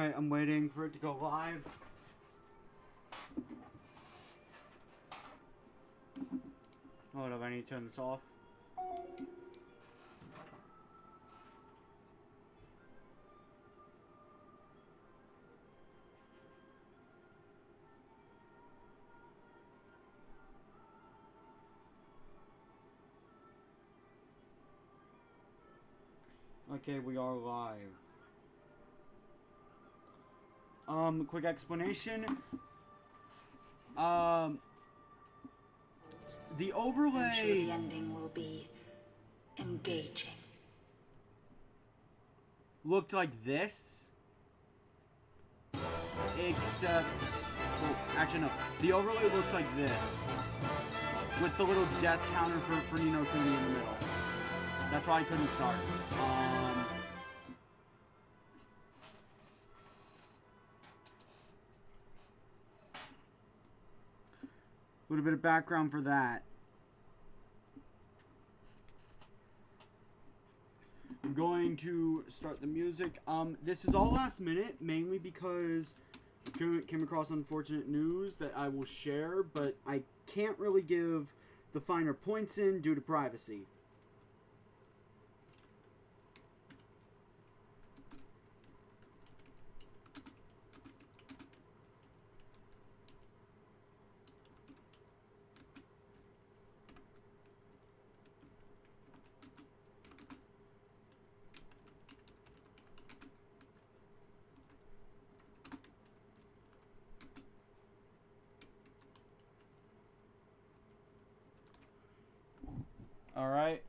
Alright, I'm waiting for it to go live. Hold up, I need to turn this off. Okay, we are live. Quick explanation. The overlay. I'm sure the ending will be engaging. Looked like this. Except, well, actually no. The overlay looked like this. With the little death counter for Ni no Kuni in the middle. That's why I couldn't start. A little bit of background for that. I'm going to start the music. This is all last minute, mainly because I came across unfortunate news that I will share, but I can't really give the finer points in due to privacy. All right.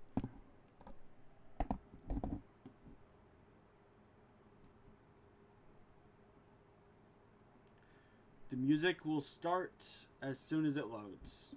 The music will start as soon as it loads.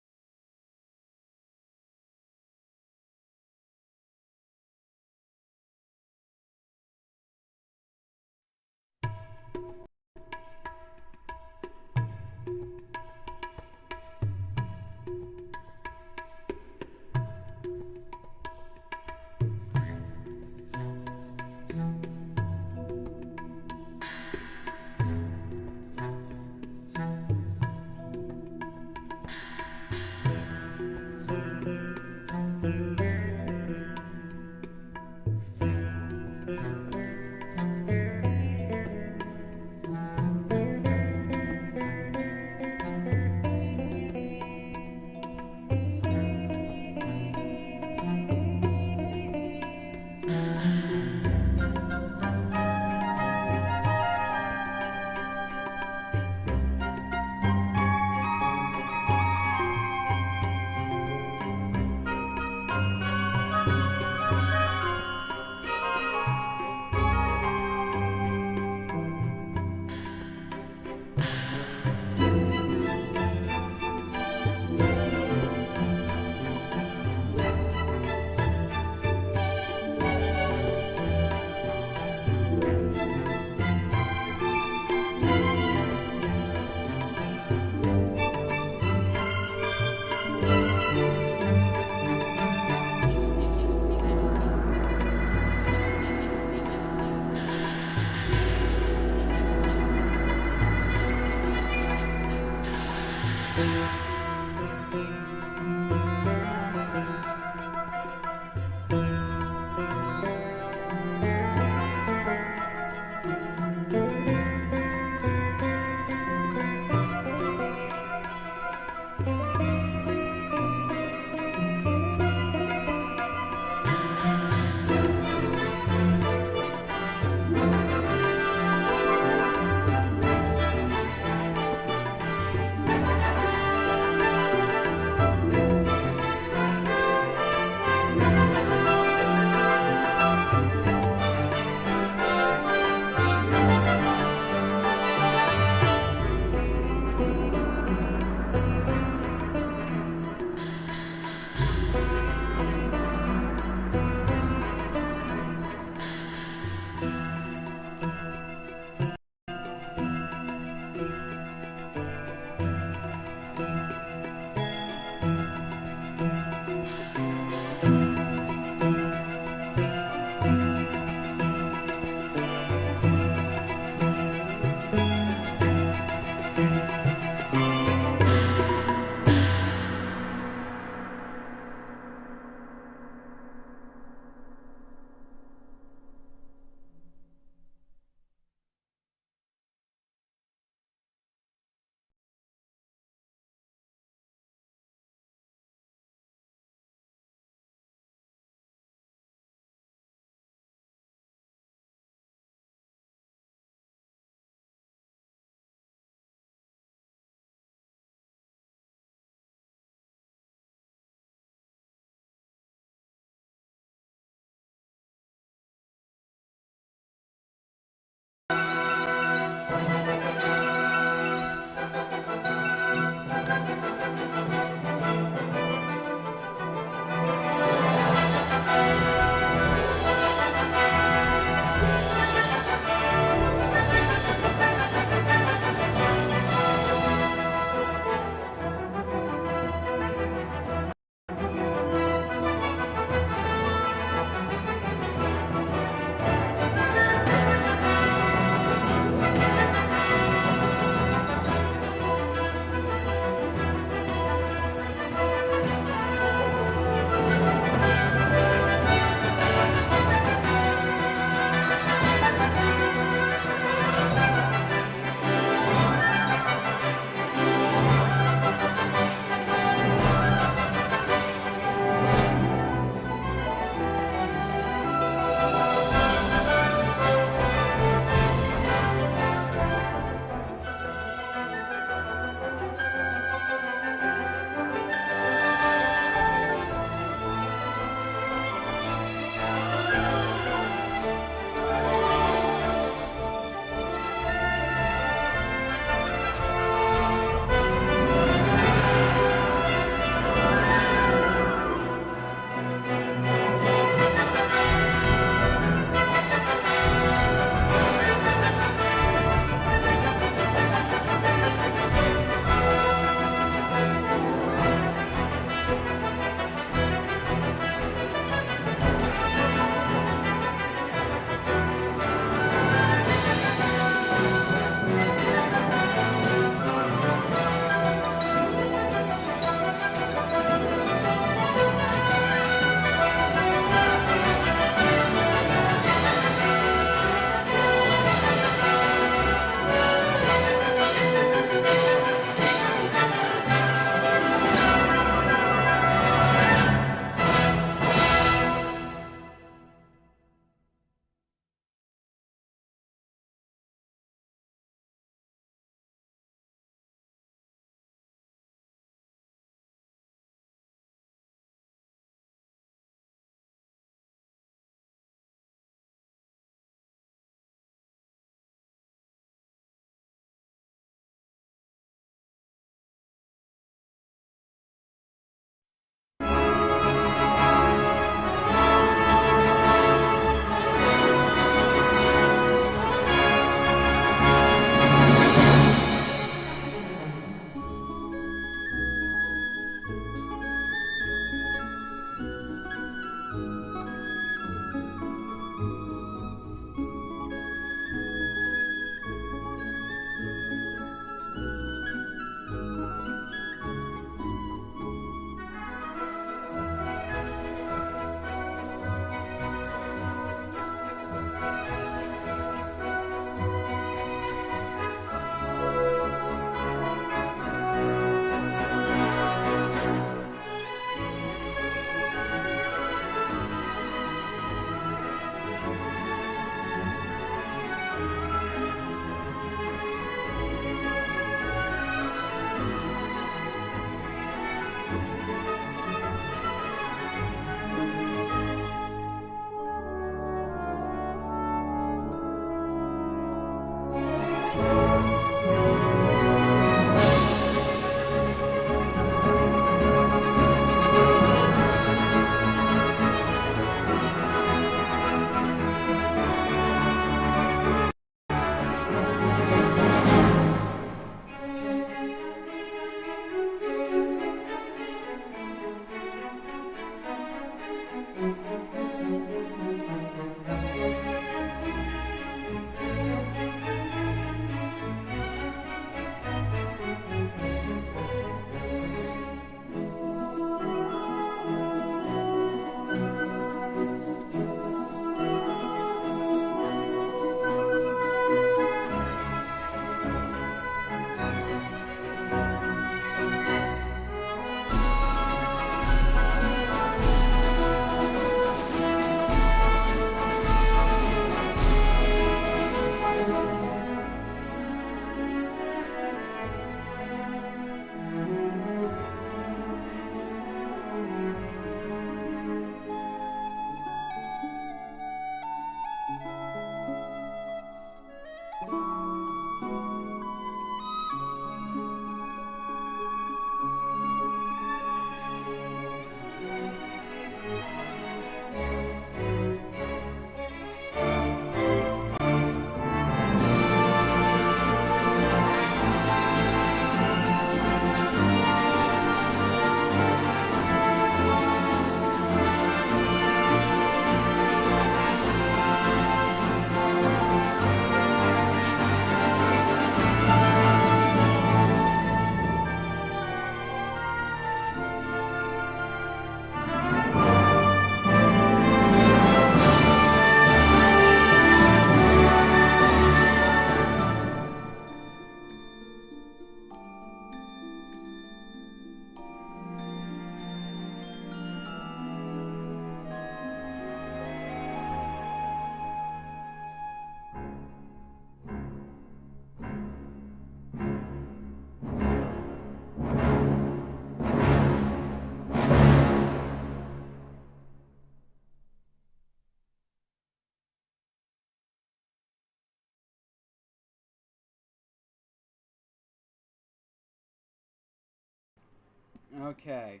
Okay.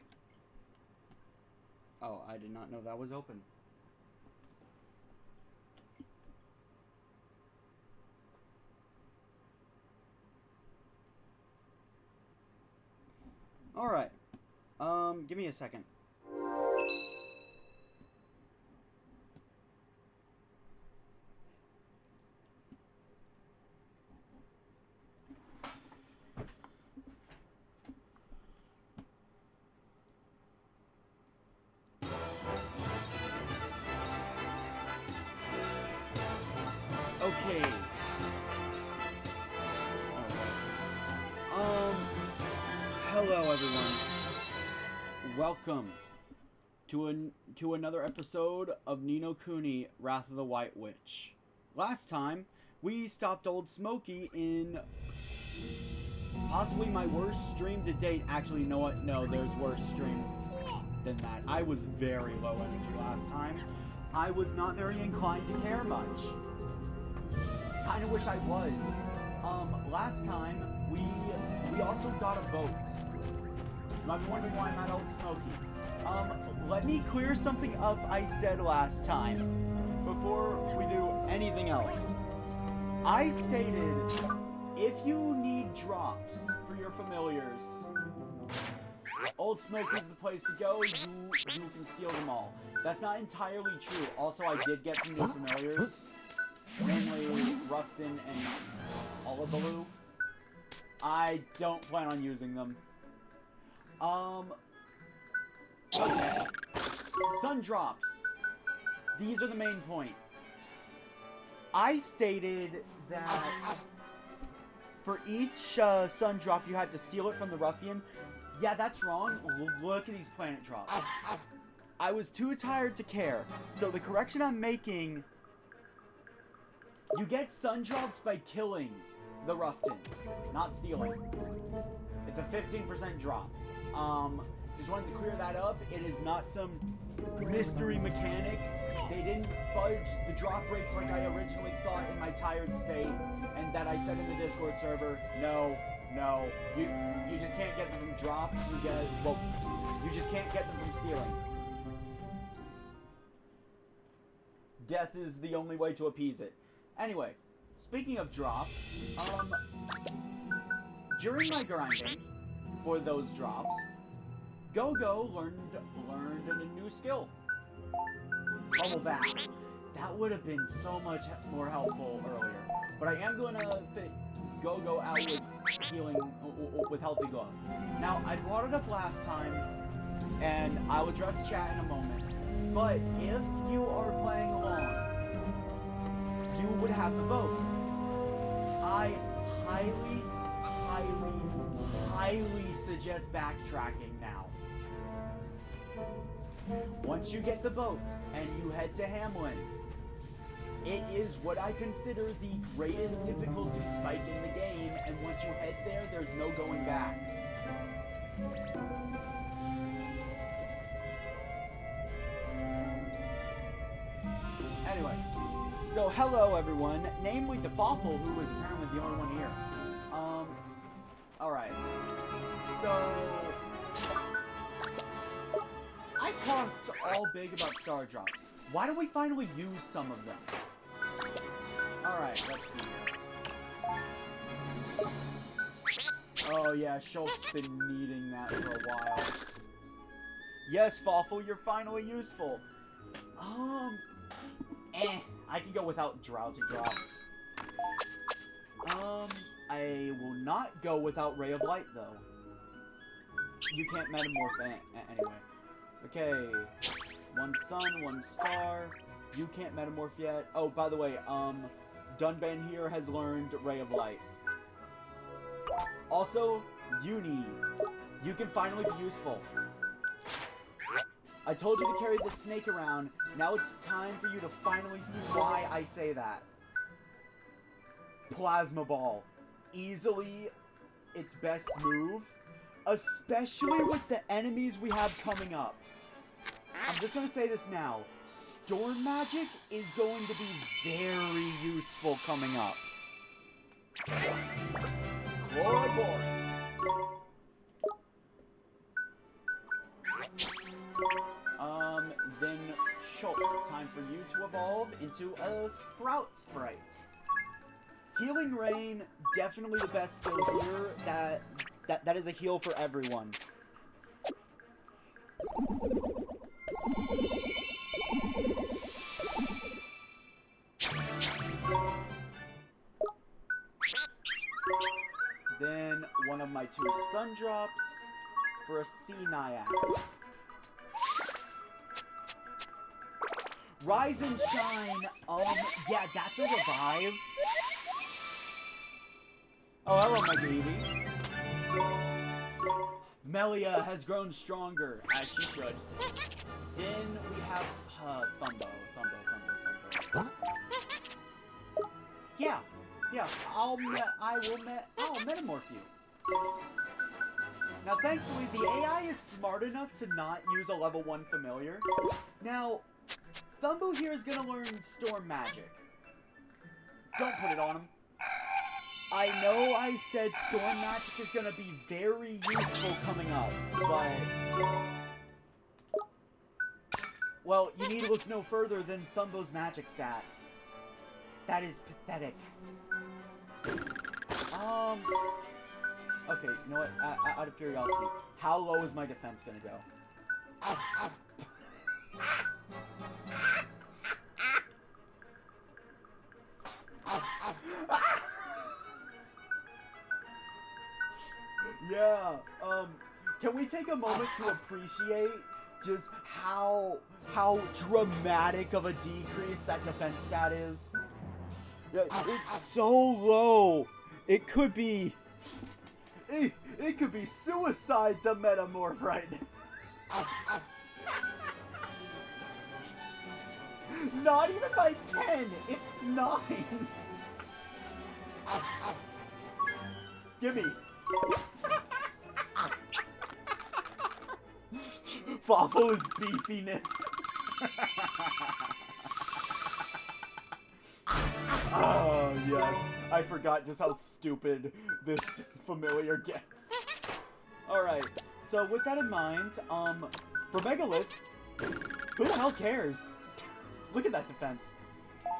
Oh, I did not know that was open. Alright. Give me a second. Okay. Hello everyone. Welcome to another episode of Ni no Kuni, Wrath of the White Witch. Last time, we stopped Old Smokey in possibly my worst stream to date. Actually, you know what? No, there's worse streams than that. I was very low energy last time. I was not very inclined to care much. Kinda wish I was. Last time, we also got a boat. You might be wondering why I'm at Old Smokey. Let me clear something up I said last time before we do anything else. I stated, if you need drops for your familiars, Old Smokey is the place to go. You can steal them all. That's not entirely true. Also, I did get some new familiars. Mainly Ruffton and Olibaloo. I don't plan on using them. Okay. Sun drops. These are the main point. I stated that for each sun drop you had to steal it from the ruffian. Yeah, that's wrong. Look at these planet drops. I was too tired to care. So the correction I'm making... You get sun drops by killing the Ruftons, not stealing. It's a 15% drop. Just wanted to clear that up. It is not some mystery mechanic. They didn't fudge the drop rates like I originally thought in my tired state, and that I said in the Discord server. No. You just can't get them from drops. You just can't get them from stealing. Death is the only way to appease it. Anyway, speaking of drops, during my grinding for those drops, Go-Go learned a new skill. Bubble Bath. That would have been so much more helpful earlier. But I am going to fit Go-Go out with healing, with Healthy Glow. Now, I brought it up last time, and I'll address chat in a moment. But if you are playing along, you would have the boat. I highly suggest backtracking now. Once you get the boat and you head to Hamlin, it is what I consider the greatest difficulty spike in the game, and once you head there, there's no going back. Anyway. So, hello everyone, namely Defawful, who is apparently the only one here. Alright. So... I talked all big about Star Drops. Why don't we finally use some of them? Alright, let's see. Oh yeah, Schultz's been needing that for a while. Yes, Fawful, you're finally useful. I can go without Drowsy Drops. I will not go without Ray of Light, though. You can't metamorph anyway. Okay. One sun, one star. You can't metamorph yet. Oh, by the way, Dunban here has learned Ray of Light. Also, Uni. You can finally be useful. I told you to carry the snake around. Now it's time for you to finally see why I say that. Plasma Ball. Easily its best move. Especially with the enemies we have coming up. I'm just going to say this now. Storm Magic is going to be very useful coming up. Ouroboros. Shulk, time for you to evolve into a Sprout Sprite. Healing Rain, definitely the best skill here. That is a heal for everyone. Then one of my 2 Sun Drops for a Sea Nyack. Rise and Shine, yeah, that's a revive. Oh, hello, my baby. Melia has grown stronger, as she should. Then we have, Thumbo. Yeah, I'll metamorph you. Now, thankfully, the AI is smart enough to not use a level 1 familiar. Now, Thumbo here is gonna learn Storm Magic. Don't put it on him. I know I said Storm Magic is gonna be very useful coming up, but... well, you need to look no further than Thumbo's magic stat. That is pathetic. Okay, you know what? Out of curiosity, how low is my defense gonna go? Yeah, can we take a moment to appreciate just how dramatic of a decrease that defense stat is? Yeah, it's so low. It could be suicide to metamorph right now. Not even by 10, it's 9. Gimme. Fawful's beefiness. Oh, yes. I forgot just how stupid this familiar gets. Alright, so with that in mind, for Megalith, who the hell cares? Look at that defense.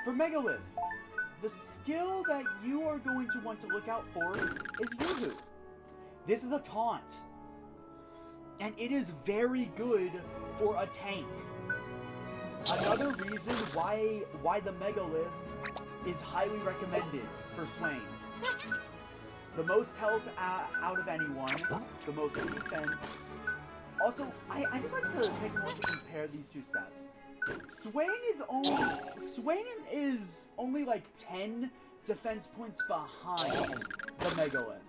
For Megalith, the skill that you are going to want to look out for is Yoo-Hoo. This is a taunt. And it is very good for a tank. Another reason why the Megalith is highly recommended for Swain. The most health out of anyone, the most defense. Also, I just like to take a moment to compare these 2 stats. Swain is only like 10 defense points behind the Megalith.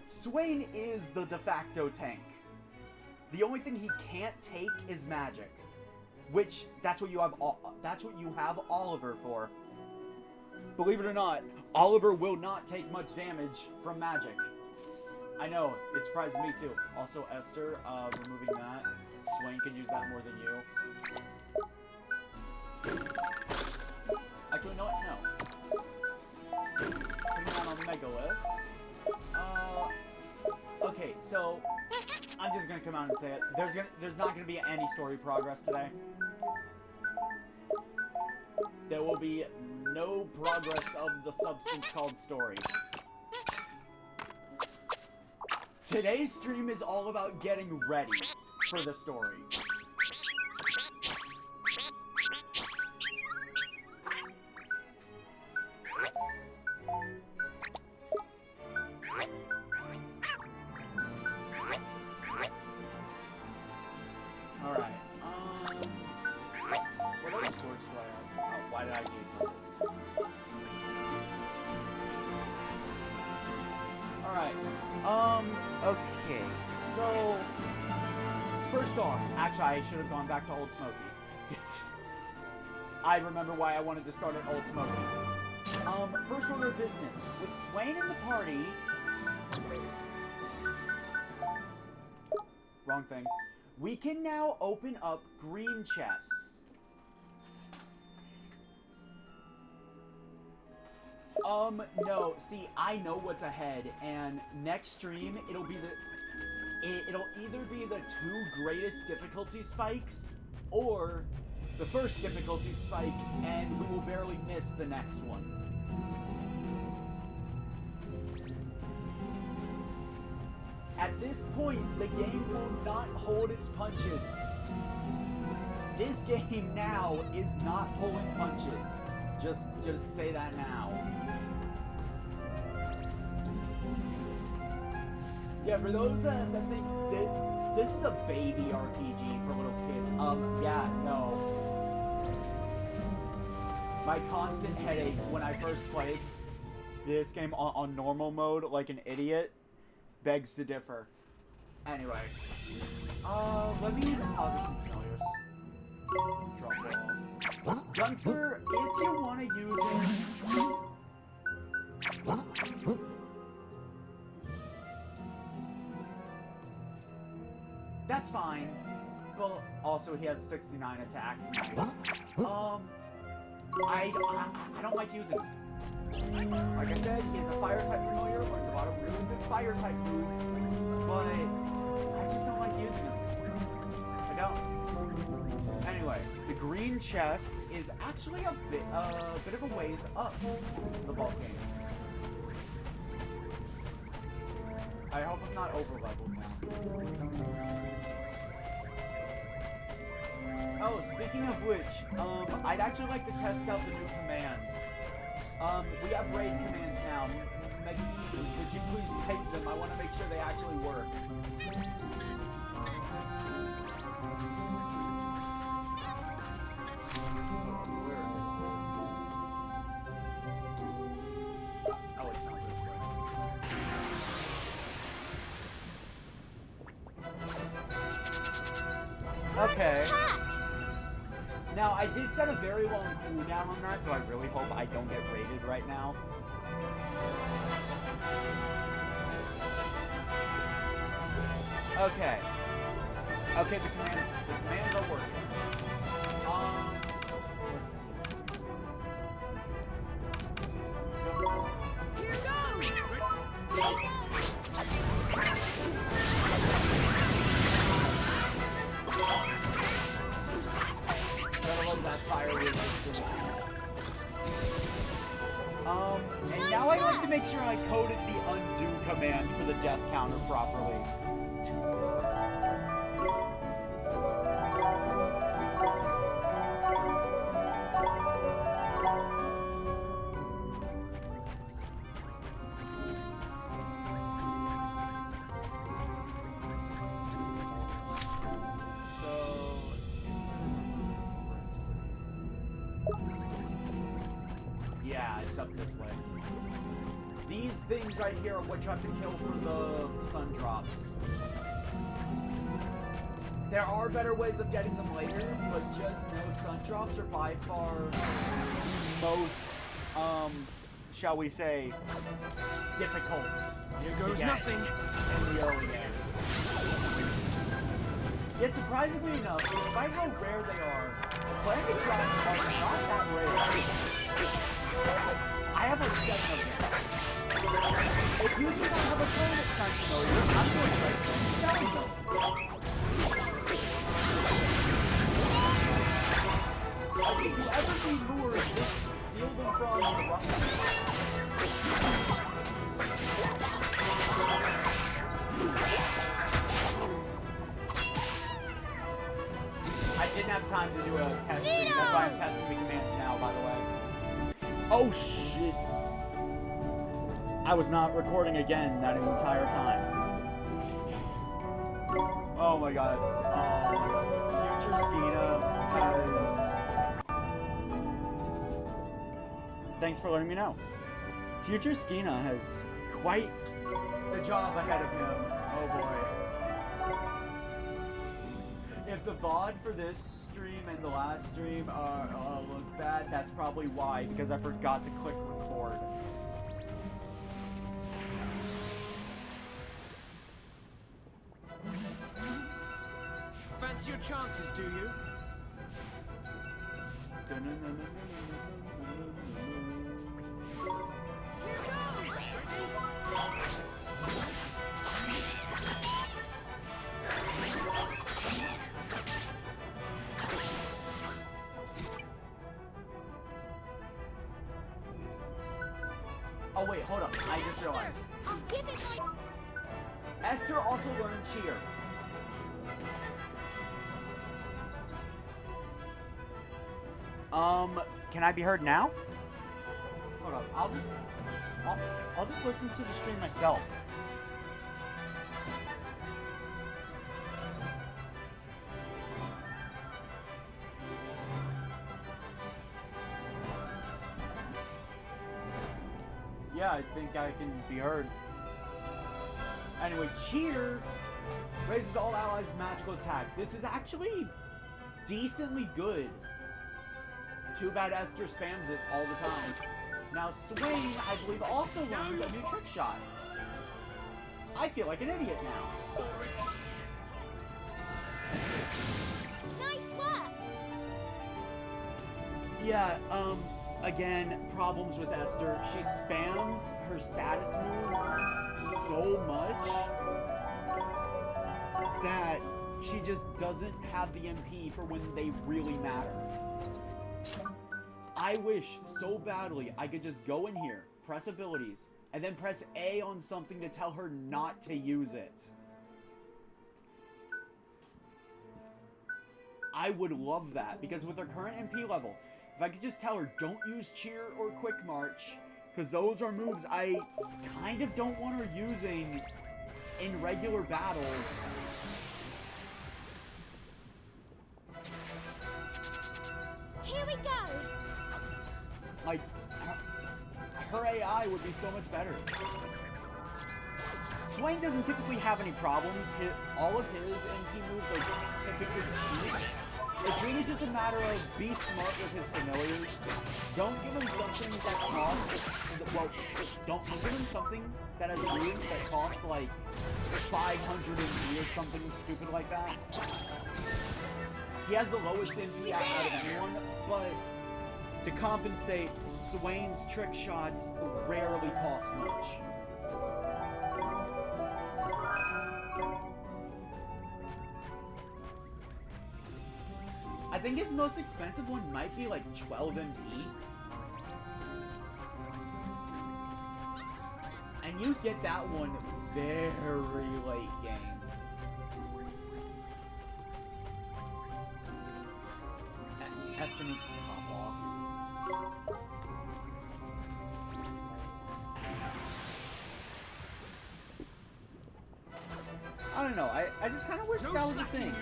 Swain is the de facto tank. The only thing he can't take is magic, which that's what you have Oliver for. Believe it or not, Oliver will not take much damage from magic. I know, it surprises me too. Also, Esther, removing that. Swain can use that more than you. Actually, no, putting that on Megalith. Okay, so I'm just gonna come out and say it. There's not gonna be any story progress today. There will be no progress of the substance called story. Today's stream is all about getting ready for the story. Alright, what other swords do I have? Oh, why did I need them? Alright, okay, so, first off, actually I should have gone back to Old Smoky. I remember why I wanted to start at Old Smoky. First order of business, with Swain in the party, wrong thing. We can now open up green chests. No, see, I know what's ahead, and next stream, it'll be it'll either be the 2 greatest difficulty spikes, or the first difficulty spike, and we will barely miss the next one. At this point, the game will not hold its punches. This game now is not pulling punches. Just say that now. Yeah, for those that think that this is a baby RPG for little kids, yeah, no. My constant headache when I first played this game on normal mode, like an idiot, begs to differ. Anyway, let me deposit some familiars. Drop off. Gunther, if you want to use it. That's fine. But also, he has a 69 attack. Nice. I don't like using him. Like I said, he is a fire type familiar, learns a lot of really good fire type moves, but I just don't like using him. I don't. Anyway, the green chest is actually a bit of a ways up the volcano. I hope I'm not over leveled now. Oh, speaking of which, I'd actually like to test out the new commands. We have raid commands now. Maggie, could you please take them? I want to make sure they actually work. Oh, it's not this way. Okay. Now, I did set a very long cooldown on that, so I really hope I don't get raided right now. Okay. Okay, the commands are working. Let's see. Here goes! That fire resistance. And now I'd like to make sure I coded the undo command for the death counter properly. Things right here are what you have to kill for the sun drops. There are better ways of getting them later, but just no sun drops are by far the most, shall we say, difficult. Here goes nothing in the early game. Yet surprisingly enough, despite how rare they are, planet drops are not that rare. I have like 7 of them. If you do not have a planet time familiar, I'm going to try to sell them. If you ever need lures, just steal them from the Russians. I didn't have time to do a test. That's why I'm testing the commands now, by the way. Oh, shit. I was not recording again that entire time. Oh my god. Oh my god. Future Skena has... Thanks for letting me know. Future Skena has quite the job ahead of him. Oh boy. If the VOD for this stream and the last stream look bad, that's probably why, because I forgot to click record. Fancy your chances, do you? Oh wait, hold up. I just realized. I'll give it my... Esther also learned cheer. Can I be heard now? Hold up. I'll just listen to the stream myself. Yeah, I think I can be heard. Anyway, cheer raises all allies' magical attack. This is actually decently good. Too bad Esther spams it all the time. Now, Swain, I believe, also learns a new trick shot. I feel like an idiot now. Nice work! Yeah, again, problems with Esther. She spams her status moves so much that she just doesn't have the MP for when they really matter. I wish so badly I could just go in here, press abilities, and then press A on something to tell her not to use it. I would love that, because with her current MP level, if I could just tell her, don't use cheer or quick march, because those are moves I kind of don't want her using in regular battles. Here we go! Like, her AI would be so much better. Swain doesn't typically have any problems. All of his MP moves are typically cheap. It's really just a matter of be smart with his familiars. Don't give him something that costs, well, don't give him something that has moves that cost like 500 MP or something stupid like that. He has the lowest MP out of anyone, but to compensate, Swain's trick shots rarely cost much. I think his most expensive one might be like 12 MP. And you get that one very late game. Esther needs to top off. I don't know, I just kind of wish that was a thing.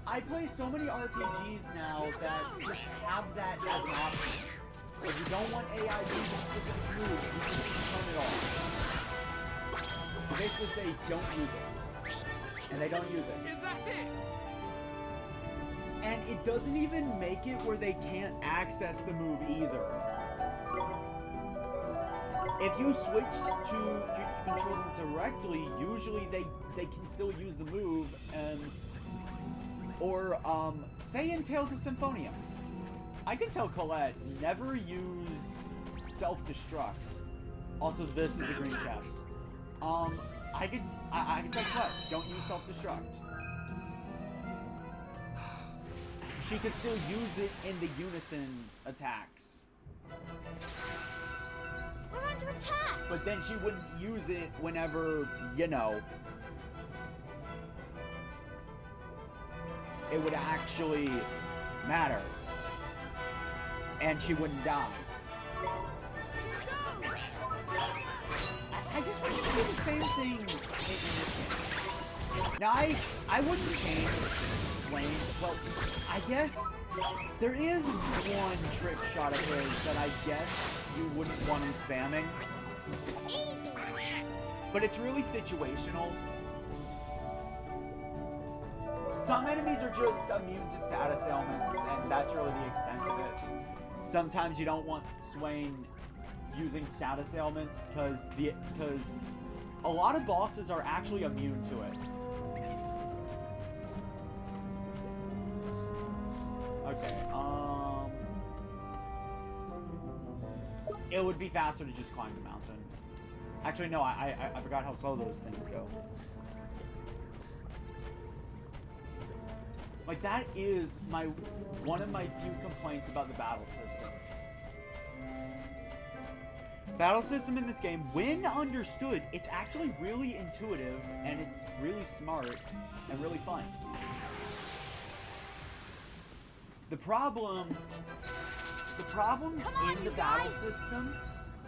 I play so many RPGs now that just have that as an option. If you don't want AI using specific moves, you can just turn it off. You basically say, don't use it. And they don't use it. Is that it? And it doesn't even make it where they can't access the move either. If you switch to control them directly, usually they can still use the move, and or say in Tales of Symphonia, I can tell Colette never use self-destruct. Also, this is the green chest. I can tell Colette, don't use self-destruct. She can still use it in the unison attacks. We're under attack! But then she wouldn't use it whenever, you know, it would actually matter. And she wouldn't die. I just wish it could do the same thing in this game. Now, I wouldn't change Swain's. Well, I guess there is one trick shot of his that I guess you wouldn't want him spamming. Easy! But it's really situational. Some enemies are just immune to status ailments, and that's really the extent of it. Sometimes you don't want Swain using status ailments, because a lot of bosses are actually immune to it. Okay, it would be faster to just climb the mountain. Actually, no, I forgot how slow those things go. Like, that is one of my few complaints about the battle system. Battle system in this game, when understood, it's actually really intuitive, and it's really smart, and really fun. The problems in the battle system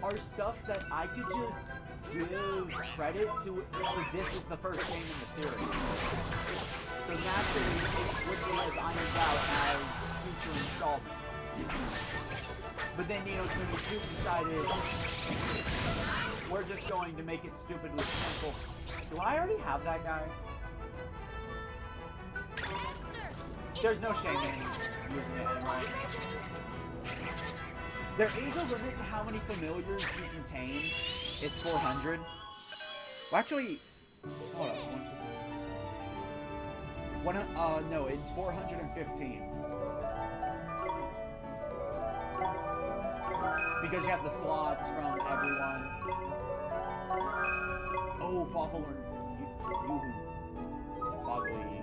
are stuff that I could just give credit to this is the first game in the series. So naturally, it would be as ironed out as future installments. But then Nino Kuni 2 decided, we're just going to make it stupidly simple. Do I already have that guy? There's no shame in using it anymore. There is a limit to how many familiars you can tame. It's 400. Well, actually, hold on one second. No, it's 415. Because you have the slots from everyone. Oh, Fawful learned Yoo-Hoo. Boggly.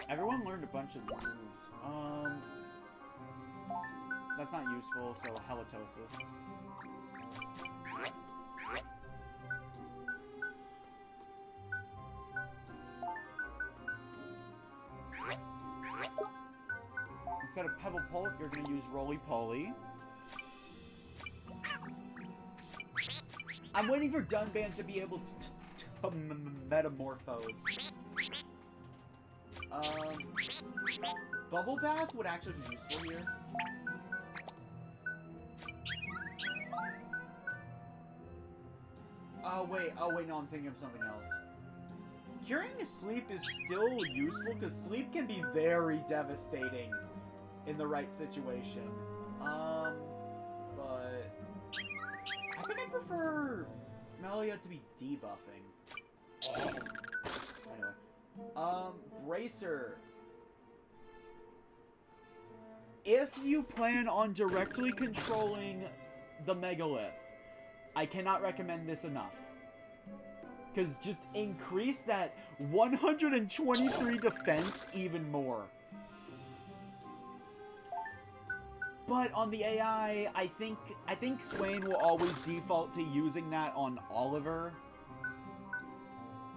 Everyone learned a bunch of moves. That's not useful, so Halitosis. Instead of Pebble Pulp, you're going to use Roly Poly. I'm waiting for Dunban to be able to metamorphose. Bubble Bath would actually be useful here. Oh wait, no, I'm thinking of something else. Curing Sleep is still useful because sleep can be very devastating in the right situation. But I think I prefer Melia to be debuffing. Anyway. Bracer. If you plan on directly controlling the Megalith, I cannot recommend this enough. Because just increase that 123 defense even more. But on the AI, I think Swain will always default to using that on Oliver.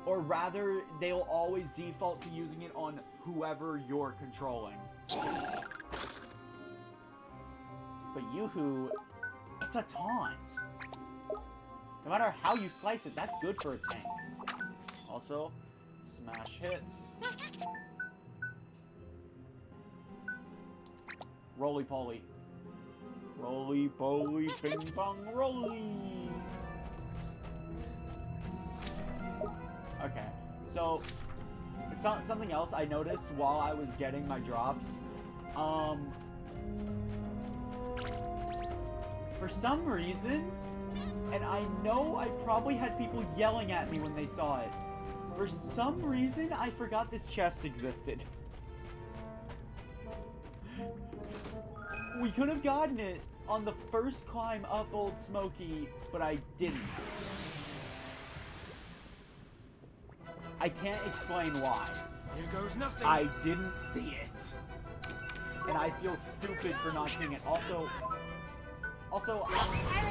Or rather, they'll always default to using it on whoever you're controlling. But Yoo-Hoo, it's a taunt. No matter how you slice it, that's good for a tank. Also, smash hits. Roly-poly. Roly-poly, ping-pong, roly! Okay, so something else I noticed while I was getting my drops. For some reason, and I know I probably had people yelling at me when they saw it. For some reason, I forgot this chest existed. We could have gotten it on the first climb up Old Smoky, but I didn't. I can't explain why. Here goes nothing. I didn't see it. And I feel stupid for not seeing it. Also, I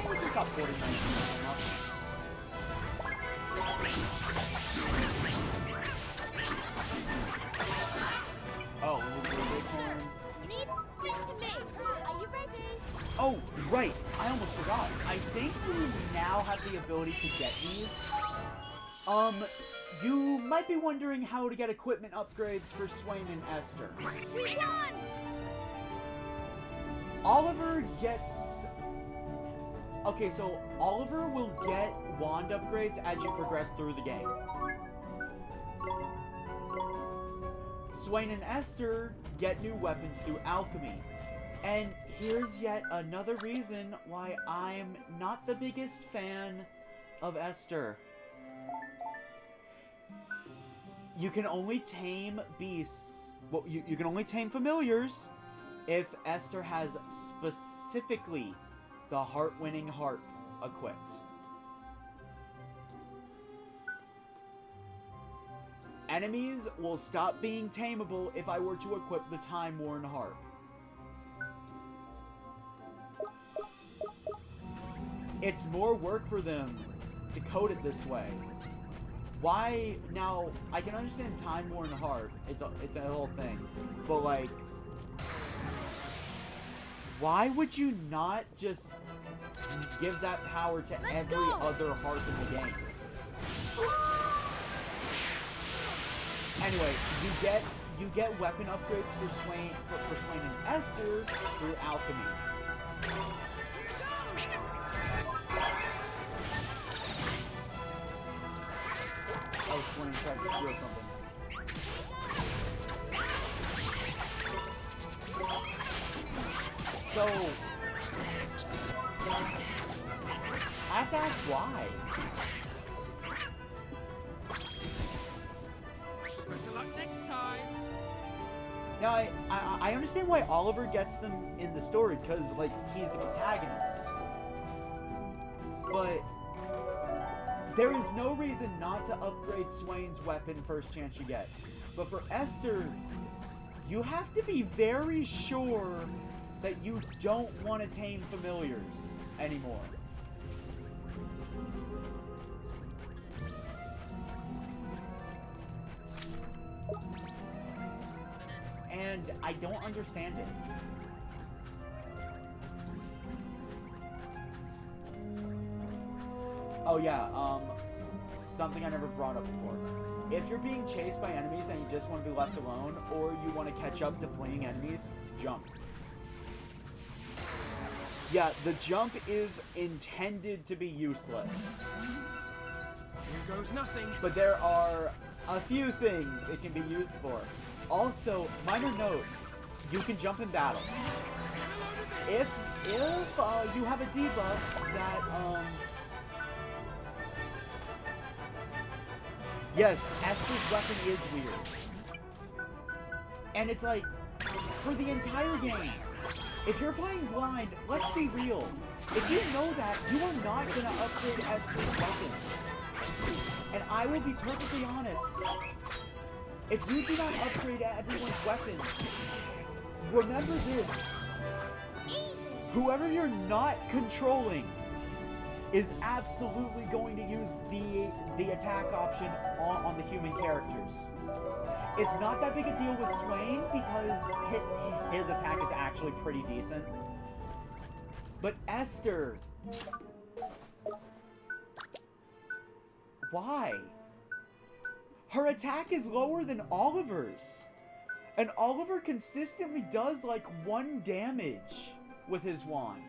think it's up 49. Oh, Leave it to me. Are you ready? oh, right. I almost forgot. I think we now have the ability to get these. You might be wondering how to get equipment upgrades for Swain and Esther. We won! Oliver gets... Okay, so Oliver will get wand upgrades as you progress through the game. Swain and Esther get new weapons through alchemy. And here's yet another reason why I'm not the biggest fan of Esther. You can only tame beasts. Well, you can only tame familiars if Esther has specifically the heart-winning harp equipped. Enemies will stop being tameable if I were to equip the time-worn harp. it's more work for them to code it this way. Why now? I can understand Time Worn Heart. It's a whole thing, but like, why would you not just give that power to every other heart in the game? Anyway, you get weapon upgrades for Swain and Esther through alchemy. Oh, Swain tried to steal something. So I have to ask why. Better luck next time. Now, I understand why Oliver gets them in the story, because, like, he's the protagonist. But there is no reason not to upgrade Swain's weapon first chance you get. But for Esther, you have to be very sure that you don't want to tame familiars anymore. And I don't understand it. Oh yeah, something I never brought up before. If you're being chased by enemies and you just want to be left alone, or you want to catch up to fleeing enemies, jump. Yeah, the jump is intended to be useless. Here goes nothing. But there are a few things it can be used for. Also, minor note, you can jump in battle. If you have a debuff that, yes, Esther's weapon is weird. And it's like, for the entire game, if you're playing blind, let's be real. If you know that, you are not going to upgrade Esther's weapon. And I will be perfectly honest. If you do not upgrade everyone's weapons, remember this. Whoever you're not controlling is absolutely going to use the attack option on the human characters. It's not that big a deal with Swain because his attack is actually pretty decent. But Esther... Why? Her attack is lower than Oliver's. And Oliver consistently does like 1 damage with his wand.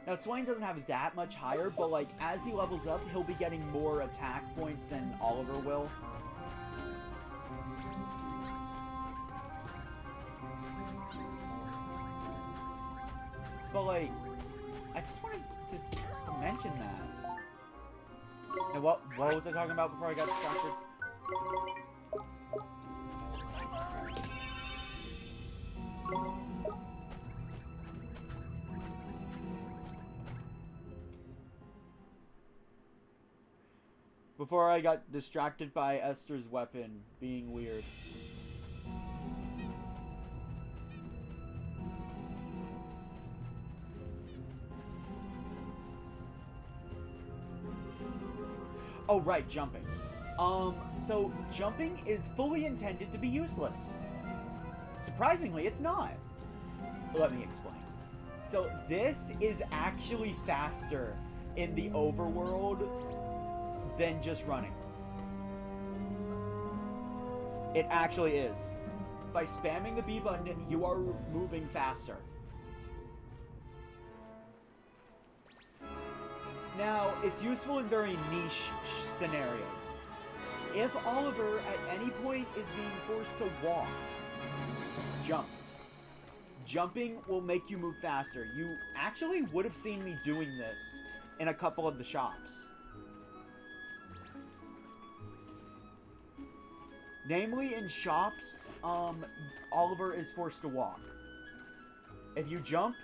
Now Swain doesn't have that much higher, but like as he levels up, he'll be getting more attack points than Oliver will. But like, I just wanted to mention that. And what was I talking about before I got distracted? Before I got distracted by Esther's weapon being weird. Oh, right, jumping. So jumping is fully intended to be useless. Surprisingly, it's not. Let me explain. So this is actually faster in the overworld than just running. It actually is. By spamming the B button, you are moving faster. Now, it's useful in very niche scenarios. If Oliver at any point is being forced to walk, jump. Jumping will make you move faster. You actually would have seen me doing this in a couple of the shops. Namely, in shops, Oliver is forced to walk. If you jump,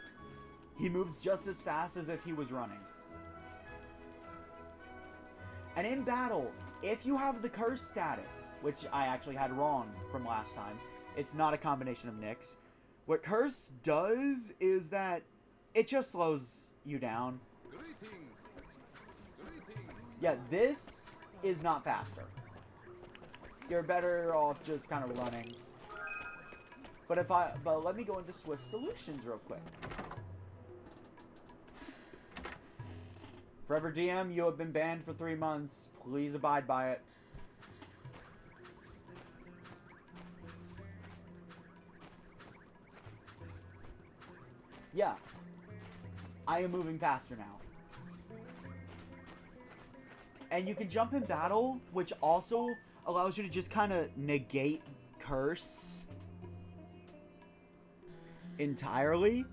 he moves just as fast as if he was running. And in battle, if you have the curse status, which I actually had wrong from last time, it's not a combination of nicks. What curse does is that it just slows you down. Yeah, this is not faster. You're better off just kind of running. But let me go into Swift Solutions real quick. Forever DM, you have been banned for 3 months. Please abide by it. Yeah. I am moving faster now. And you can jump in battle, which also allows you to just kind of negate curse entirely.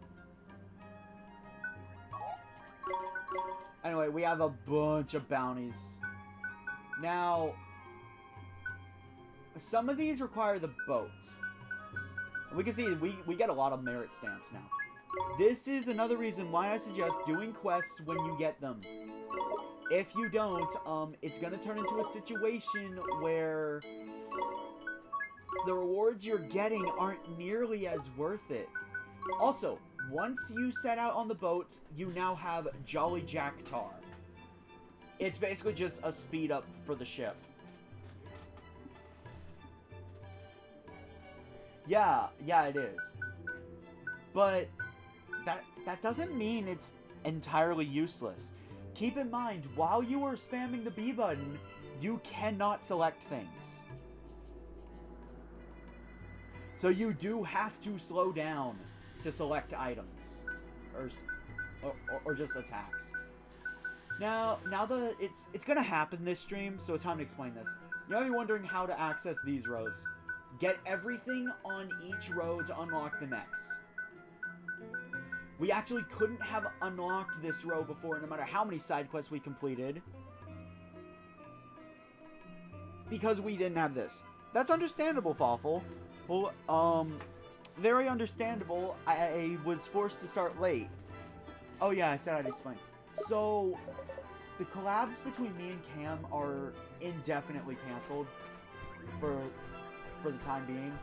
Anyway, we have a bunch of bounties. Now, some of these require the boat. We can see we get a lot of merit stamps now. This is another reason why I suggest doing quests when you get them. If you don't, it's gonna turn into a situation where the rewards you're getting aren't nearly as worth it. Also, once you set out on the boat, you now have Jolly Jack Tar. It's basically just a speed up for the ship. Yeah, it is. But that doesn't mean it's entirely useless. Keep in mind, while you are spamming the B button, you cannot select things. So you do have to slow down to select items. Or just attacks. Now it's gonna happen this stream, so it's time to explain this. You might be wondering how to access these rows. Get everything on each row to unlock the next. We actually couldn't have unlocked this row before, no matter how many side quests we completed, because we didn't have this. That's understandable, Fawful. Well, very understandable. I was forced to start late. Oh yeah, I said I'd explain. So, the collabs between me and Cam are indefinitely canceled for the time being.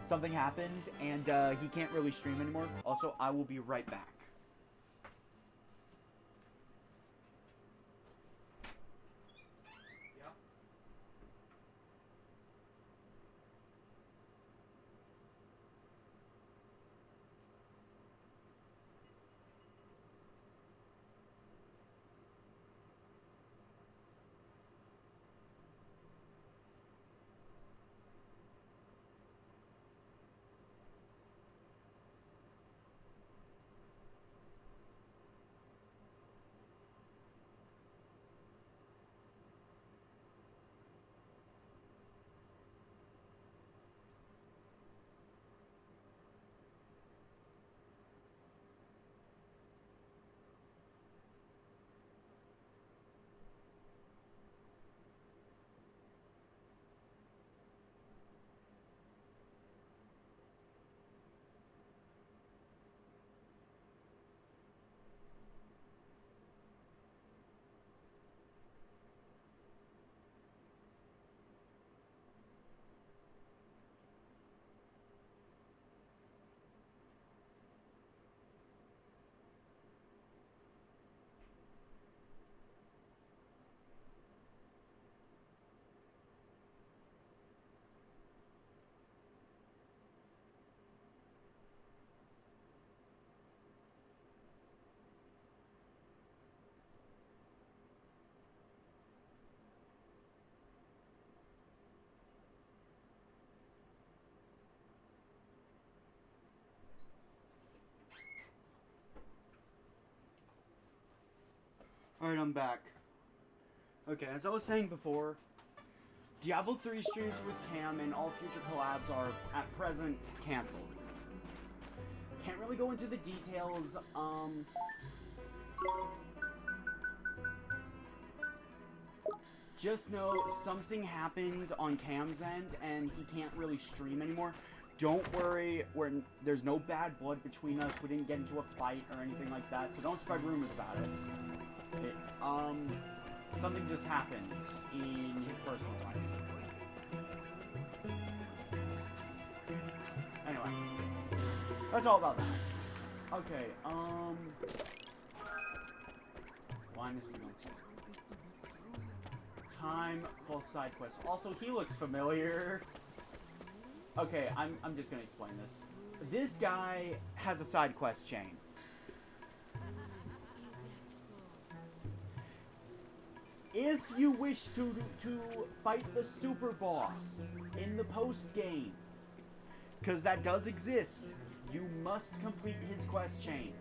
Something happened, and he can't really stream anymore. Also, I will be right back. Alright, I'm back. Okay, as I was saying before, Diablo 3 streams with Cam and all future collabs are, at present, cancelled. Can't really go into the details, just know something happened on Cam's end, and he can't really stream anymore. Don't worry, there's no bad blood between us. We didn't get into a fight or anything like that, so don't spread rumors about it. Something just happened in his personal life. Anyway, that's all about that. Okay, Linus, time for side quests. Also, he looks familiar. Okay, I'm just gonna explain this. This guy has a side quest chain. If you wish to fight the super boss in the post game, because that does exist, you must complete his quest chain.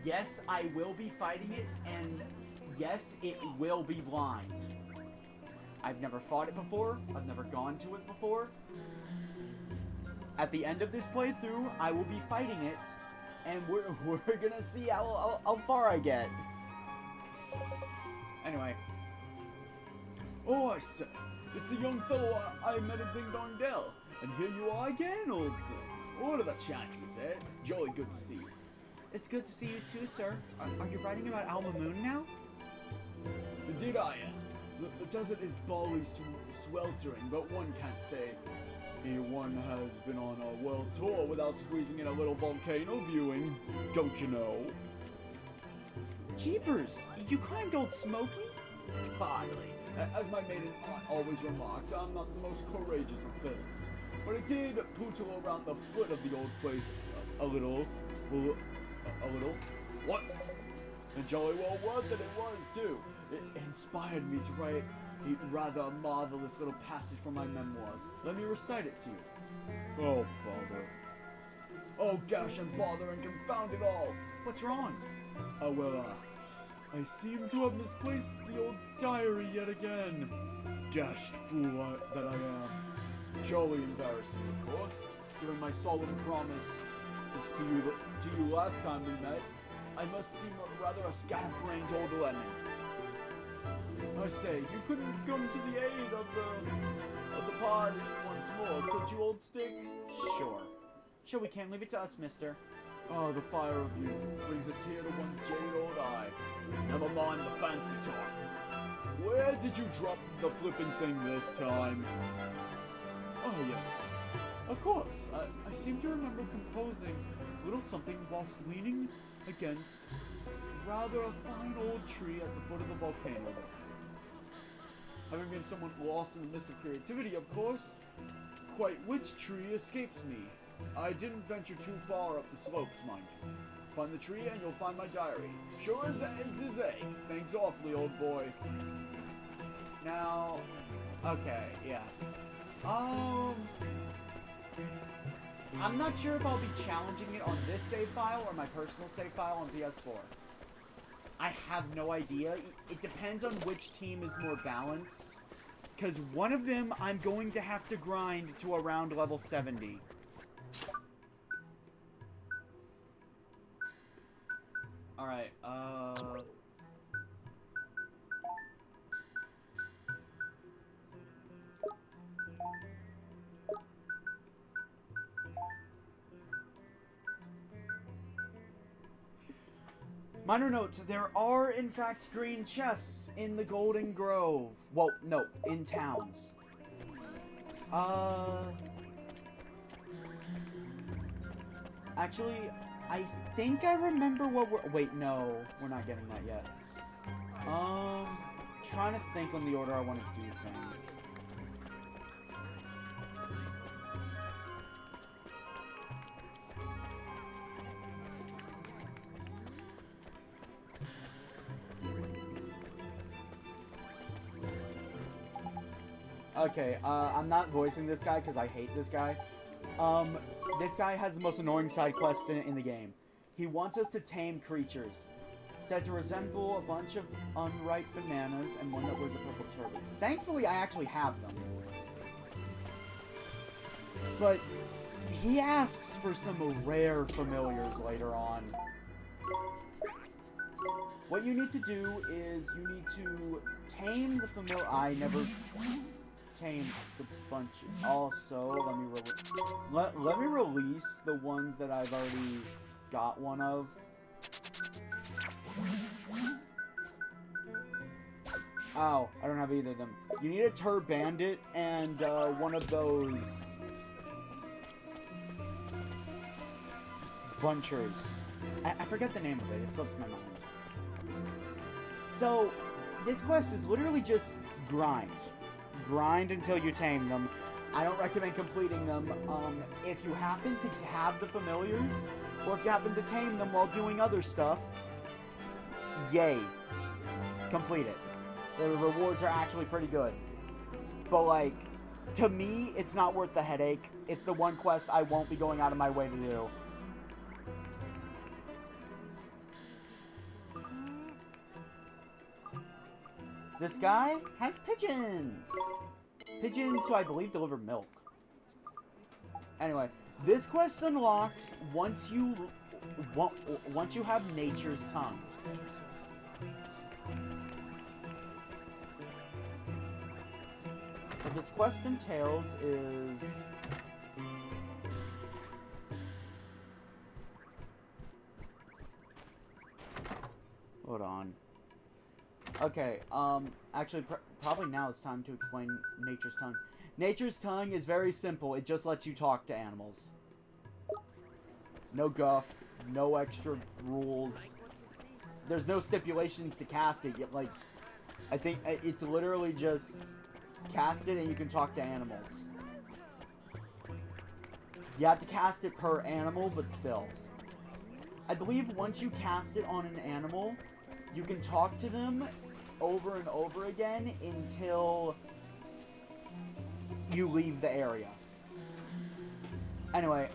Yes, I will be fighting it, and yes, it will be blind. I've never fought it before. I've never gone to it before. At the end of this playthrough, I will be fighting it, and we're gonna see how far I get. Anyway. Oh, I say, it's a young fellow I met at Ding Dong Dell. And here you are again, old thing. What are the chances, eh? Jolly good to see you. It's good to see you too, sir. Are you writing about Alma Moon now? Indeed I am. The desert is barely sweltering, but one can't say one has been on a world tour without squeezing in a little volcano viewing, don't you know? Jeepers, you climbed Old Smoky? Hardly. As my maiden aunt always remarked, I'm not the most courageous of things. But I did pootle around the foot of the old place a little. What? And jolly well worth it was, too. It inspired me to write a rather marvelous little passage from my memoirs. Let me recite it to you. Oh, bother. Oh, gosh, and bother and confound it all. What's wrong? I seem to have misplaced the old diary yet again. Dashed fool that I am. Jolly embarrassing, of course, given my solemn promise to you last time we met. I must seem rather a scatterbrained old lemon. I say, you couldn't come to the aid of the pod once more, could you, old stick? Sure, we can't leave it to us, mister. Oh, the fire of youth brings a tear to one's jaded old eye. Never mind the fancy talk. Where did you drop the flipping thing this time? Oh, yes. Of course. I seem to remember composing a little something whilst leaning against rather a fine old tree at the foot of the volcano. Having been somewhat lost in the mist of creativity, of course, quite which tree escapes me. I didn't venture too far up the slopes, mind you. Find the tree and you'll find my diary. Sure as eggs is eggs. Thanks awfully, old boy. Now, okay, yeah. I'm not sure if I'll be challenging it on this save file or my personal save file on PS4. I have no idea. It depends on which team is more balanced. Because one of them I'm going to have to grind to around level 70. Alright, minor note, there are in fact green chests in the Golden Grove. Well, no, in towns. Actually, I think I remember what we're... Wait, no. We're not getting that yet. Trying to think on the order I want to do things. Okay, I'm not voicing this guy because I hate this guy. This guy has the most annoying side quest in the game. He wants us to tame creatures, said to resemble a bunch of unripe bananas and one that wears a purple turban. Thankfully, I actually have them. But he asks for some rare familiars later on. What you need to do is you need to tame the familiar. I never tamed the bunch. Also, let me release the ones that I've already got one of. Ow, I don't have either of them. You need a Tur Bandit and one of those. bunchers. I forget the name of it. It slips my mind. So, this quest is literally just grind. Grind until you tame them. I don't recommend completing them. If you happen to have the familiars, or if you happen to tame them while doing other stuff, yay. Complete it. The rewards are actually pretty good. But, like, to me, it's not worth the headache. It's the one quest I won't be going out of my way to do. This guy has pigeons. Pigeons who I believe deliver milk. Anyway, this quest unlocks once you have Nature's Tongue. What this quest entails is... Hold on. Okay, actually, probably now it's time to explain Nature's Tongue. Nature's Tongue is very simple. It just lets you talk to animals. No guff, no extra rules. There's no stipulations to cast it. Like, I think it's literally just cast it and you can talk to animals. You have to cast it per animal, but still. I believe once you cast it on an animal, you can talk to them over and over again until you leave the area. Anyway,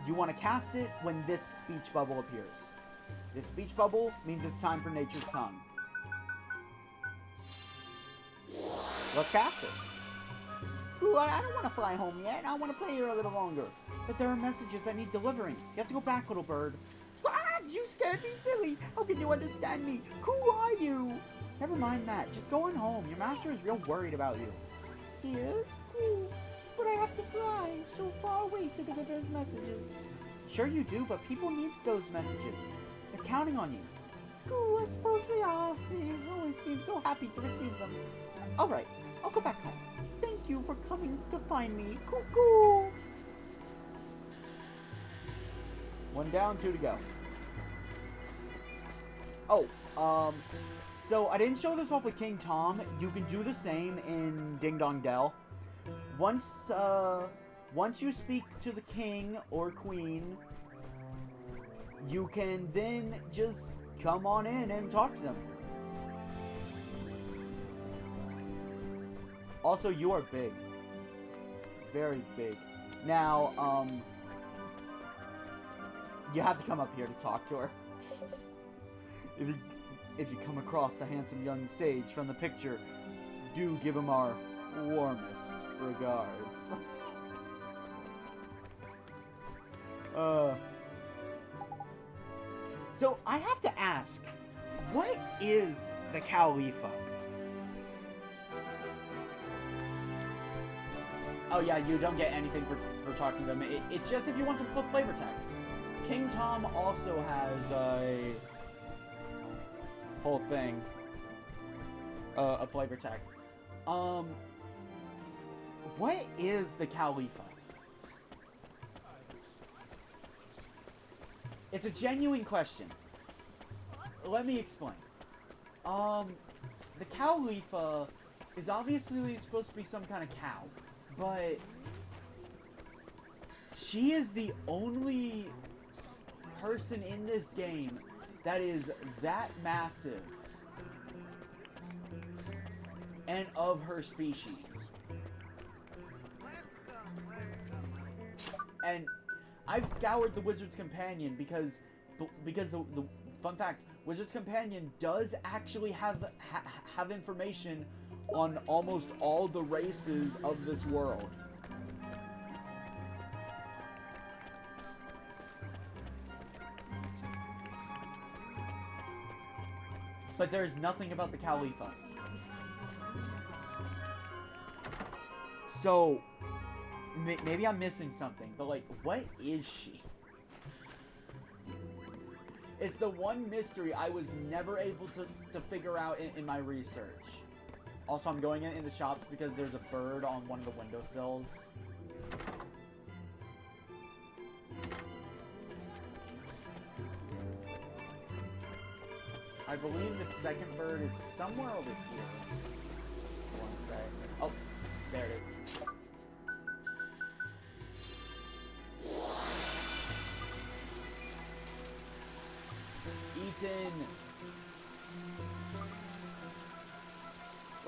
you want to cast it when this speech bubble appears. This speech bubble means it's time for Nature's Tongue. Let's cast it. Ooh, I don't want to fly home yet. I want to play here a little longer. But there are messages that need delivering. You have to go back, little bird. Ah, you scared me silly. How can you understand me? Who are you? Never mind that. Just go on home. Your master is real worried about you. He is? Cool. But I have to fly so far away to deliver his messages. Sure you do, but people need those messages. They're counting on you. Cool, I suppose they are. They always seem so happy to receive them. Alright, I'll go back home. Thank you for coming to find me. Cool. One down, two to go. Oh, so I didn't show this off with King Tom. You can do the same in Ding Dong Dell. Once you speak to the king or queen, you can then just come on in and talk to them. Also, you are big. Very big. Now, you have to come up here to talk to her. If you come across the handsome young sage from the picture, do give him our warmest regards. So I have to ask, what is the Khalifa? Oh yeah, you don't get anything for talking to them. It's just if you want some flavor text. King Tom also has a whole thing of flavor text. What is the Khalifa? It's a genuine question. Let me explain. The Khalifa is obviously supposed to be some kind of cow, but she is the only person in this game that is that massive and of her species. And I've scoured the Wizard's Companion because the fun fact, Wizard's Companion does actually have information on almost all the races of this world. But there's nothing about the Khalifa. So, maybe I'm missing something, but like, what is she? It's the one mystery I was never able to figure out in my research. Also, I'm going in the shops because there's a bird on one of the windowsills. I believe the second bird is somewhere over here. I want to say. Oh, there it is. Eaten.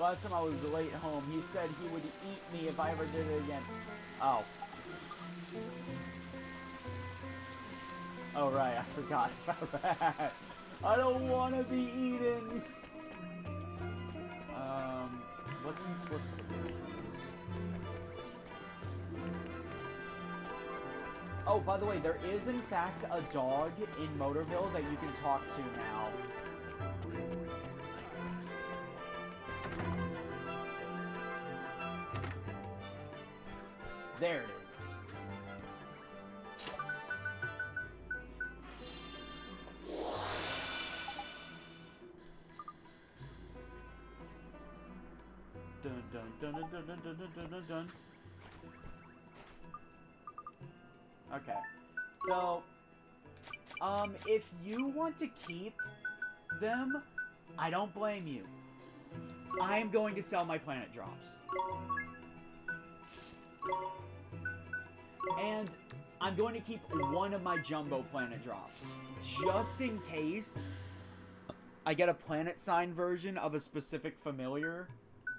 Last time I was late home, he said he would eat me if I ever did it again. Oh. Oh, right, I forgot about that. I don't want to be eaten. What's the solutions? Oh, by the way, there is in fact a dog in Motorville that you can talk to now. There it is. Dun dun dun dun dun dun dun dun dun dun. Okay. So, if you want to keep them, I don't blame you. I am going to sell my planet drops. And I'm going to keep one of my jumbo planet drops. Just in case I get a planet sign version of a specific familiar.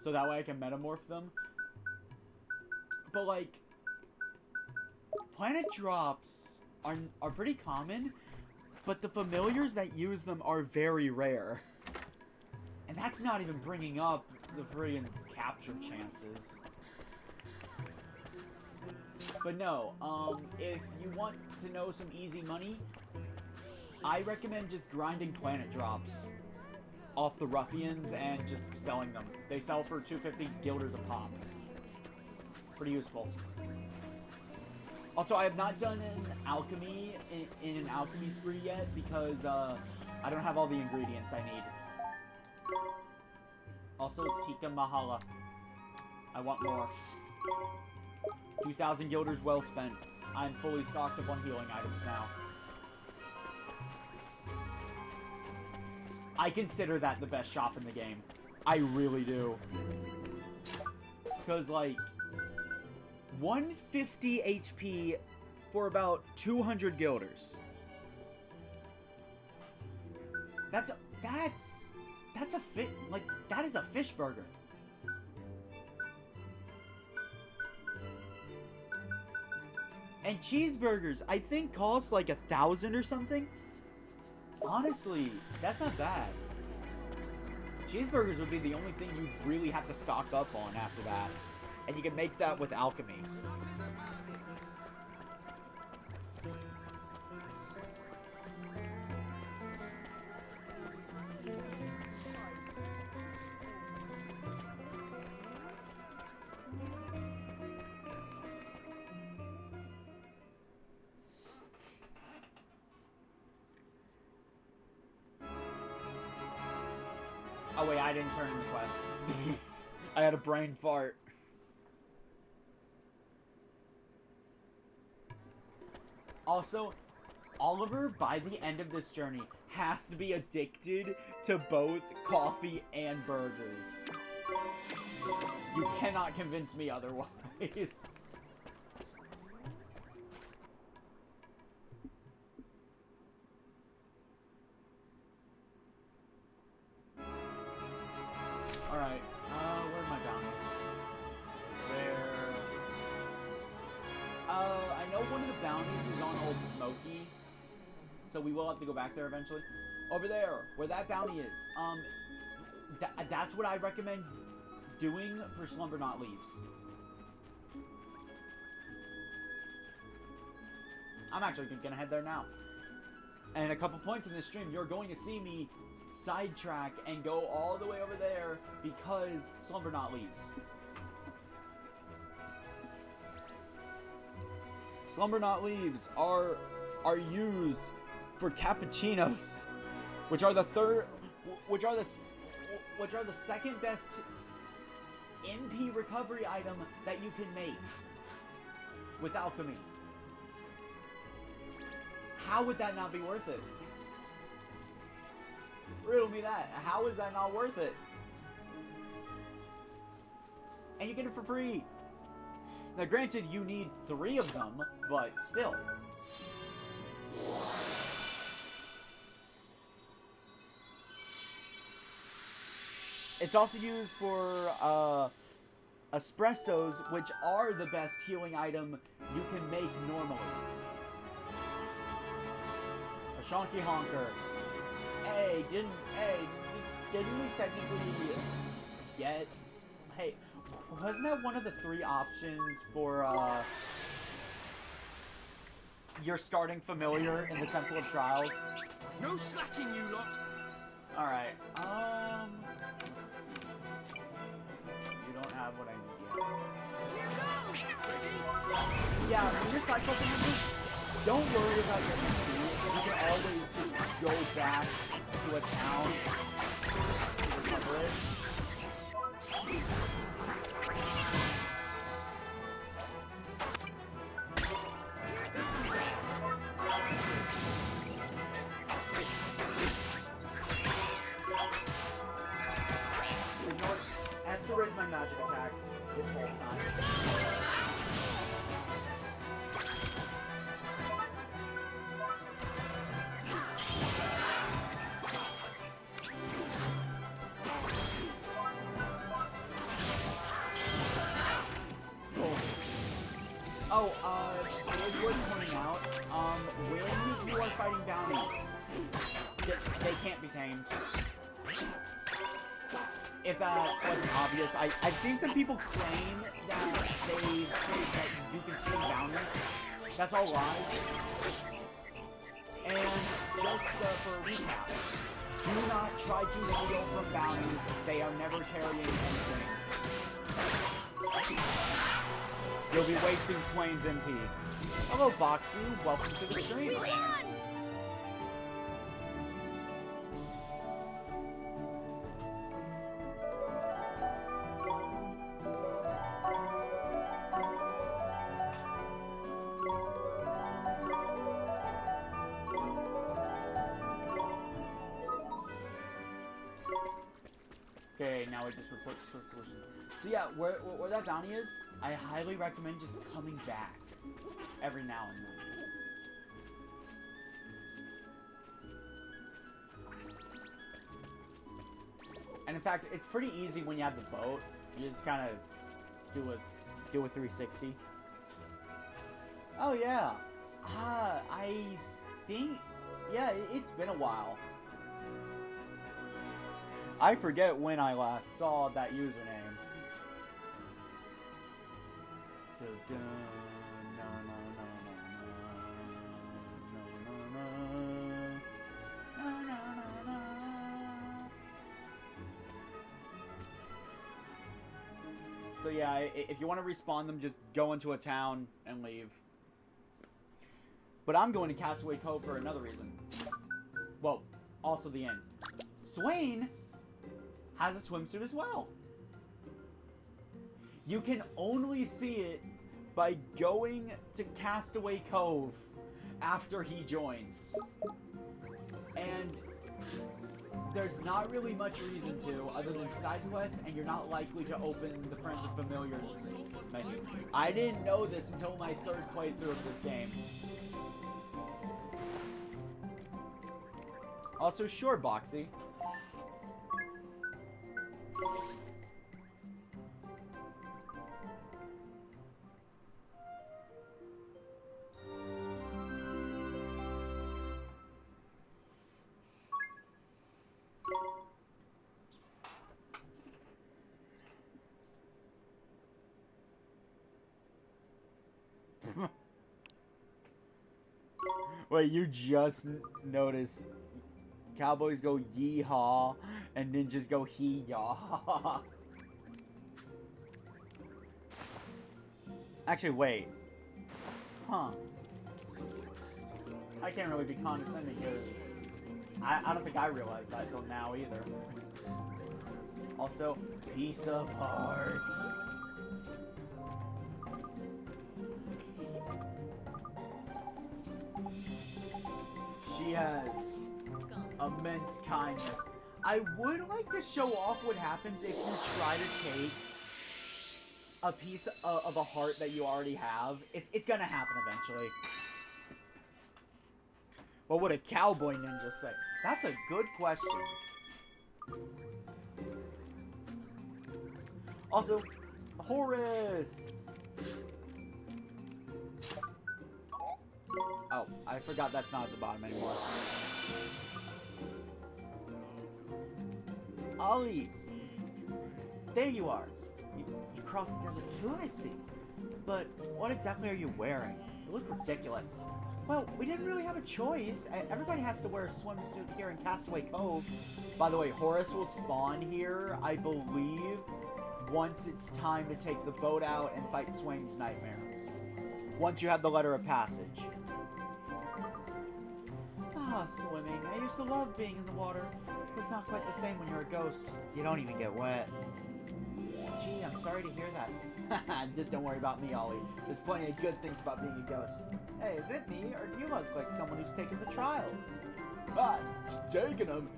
So that way I can metamorph them. But like, planet drops are pretty common. But the familiars that use them are very rare. And that's not even bringing up the friggin' capture chances. But no, if you want to know some easy money, I recommend just grinding planet drops off the ruffians and just selling them. They sell for 250 guilders a pop. Pretty useful. Also, I have not done an alchemy in an alchemy spree yet because I don't have all the ingredients I need. Also, Tika Mahala. I want more. 2,000 guilders well spent. I'm fully stocked up on healing items now. I consider that the best shop in the game. I really do. Because, like, 150 HP for about 200 guilders. That's a fit, like, that is a fish burger. And cheeseburgers, I think, cost like 1,000 or something. Honestly, that's not bad. Cheeseburgers would be the only thing you really have to stock up on after that. And you can make that with alchemy. Oh wait, I didn't turn in the quest. I had a brain fart. Also, Oliver, by the end of this journey, has to be addicted to both coffee and burgers. You cannot convince me otherwise. Alright, where are my bounties? There. I know one of the bounties is on Old Smoky, so we will have to go back there eventually. Over there, where that bounty is. That's what I recommend doing for Slumber Not Leaves. I'm actually gonna head there now. And a couple points in this stream, you're going to see me sidetrack and go all the way over there because Slumber Not Leaves. Slumber Not Leaves are used for cappuccinos, which are the second best NP recovery item that you can make with alchemy. How would that not be worth it? Riddle me that. How is that not worth it? And you get it for free. Now, granted, you need 3 of them, but still. It's also used for espressos, which are the best healing item you can make normally. A Shonky Honker. Hey, didn't we technically get... Hey, wasn't that one of the 3 options for, your starting familiar in the Temple of Trials? No slacking, you lot. Alright, let's see. You don't have what I need yet. Yeah, when you're cycling members, don't worry about your HP. You can always just go back to a town to recover it. Raise my magic attack this whole time. It is worth pointing out, when you are fighting bounties, they can't be tamed. If that wasn't obvious, I've seen some people claim that that you can take bounties. That's all lies. And just for a recap, do not try to steal from bounties. They are never carrying anything. You'll be wasting Swain's MP. Hello, Boxu. Welcome to the stream. Okay, now I just report the source solution. So yeah, where that bounty is, I highly recommend just coming back every now and then. And in fact, it's pretty easy when you have the boat. You just kind of do a 360. Oh yeah, I think it's been a while. I forget when I last saw that username. So yeah, if you want to respawn them, just go into a town and leave. But I'm going to Castaway Cove for another reason. Well, also the end. Swain has a swimsuit as well. You can only see it by going to Castaway Cove after he joins. And there's not really much reason to, other than side quests, and you're not likely to open the Friends and Familiars menu. I didn't know this until my 3rd playthrough of this game. Also, sure, Boxy. Wait, you just noticed cowboys go yee-haw and ninjas go hee-yaw. Actually, wait. Huh. I can't really be condescending because I don't think I realized that until now either. Also, piece of art. She has immense kindness. I would like to show off what happens if you try to take a piece of a heart that you already have. It's gonna happen eventually. What would a cowboy ninja say? That's a good question. Also, Horace! Oh, I forgot that's not at the bottom anymore. Ollie! There you are. You crossed the desert too, I see. But what exactly are you wearing? You look ridiculous. Well, we didn't really have a choice. Everybody has to wear a swimsuit here in Castaway Cove. By the way, Horace will spawn here, I believe, once it's time to take the boat out and fight Swain's Nightmare. Once you have the letter of passage. Ah, swimming. I used to love being in the water. But it's not quite the same when you're a ghost. You don't even get wet. Gee, I'm sorry to hear that. Just don't worry about me, Ollie. There's plenty of good things about being a ghost. Hey, is it me, or do you look like someone who's taken the trials? Ah, taking them?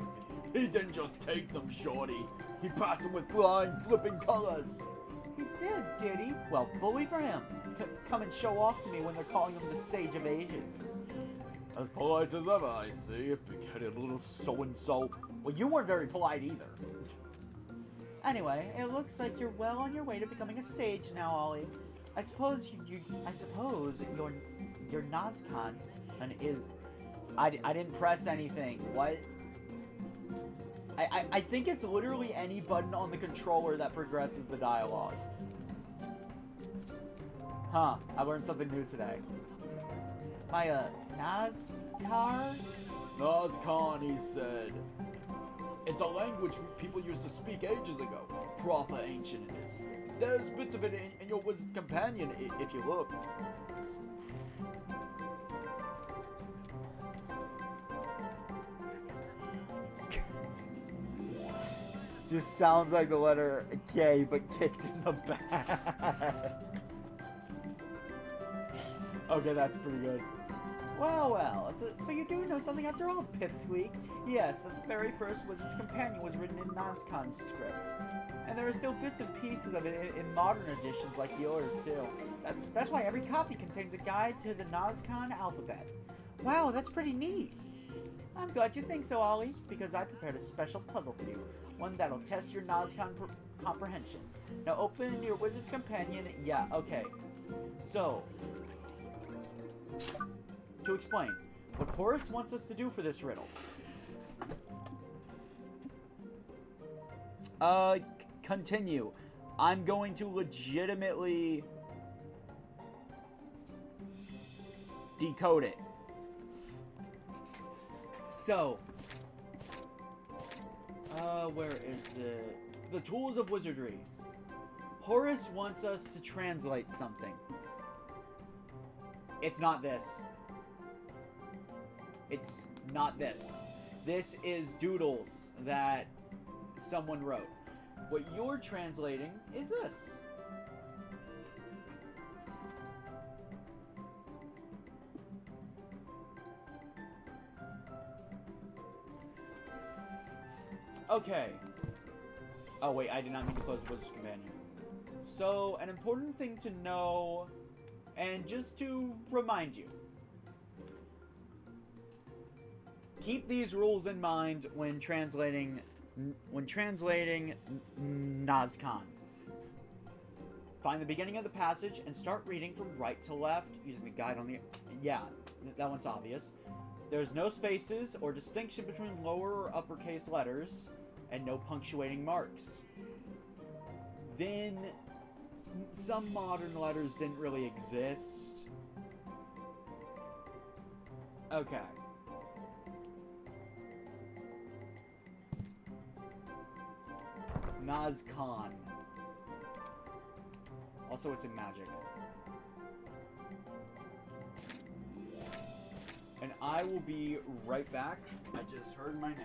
He didn't just take them, Shorty. He passed them with flying, flipping colors. He did he? Well, bully for him. Come and show off to me when they're calling him the Sage of Ages. As polite as ever, I see. Big-headed little so-and-so. Well, you weren't very polite either. Anyway, it looks like you're well on your way to becoming a sage now, Ollie. I suppose your Nazcan is... I didn't press anything. What? I think it's literally any button on the controller that progresses the dialogue. Huh, I learned something new today. My, Nazcar? Nazcan, he said. It's a language people used to speak ages ago. Proper ancient it is. There's bits of it in your wizard companion, if you look. Just sounds like the letter K, but kicked in the back. Okay, that's pretty good. Well, so you do know something after all, Pipsqueak. Yes, the very first Wizard's Companion was written in Nazcan's script. And there are still bits and pieces of it in modern editions like yours, too. That's why every copy contains a guide to the Nazcan alphabet. Wow, that's pretty neat. I'm glad you think so, Ollie, because I prepared a special puzzle for you. One that'll test your Nazcan comprehension. Now open your Wizard's Companion. Yeah, okay. So... to explain, what Horace wants us to do for this riddle. Continue. I'm going to legitimately decode it. So, where is it? The Tools of Wizardry. Horace wants us to translate something. It's not this. It's not this. This is doodles that someone wrote. What you're translating is this. Okay. Oh wait, I did not mean to close the Wizard's Companion. So, an important thing to know, and just to remind you, keep these rules in mind when translating Nazcan. Find the beginning of the passage and start reading from right to left using the guide on the... Yeah, that one's obvious. There's no spaces or distinction between lower or uppercase letters, and no punctuating marks. Then, some modern letters didn't really exist. Okay. Nazcan. Also, it's in magic. And I will be right back. I just heard my name.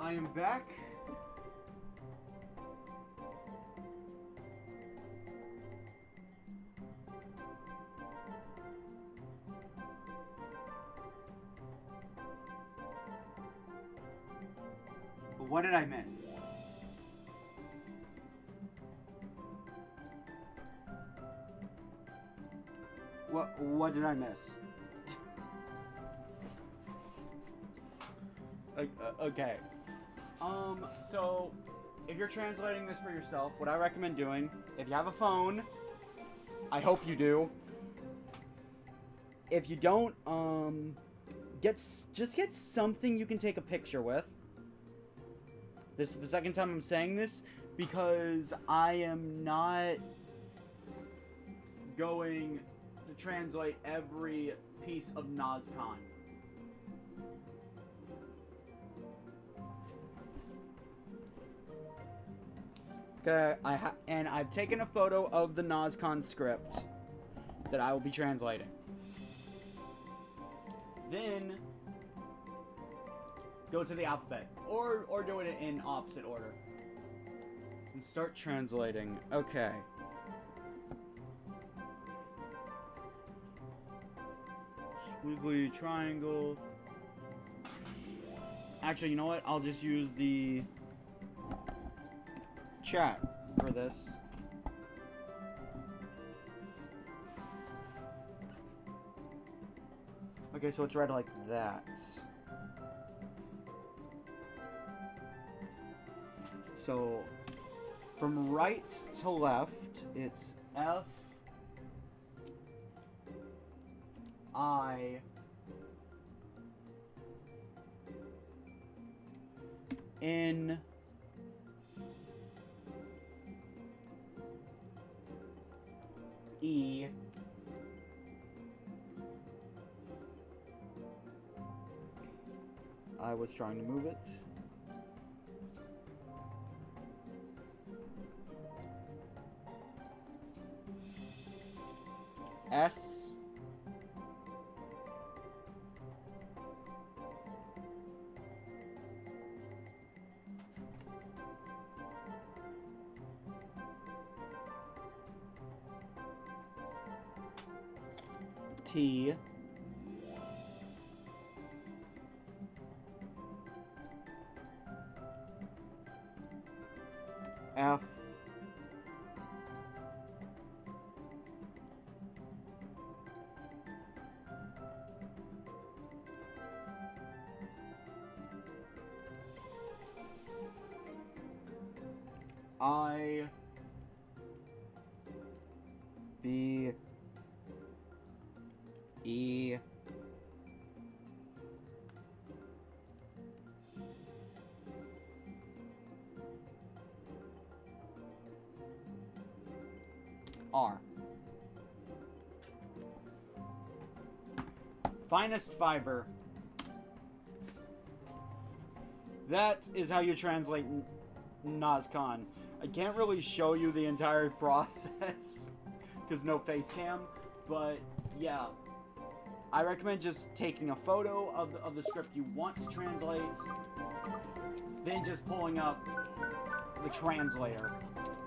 I am back. What did I miss? What did I miss? Okay. So if you're translating this for yourself, what I recommend doing, if you have a phone, I hope you do. If you don't, just get something you can take a picture with. This is the second time I'm saying this because I am not going to translate every piece of Nazcan. Okay, I've taken a photo of the Nazcan script that I will be translating. Then go to the alphabet, or do it in opposite order. And start translating. Okay. Squiggly triangle. Actually, you know what? I'll just use the chat for this. Okay, so it's read like that. So, from right to left, it's F, I, N, E, I was trying to move it. S, T, F, I, B, E, R. Finest fiber. That is how you translate Nazcan. I can't really show you the entire process because no face cam, but yeah, I recommend just taking a photo of the script you want to translate, then just pulling up the translator.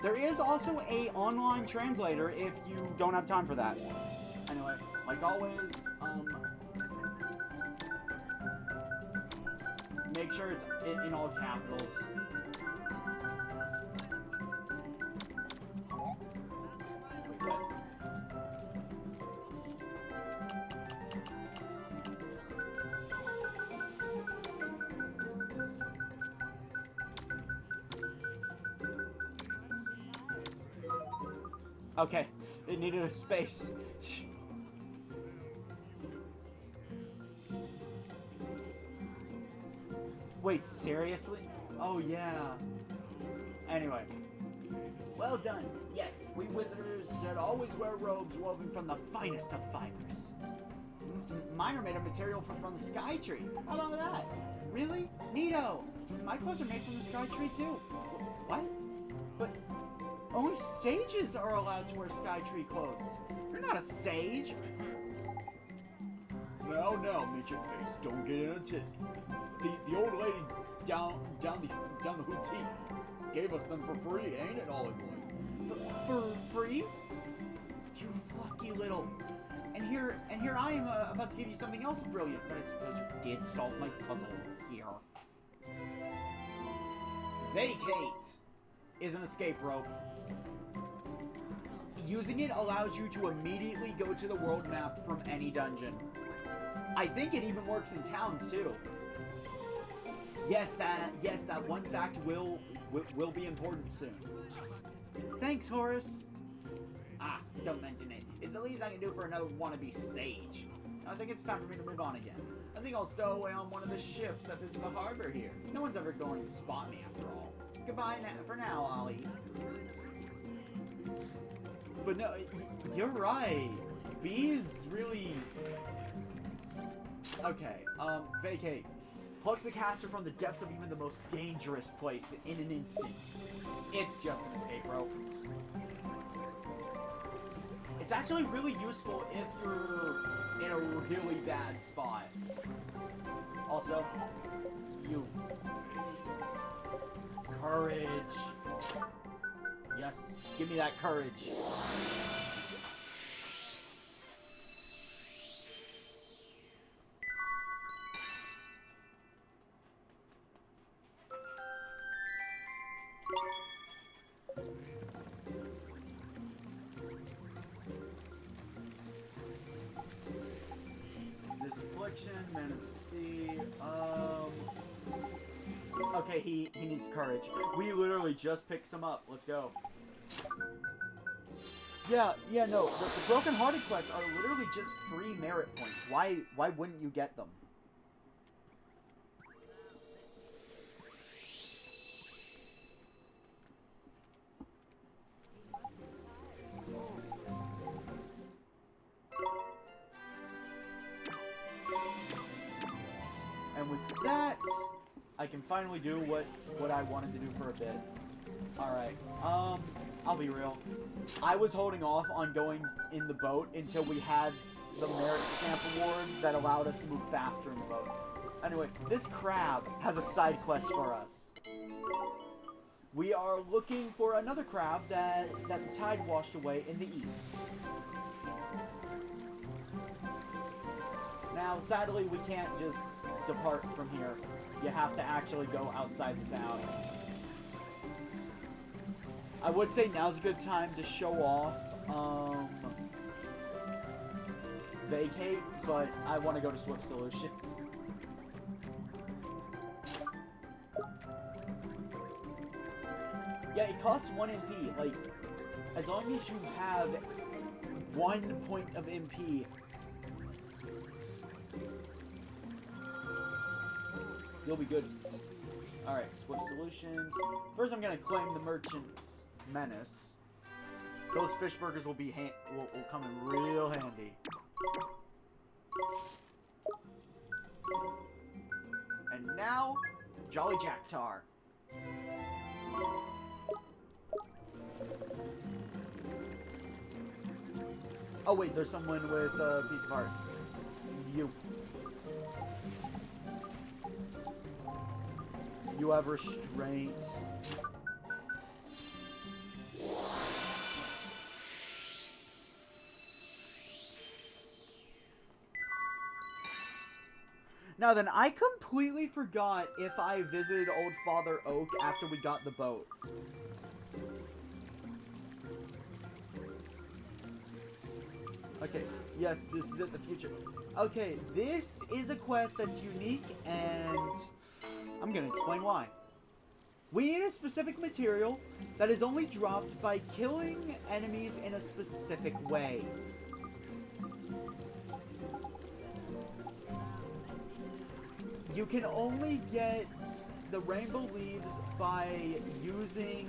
There is also a online translator if you don't have time for that. Anyway, like always, make sure it's in all capitals. Okay, it needed a space. Wait, seriously? Oh, yeah. Anyway. Well done. Yes, we wizards should always wear robes woven from the finest of fibers. Mine are made of material from the sky tree. How about that? Really? Neato! My clothes are made from the sky tree, too. What? But only sages are allowed to wear sky tree clothes. You're not a sage. Now, midget face, don't get in a tizzy. The old lady down the boutique. Gave us them for free, ain't it, Olive? For free? You lucky little. And here I am about to give you something else brilliant, but I suppose you did solve my puzzle here. Vacate is an escape rope. Using it allows you to immediately go to the world map from any dungeon. I think it even works in towns too. Yes, that one fact will be important soon. Thanks, Horace. Ah, don't mention it. It's the least I can do for another wannabe sage. I think it's time for me to move on again. I think I'll stow away on one of the ships that visit the harbor here. No one's ever going to spot me after all. Goodbye for now, Ollie. But no, you're right. B is really... Okay, vacate. Plucks the caster from the depths of even the most dangerous place in an instant. It's just an escape rope. It's actually really useful if you're in a really bad spot. Also, you. Courage. Yes, give me that courage. This affliction, man of the sea, okay, he needs courage. We literally just picked some up. Let's go. Yeah, no, the broken-hearted quests are literally just free merit points. Why wouldn't you get them? And with that, I can finally do what I wanted to do for a bit. Alright, I'll be real. I was holding off on going in the boat until we had the merit stamp award that allowed us to move faster in the boat. Anyway, this crab has a side quest for us. We are looking for another crab that the tide washed away in the east. Now, sadly, we can't just depart from here. You have to actually go outside the town. I would say now's a good time to show off Vacate, but I want to go to Swift Solutions. Yeah, it costs 1 MP. Like, as long as you have 1 point of MP, you'll be good. Alright, Swift Solutions. First I'm gonna claim the Merchant's Menace. Those fish burgers will be will come in real handy. And now, Jolly Jack Tar. Oh wait, there's someone with a piece of heart. You. You have restraint. Now then, I completely forgot if I visited Old Father Oak after we got the boat. Okay, yes, this is it, the future. Okay, this is a quest that's unique, and I'm gonna explain why. We need a specific material that is only dropped by killing enemies in a specific way. You can only get the rainbow leaves by using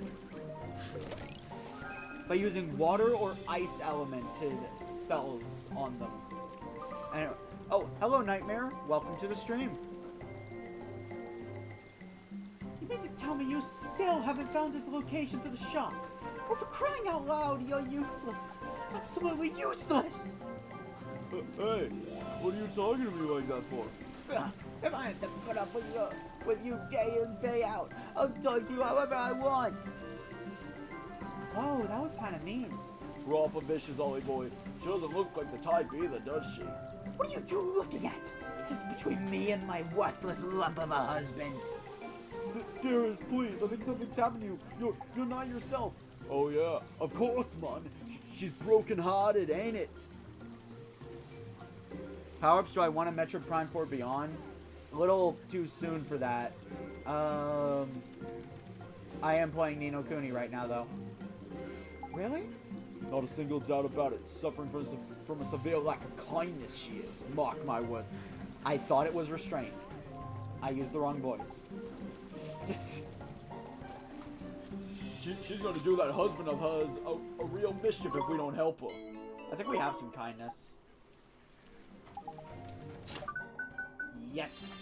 water or ice elemented spells on them. And, oh, hello Nightmare. Welcome to the stream. You mean to tell me you still haven't found his location for the shop? Well, for crying out loud, you're useless. Absolutely useless. Hey, what are you talking to me like that for? If I have to put up with you day in, day out, I'll talk to you however I want. Oh, that was kind of mean. Proper vicious, Ollie boy. She doesn't look like the type either, does she? What are you two looking at? Just between me and my worthless lump of a husband. Dearest, please, I think something's happened to you. You're not yourself. Oh yeah, of course, man. She's broken-hearted, ain't it? Power-ups, do I want a Metro Prime 4 Beyond? A little too soon for that. I am playing Ni no Kuni right now, though. Really? Not a single doubt about it. Suffering from a severe lack of kindness, she is. Mark my words. I thought it was restraint. I used the wrong voice. She's gonna do that husband of hers a real mischief if we don't help her. I think we have some kindness. Yes.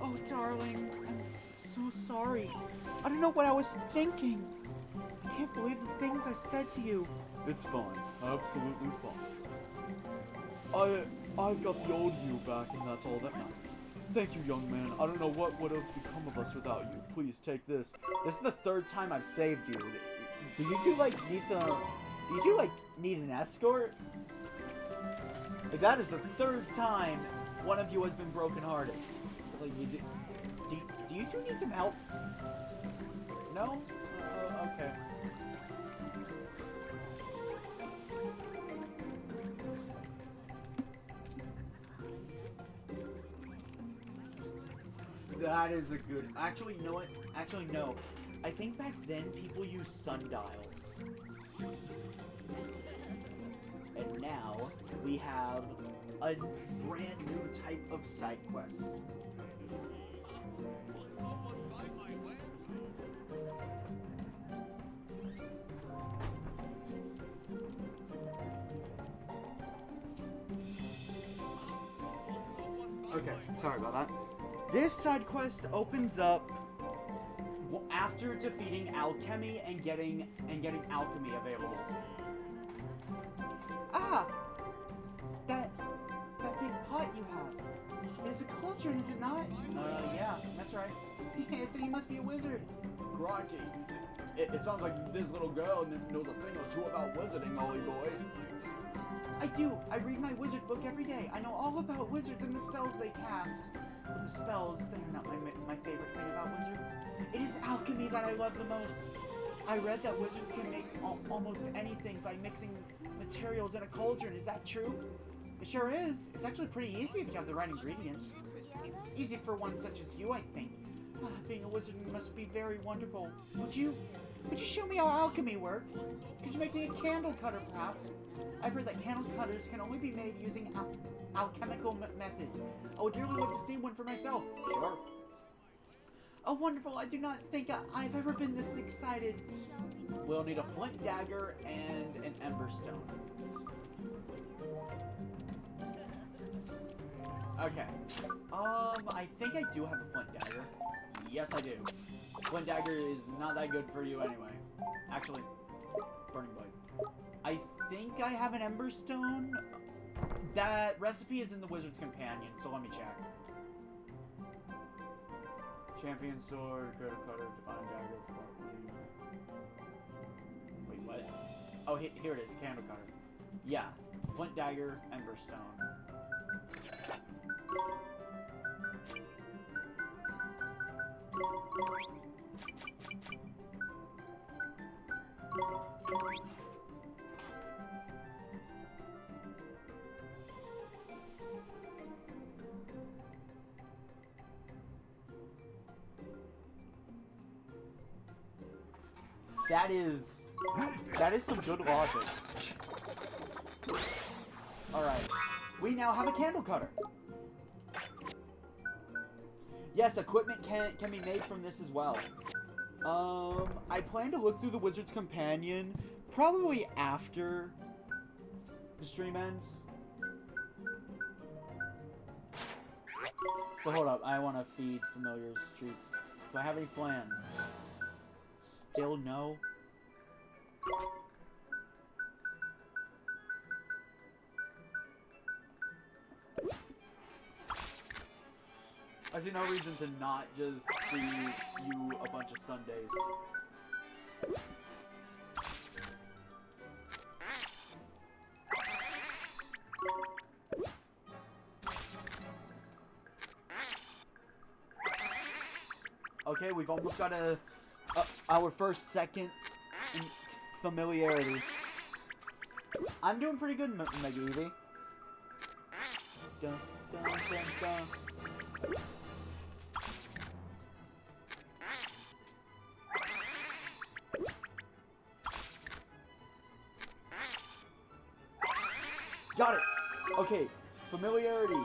Oh, darling, I'm so sorry. I don't know what I was thinking. I can't believe the things I said to you. It's fine. Absolutely fine. I've got the old you back, and that's all that matters. Thank you, young man. I don't know what would have become of us without you. Please take this. This is the third time I've saved you. Do you need an escort? Like, that is the third time one of you has been brokenhearted. Like, do you two need some help? No? Okay. That is a good... Actually, you know what? Actually, no. I think back then people used sundials. And now we have a brand new type of side quest. Okay, sorry about that. This side quest opens up after defeating alchemy and getting alchemy available. Ah, that big pot you have. It's a cauldron, is it not? Yeah, that's right. So you must be a wizard. Crikey. It sounds like this little girl knows a thing or two about wizarding, Ollie boy. I do. I read my wizard book every day. I know all about wizards and the spells they cast. But the spells, they're not my favorite thing about wizards. It is alchemy that I love the most. I read that wizards can make almost anything by mixing materials in a cauldron. Is that true? It sure is. It's actually pretty easy if you have the right ingredients. Easy for one such as you, I think. Being a wizard must be very wonderful. Would you show me how alchemy works? Could you make me a candle cutter, perhaps? I've heard that candle cutters can only be made using alchemical methods. I would dearly love to see one for myself. Sure. Oh, wonderful. I do not think I've ever been this excited. We'll need a flint dagger and an ember stone. Okay. I think I do have a flint dagger. Yes, I do. Flint dagger is not that good for you anyway. Actually, burning blade. I think I have an ember stone. That recipe is in the Wizard's Companion, so let me check. Champion sword, critter cutter, divine dagger, wait, what? Oh, here it is, candle cutter. Yeah, flint dagger, ember stone. That is some good logic. Alright. We now have a candle cutter. Yes, equipment can be made from this as well. I plan to look through the Wizard's Companion probably after the stream ends. But hold up, I want to feed familiar streets. Do I have any plans? Still no? I see no reason to not just feed you a bunch of Sundays. Okay, we've almost got our first second in familiarity. I'm doing pretty good, Megavy. Dun, dun, dun, dun. Got it! Okay, familiarity.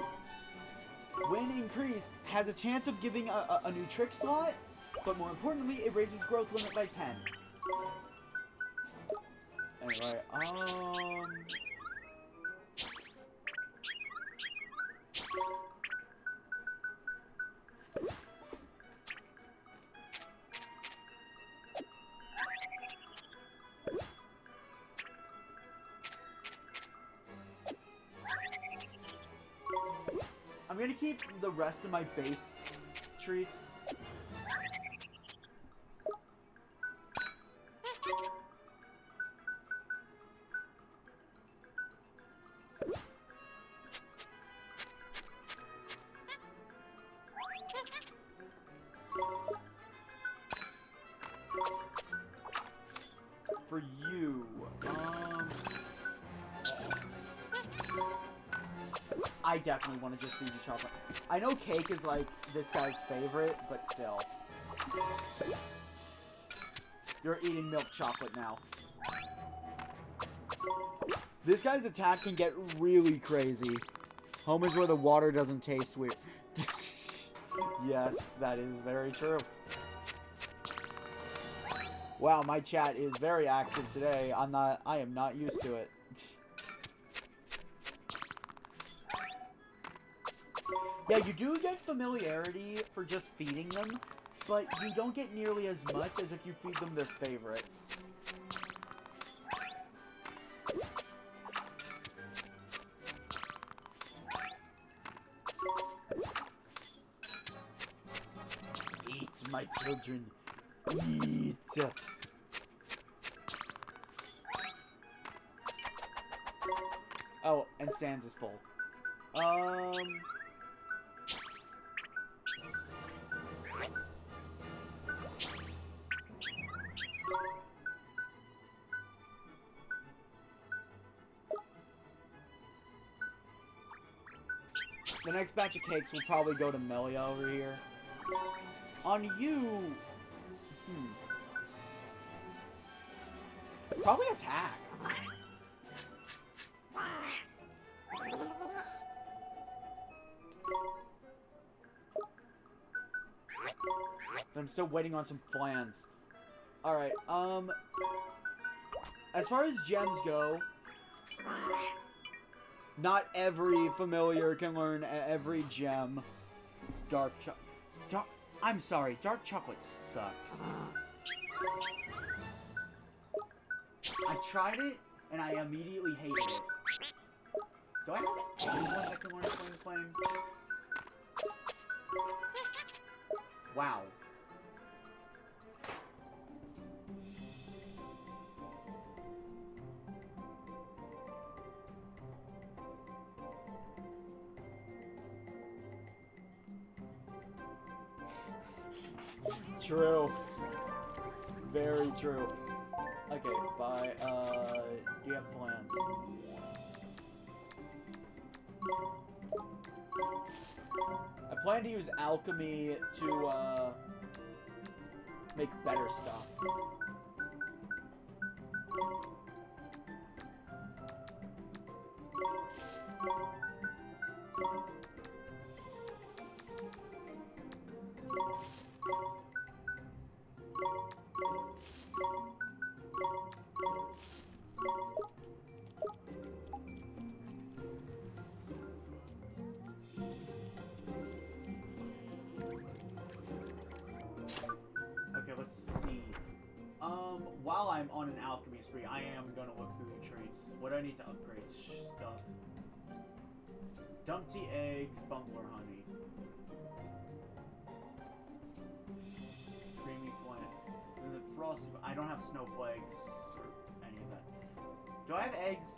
When increased, has a chance of giving a new trick slot, but more importantly, it raises growth limit by 10. Anyway, I'm gonna keep the rest of my base treats. For you, I definitely want to just feed you chocolate. I know cake is like this guy's favorite, but still. You're eating milk chocolate now. This guy's attack can get really crazy. Home is where the water doesn't taste weird. Yes, that is very true. Wow, my chat is very active today. I am not used to it. Yeah, you do get familiarity for just feeding them, but you don't get nearly as much as if you feed them their favorites. Eat, my children. Eat. Oh, and Sans is full. The next batch of cakes will probably go to Melia over here. On you! Probably attack. I'm still waiting on some plans. Alright, as far as gems go, not every familiar can learn every gem. I'm sorry, dark chocolate sucks. I tried it, and I immediately hated it. Do I have anyone that can learn Flame? Wow. True. Very true. Okay, bye. Do you have plans? I plan to use alchemy to, make better stuff. while I'm on an alchemy spree, I am gonna look through the traits. What do I need to upgrade? Stuff. Dumpty eggs, bumbler honey. Creamy flint. And the frosty. I don't have snowflakes or any of that. Do I have eggs?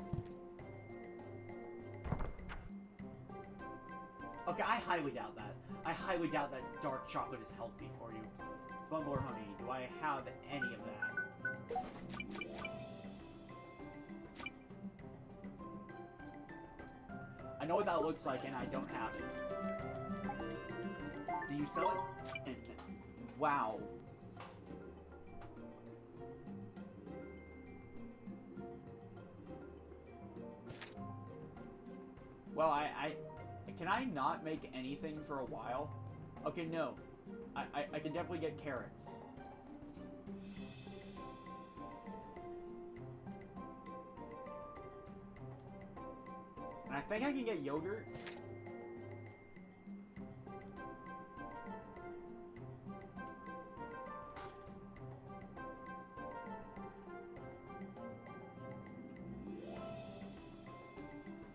Okay, I highly doubt that. I highly doubt that dark chocolate is healthy for you. Bumbler honey. Do I have any of that? I know what that looks like, and I don't have it. Do you sell it? And, wow. Well, can I not make anything for a while? Okay, no. I can definitely get carrots. And I think I can get yogurt.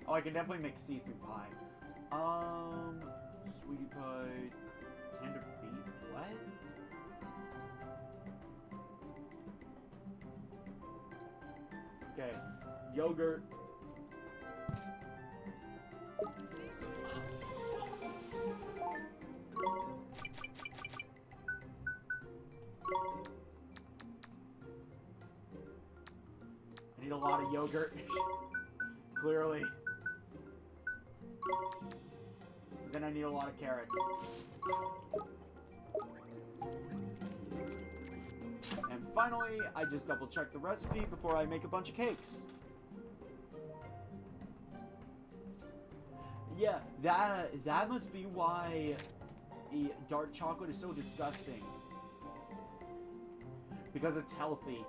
Oh, I can definitely make see-through pie. Sweetie pie, tender beet, what? Okay, yogurt. I need a lot of yogurt. Clearly. Then I need a lot of carrots. And finally, I just double check the recipe before I make a bunch of cakes. Yeah, that must be why dark chocolate is so disgusting. Because it's healthy.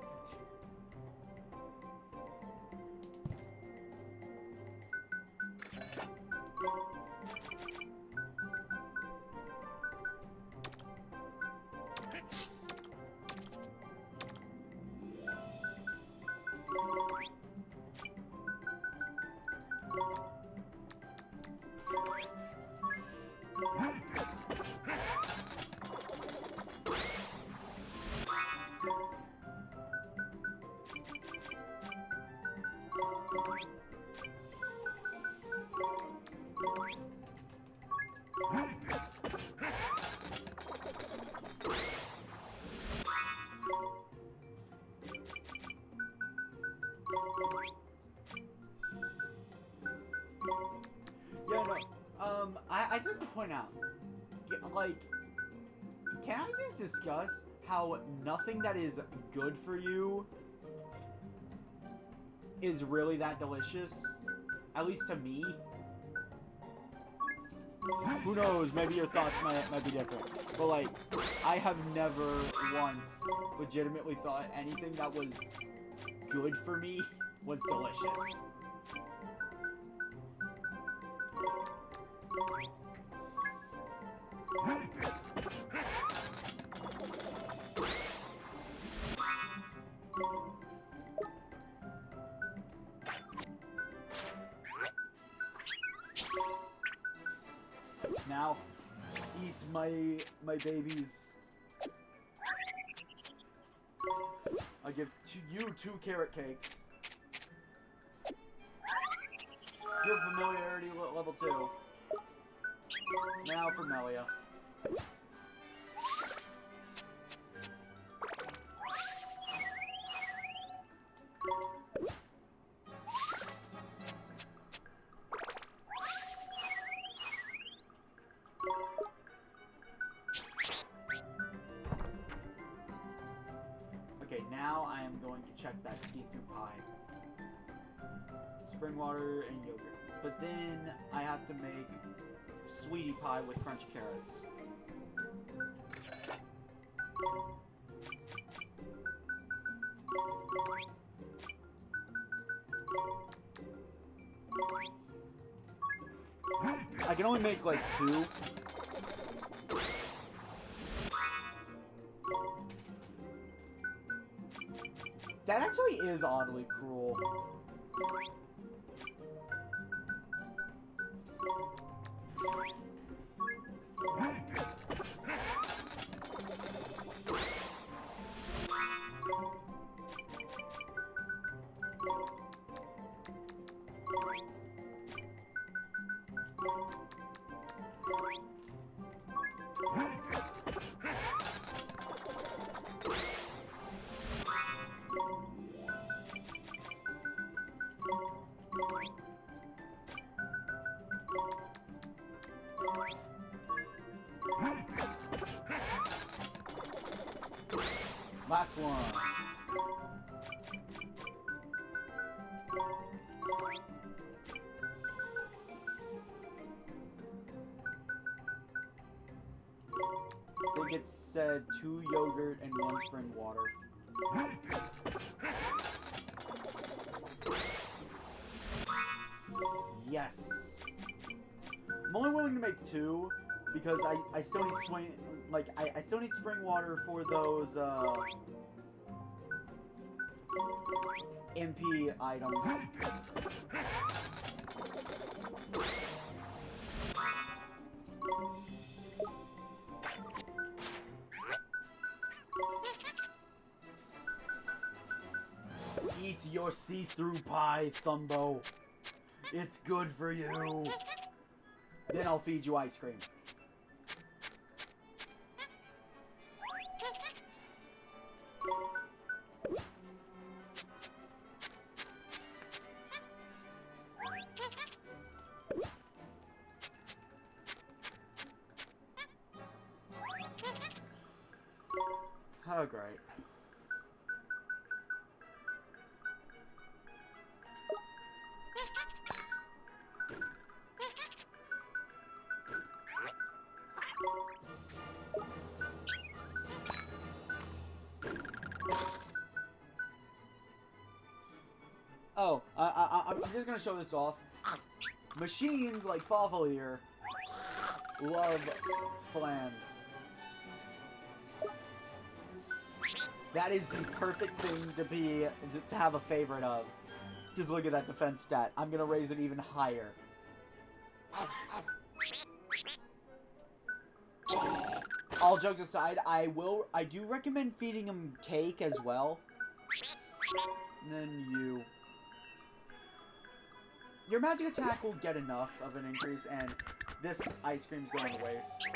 Yeah, no. I just have to point out, like, can I just discuss how nothing that is good for you is really that delicious? At least to me. Who knows, maybe your thoughts might be different. But, like, I have never once legitimately thought anything that was good for me was delicious. Now, eat my babies. I give you 2 carrot cakes. Your familiarity level 2. Now for Melia. Okay, now I am going to check that see-through pie. Spring water and yogurt. But then I have to make sweetie pie with crunchy carrots. I can only make like 2. That actually is oddly cruel. Last one. I think it said 2 yogurt and 1 spring water. Yes. I'm only willing to make 2 because I still need I still need spring water for those MP items. Eat your see-through pie, Thumbo. It's good for you. Then I'll feed you ice cream. Oh, great. Oh, I'm just gonna show this off. Machines like Favalier love flans. That is the perfect thing to have a favorite of. Just look at that defense stat. I'm gonna raise it even higher. All jokes aside, I do recommend feeding him cake as well. And then you. Your magic attack will get enough of an increase, and this ice cream's going to waste.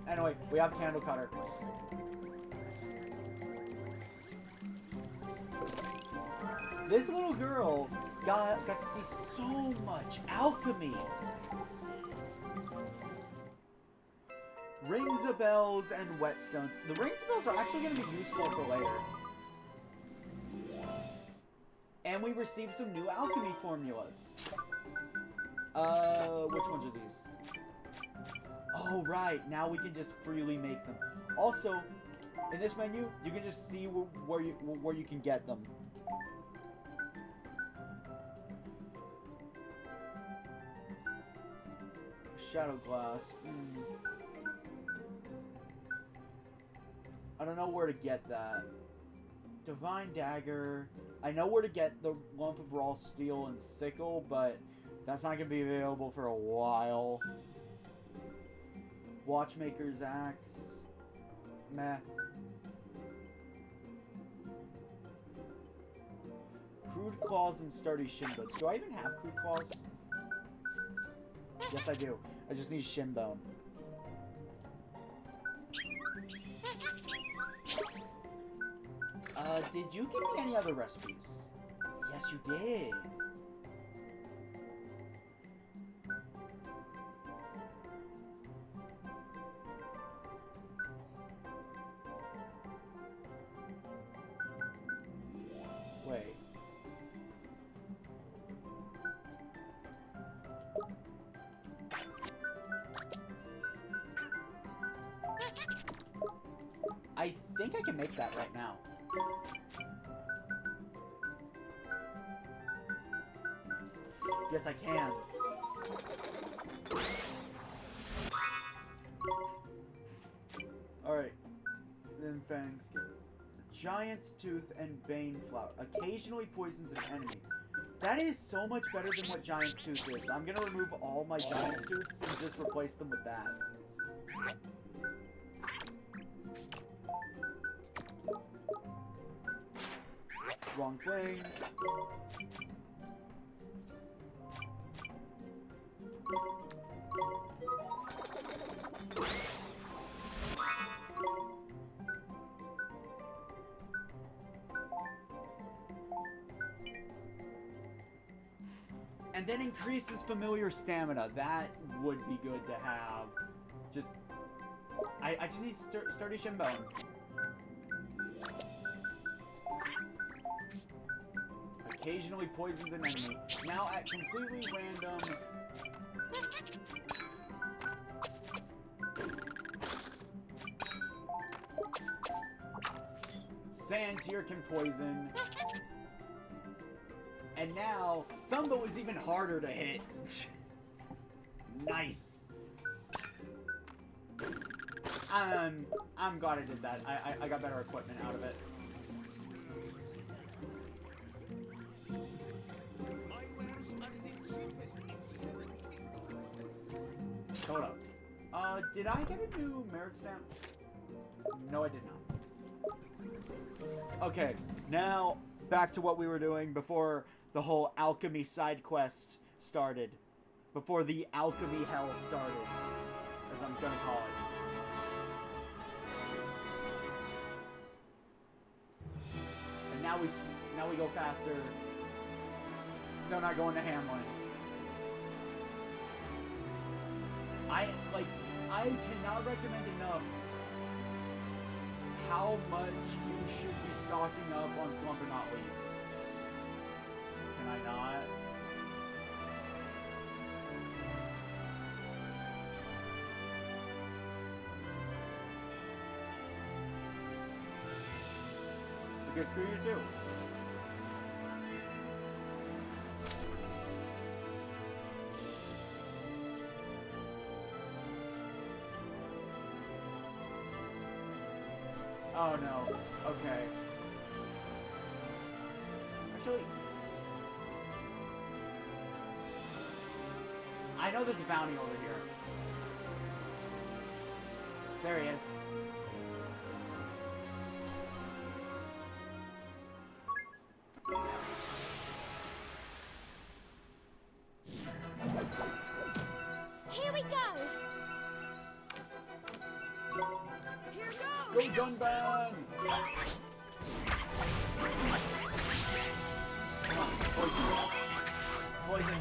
Anyway, we have Candle Cutter. This little girl got to see so much alchemy. Rings of bells and whetstones. The rings of bells are actually going to be useful for later. And we received some new alchemy formulas. Which ones are these? Oh, right. Now we can just freely make them. Also, in this menu, you can just see where you can get them. Shadow glass. I don't know where to get that. Divine dagger. I know where to get the lump of raw steel and sickle, but that's not going to be available for a while. Watchmaker's axe. Meh. Crude claws and sturdy shin bones. Do I even have crude claws? Yes, I do. I just need shin bone. Did you give me any other recipes? Yes, you did. can make that right now. Yes, I can. Alright. Then Fangs. Giant's Tooth and Bane Flower. Occasionally poisons an enemy. That is so much better than what Giant's Tooth is. I'm gonna remove all my Giant's Tooths and just replace them with that. Wrong thing. And then increases familiar stamina. That would be good to have. Just, I just need sturdy shin bone. Occasionally poisons an enemy. Now at completely random. Sands here can poison. And now, Thumbo is even harder to hit. Nice. I'm glad I did that. I got better equipment out of it. Hold up. Did I get a new merit stamp? No, I did not. Okay, now back to what we were doing before the whole alchemy side quest started. Before the alchemy hell started, as I'm gonna call it. And now we go faster. Still not going to Hamlin. I cannot recommend enough how much you should be stocking up on Slumberknot leaves. Can I not? Okay, screw you too. Oh no. Okay. Actually, I know there's a bounty over here. There he is. Here we go. Here goes! Go Gunban! Come on, poison. Poison.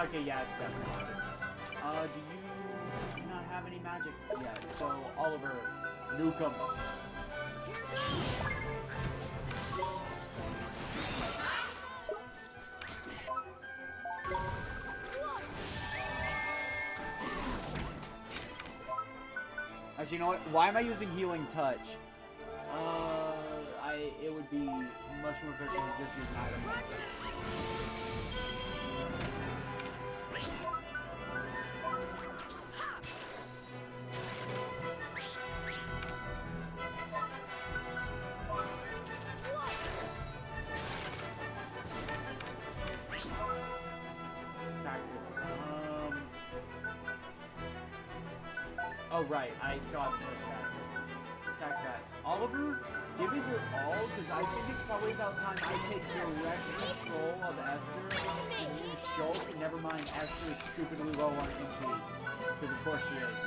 Okay, yeah, it's definitely magic. Do you not have any magic? Yeah, so Oliver, nuke him. Actually, you know what? Why am I using Healing Touch? It would be much more efficient to just use an item. Oh right, I still have to attack that. Attack that. Oliver, give it your all, because I think it's probably about time I take direct control of Esther and you Shulk, and never mind Esther is stupidly low on MP, because of course she is.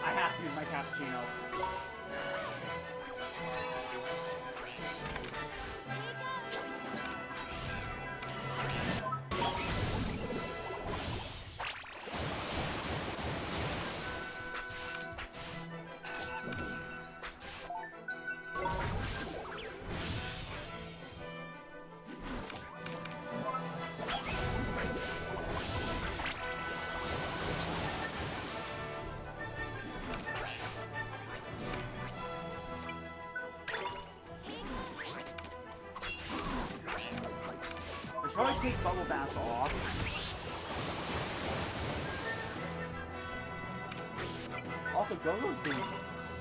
I have to use my cappuccino. Probably take Bubble Bath off. Also, Go-Go's doing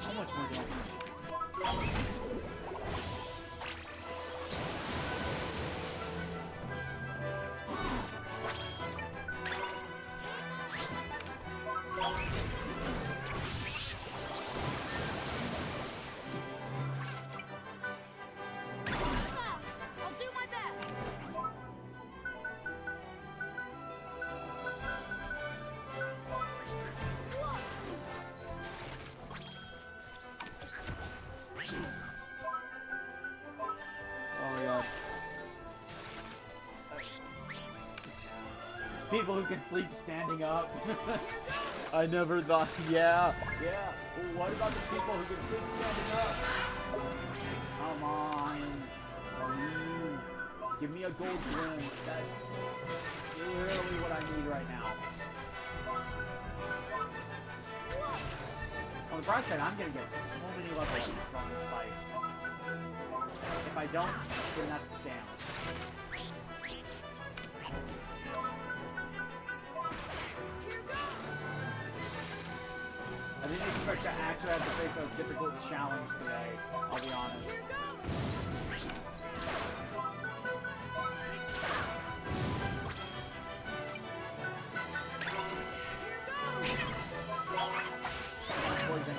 so much more damage. I'll do my best. Oh my god. People who can sleep standing up. I never thought. Yeah. Yeah. Well, what about the people who can sleep standing up? Come on. Please. Give me a gold gem. That's literally what I need right now. On the bright side, I'm gonna get so many level ups from this fight. If I don't, then that's a scam. I didn't expect to actually have to face a difficult challenge today, I'll be honest. Poison.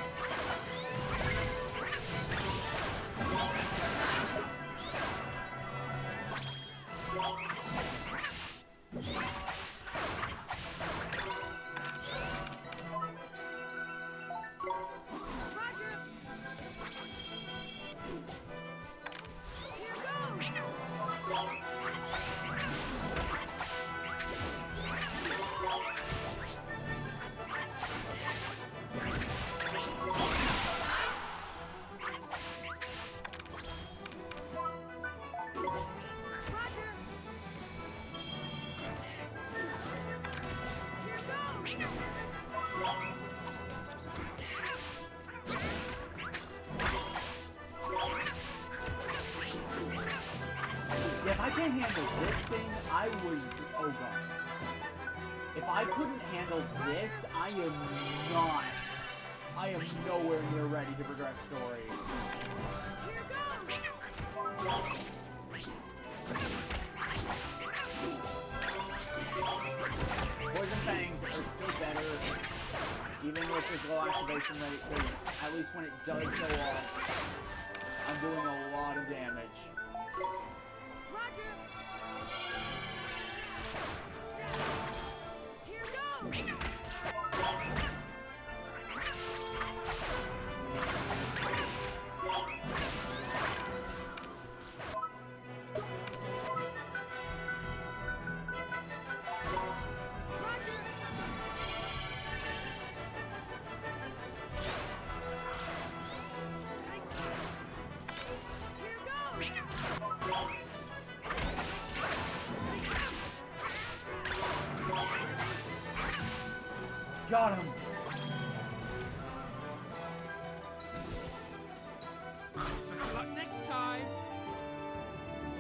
Yeah, if I can't handle this thing, I would... Oh god. If I couldn't handle this, I am not... I am nowhere near ready to progress story. Poison Fangs are still better, even with this low activation rate, because at least when it does go off, I'm doing a lot of damage. Got him! Better luck next time.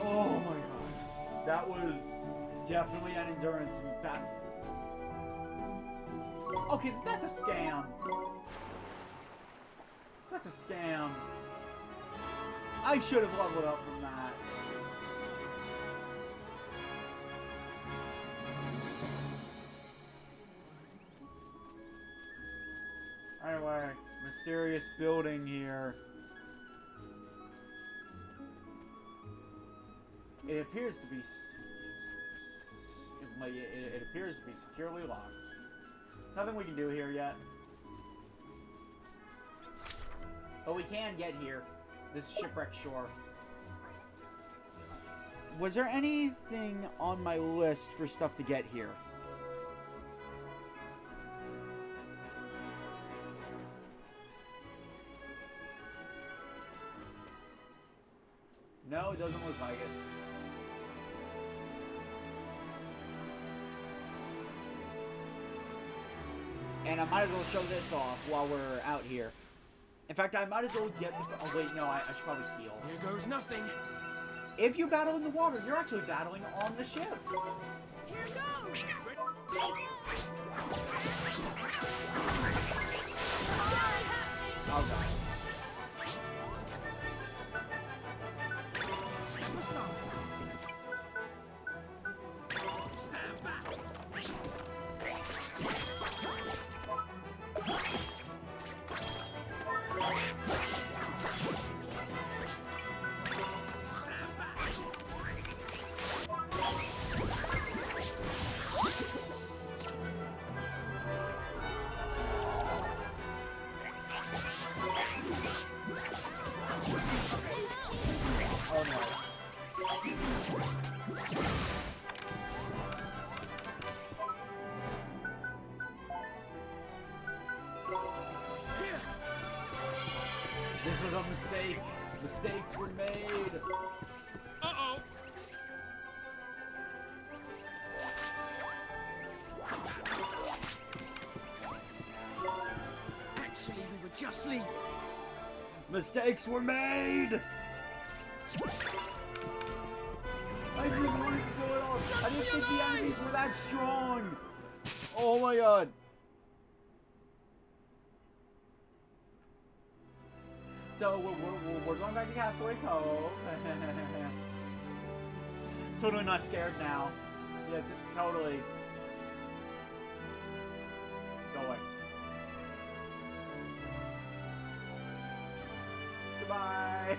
Oh my god. That was definitely an endurance battle. Okay, that's a scam. That's a scam. I should have leveled up from that. Anyway, mysterious building here. It appears to be it appears to be securely locked. Nothing we can do here yet. But we can get here. This shipwreck shore. Was there anything on my list for stuff to get here? No, it doesn't look like it. And I might as well show this off while we're out here. In fact, I might as well get... Oh, wait, no, I should probably heal. Here goes nothing. If you battle in the water, you're actually battling on the ship. Here goes! Oh, God. Step aside. Stand back. Oh, no. This was a mistake. Mistakes were made. Uh-oh. Actually, we were just leaving. Mistakes were made. I didn't want to do it all. I didn't think the enemies were that strong. Oh my God. So we're going back to Castaway Cove. Totally not scared now. Yeah, totally. Go away. Goodbye.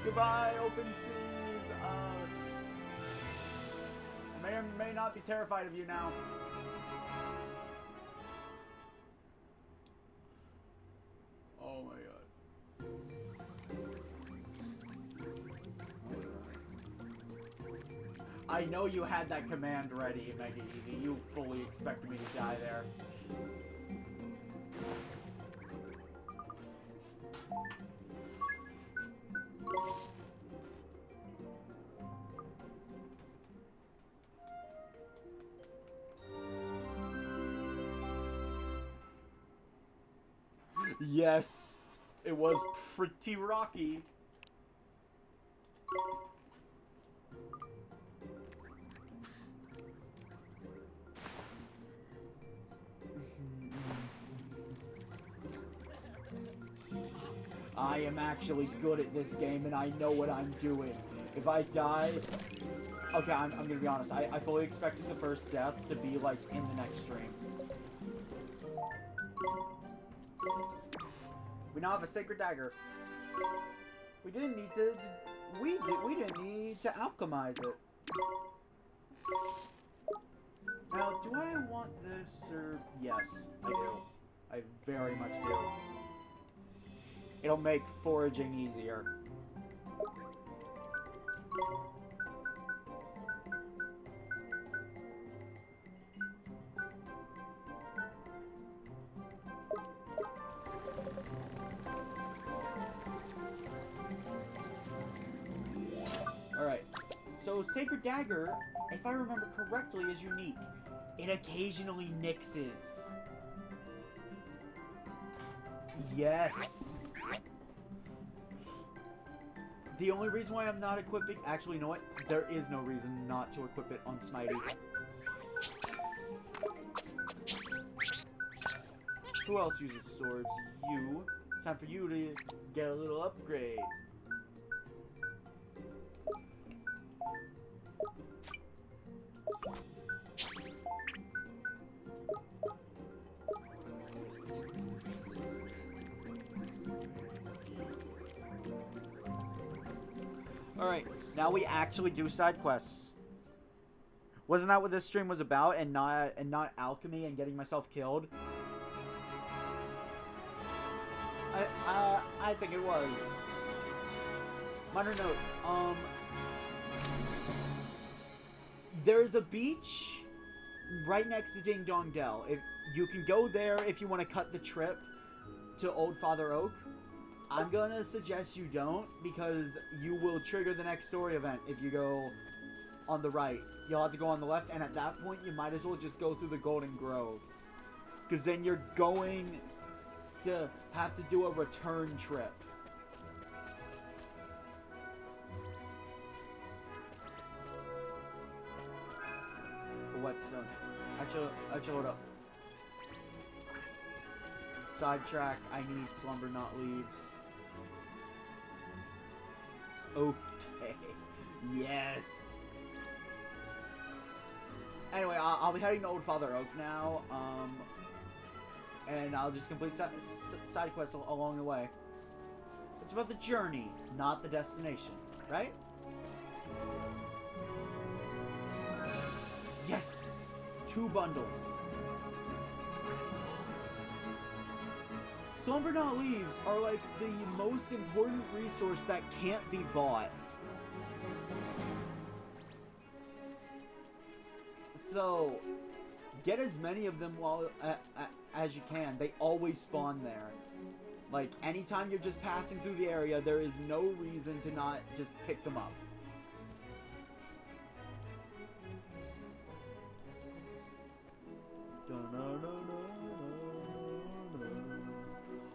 Goodbye, open seas. May or may not be terrified of you now. Oh my God. I know you had that command ready, Maggie. You fully expected me to die there. Yes, it was pretty rocky. I am actually good at this game and I know what I'm doing. If I die... Okay, I'm gonna be honest. I fully expected the first death to be like in the next stream. We now have a sacred dagger. We didn't need to... We didn't need to alchemize it. Now, do I want this or... Yes, I do. I very much do. It'll make foraging easier. Alright, so Sacred Dagger, if I remember correctly, is unique. It occasionally nixes. Yes. The only reason why I'm not equipping... Actually, you know what? There is no reason not to equip it on Smitey. Who else uses swords? You. Time for you to get a little upgrade. Alright, now we actually do side quests. Wasn't that what this stream was about, and not alchemy and getting myself killed? I think it was. Minor notes. There's a beach right next to Ding Dong Dell. If you can go there if you want to cut the trip to Old Father Oak. I'm gonna suggest you don't, because you will trigger the next story event if you go on the right. You'll have to go on the left, and at that point you might as well just go through the Golden Grove, because then you're going to have to do a return trip. Whetstone. Actually, hold up. Sidetrack. I need Slumber Not Leaves. Okay. Yes. Anyway, I'll be heading to Old Father Oak now. And I'll just complete side quests along the way. It's about the journey, not the destination, right? Yes! 2 bundles. Slumber Not Leaves are like the most important resource that can't be bought. So, get as many of them as you can. They always spawn there. Like, anytime you're just passing through the area, there is no reason to not just pick them up.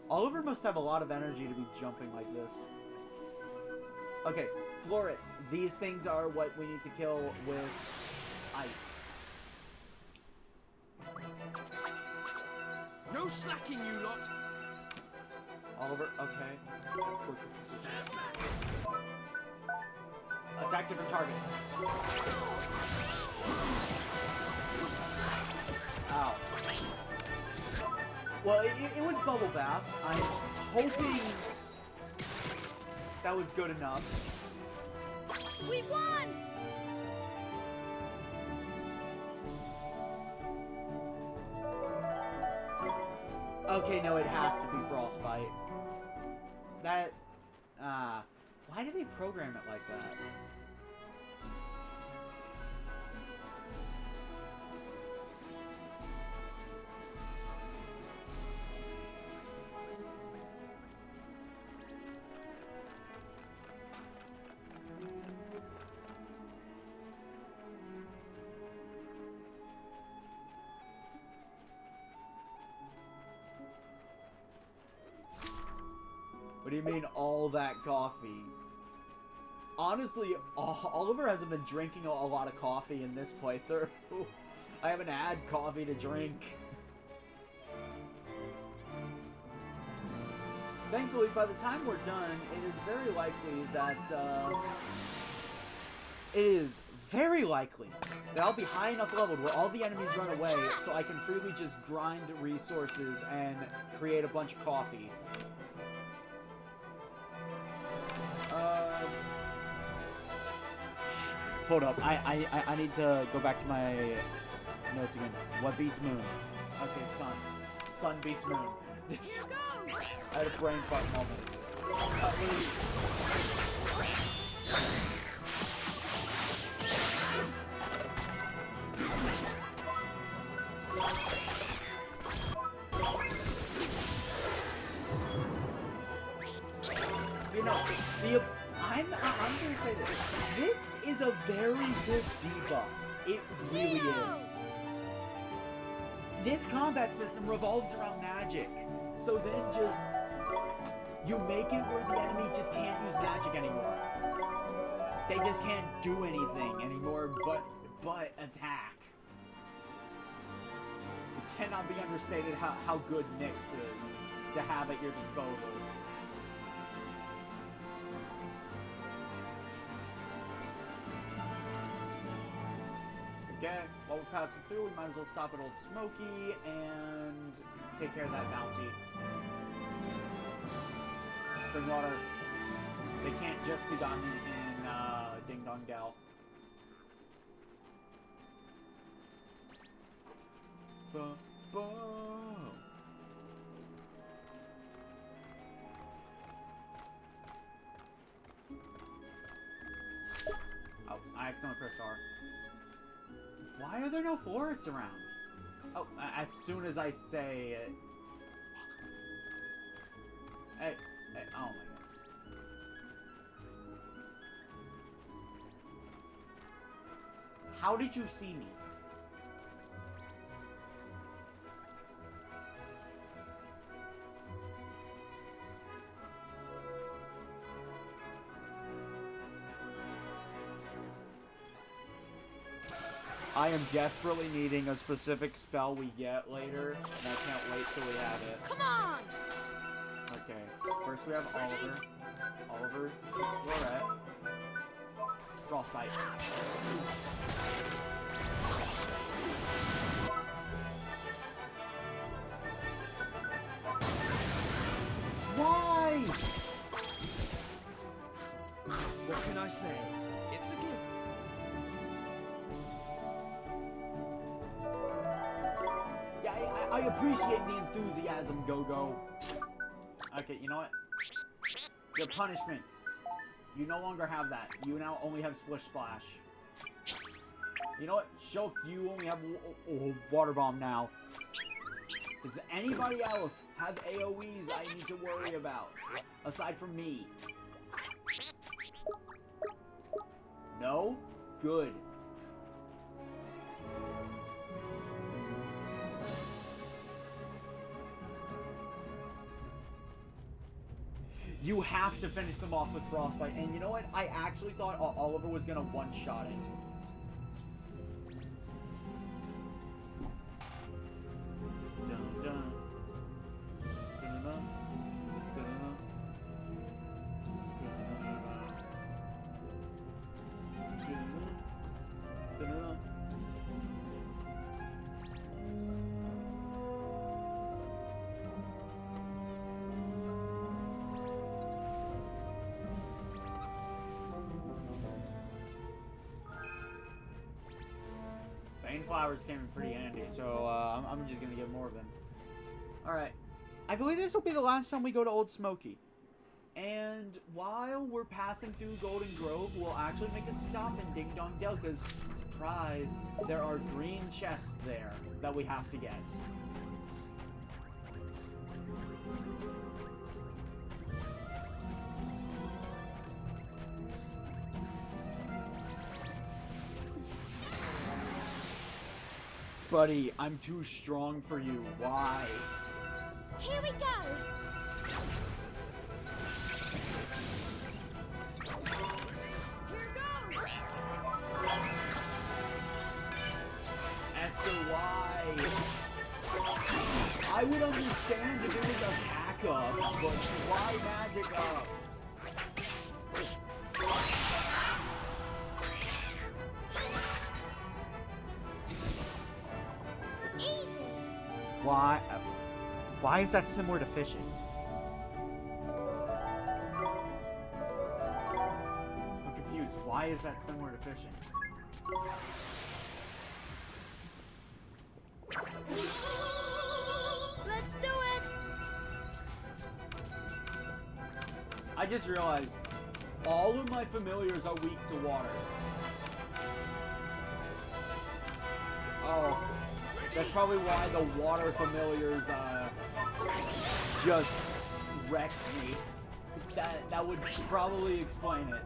Oliver must have a lot of energy to be jumping like this. Okay, florets. These things are what we need to kill with ice. No slacking, you lot. Oliver, okay. Attack different target. Ow. Well, it was Bubble Bath. I'm hoping that was good enough. We won! Okay, no, it has to be Frostbite. That, why do they program it like that? What do you mean, all that coffee? Honestly, Oliver hasn't been drinking a lot of coffee in this playthrough. I haven't had coffee to drink. Thankfully, by the time we're done, it is very likely that, I'll be high enough leveled where all the enemies run away, so I can freely just grind resources and create a bunch of coffee. Hold up, I need to go back to my notes again. What beats moon? Okay, sun. Sun beats moon. I had a brain fart moment. You know, I'm gonna say this. This is a very good debuff. It really is. This combat system revolves around magic. So then just, you make it where the enemy just can't use magic anymore. They just can't do anything anymore but attack. It cannot be understated how good Nyx is to have at your disposal. Okay, while we're passing through, we might as well stop at Old Smoky and take care of that bounty. Spring water. They can't just be gotten in Ding Dong Dell. Ba-ba. Oh, I accidentally pressed R. Why are there no Florets around? Oh, as soon as I say it. Hey, oh my god. How did you see me? I am desperately needing a specific spell we get later, and I can't wait till we have it. Come on! Okay, first we have Oliver. Oliver, Floret, Frostbite. Why? What can I say? It's a gift. Yeah, I appreciate the enthusiasm, Go-Go. Okay, you know what? Your punishment. You no longer have that. You now only have Splish Splash. You know what? Shulk, you only have Water Bomb now. Does anybody else have AoEs I need to worry about? Aside from me? No? Good. You have to finish them off with Frostbite. And you know what? I actually thought Oliver was gonna one-shot it. Dun, dun. Dun, dun, dun. Dun, dun, dun. Bane flowers came in pretty handy, so I'm just gonna get more of them. Alright. I believe this will be the last time we go to Old Smoky. And while we're passing through Golden Grove, we'll actually make a stop in Ding Dong Dell, because, surprise, there are green chests there that we have to get. Buddy, I'm too strong for you. Why? Here we go! Here goes! Esther, why? I would understand if it was a backup, but why magic up? Easy! Why is that similar to fishing? I'm confused. Why is that similar to fishing? Let's do it! I just realized all of my familiars are weak to water. Oh, that's probably why the water familiars just wrecked me. That would probably explain it.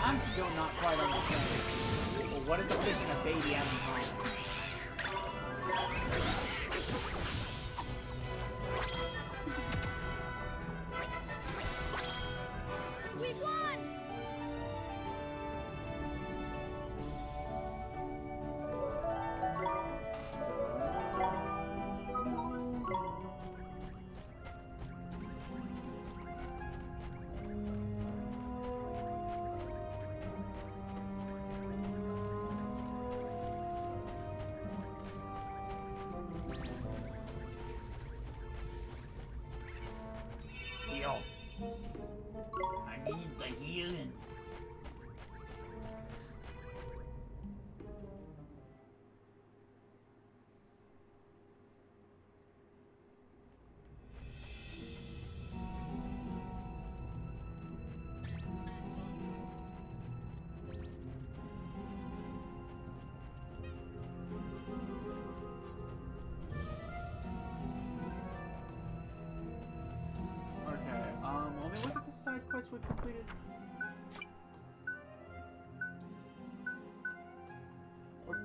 I'm still not quite understanding. Well, what if the fish and a baby have in common? We won! Heal. I need the healing. Let me look at the side quests we've completed. We're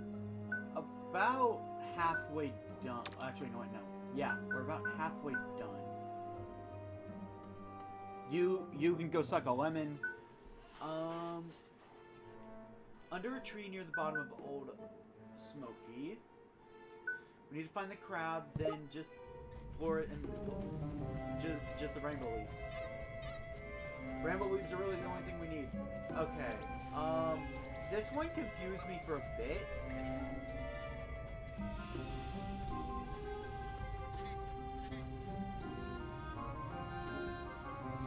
about halfway done. Actually, no, wait, no. Yeah, we're about halfway done. You can go suck a lemon. Under a tree near the bottom of Old Smoky. We need to find the crab, then just floor it and just the rainbow leaves. Rainbow leaves are really the only thing we need. Okay. This one confused me for a bit.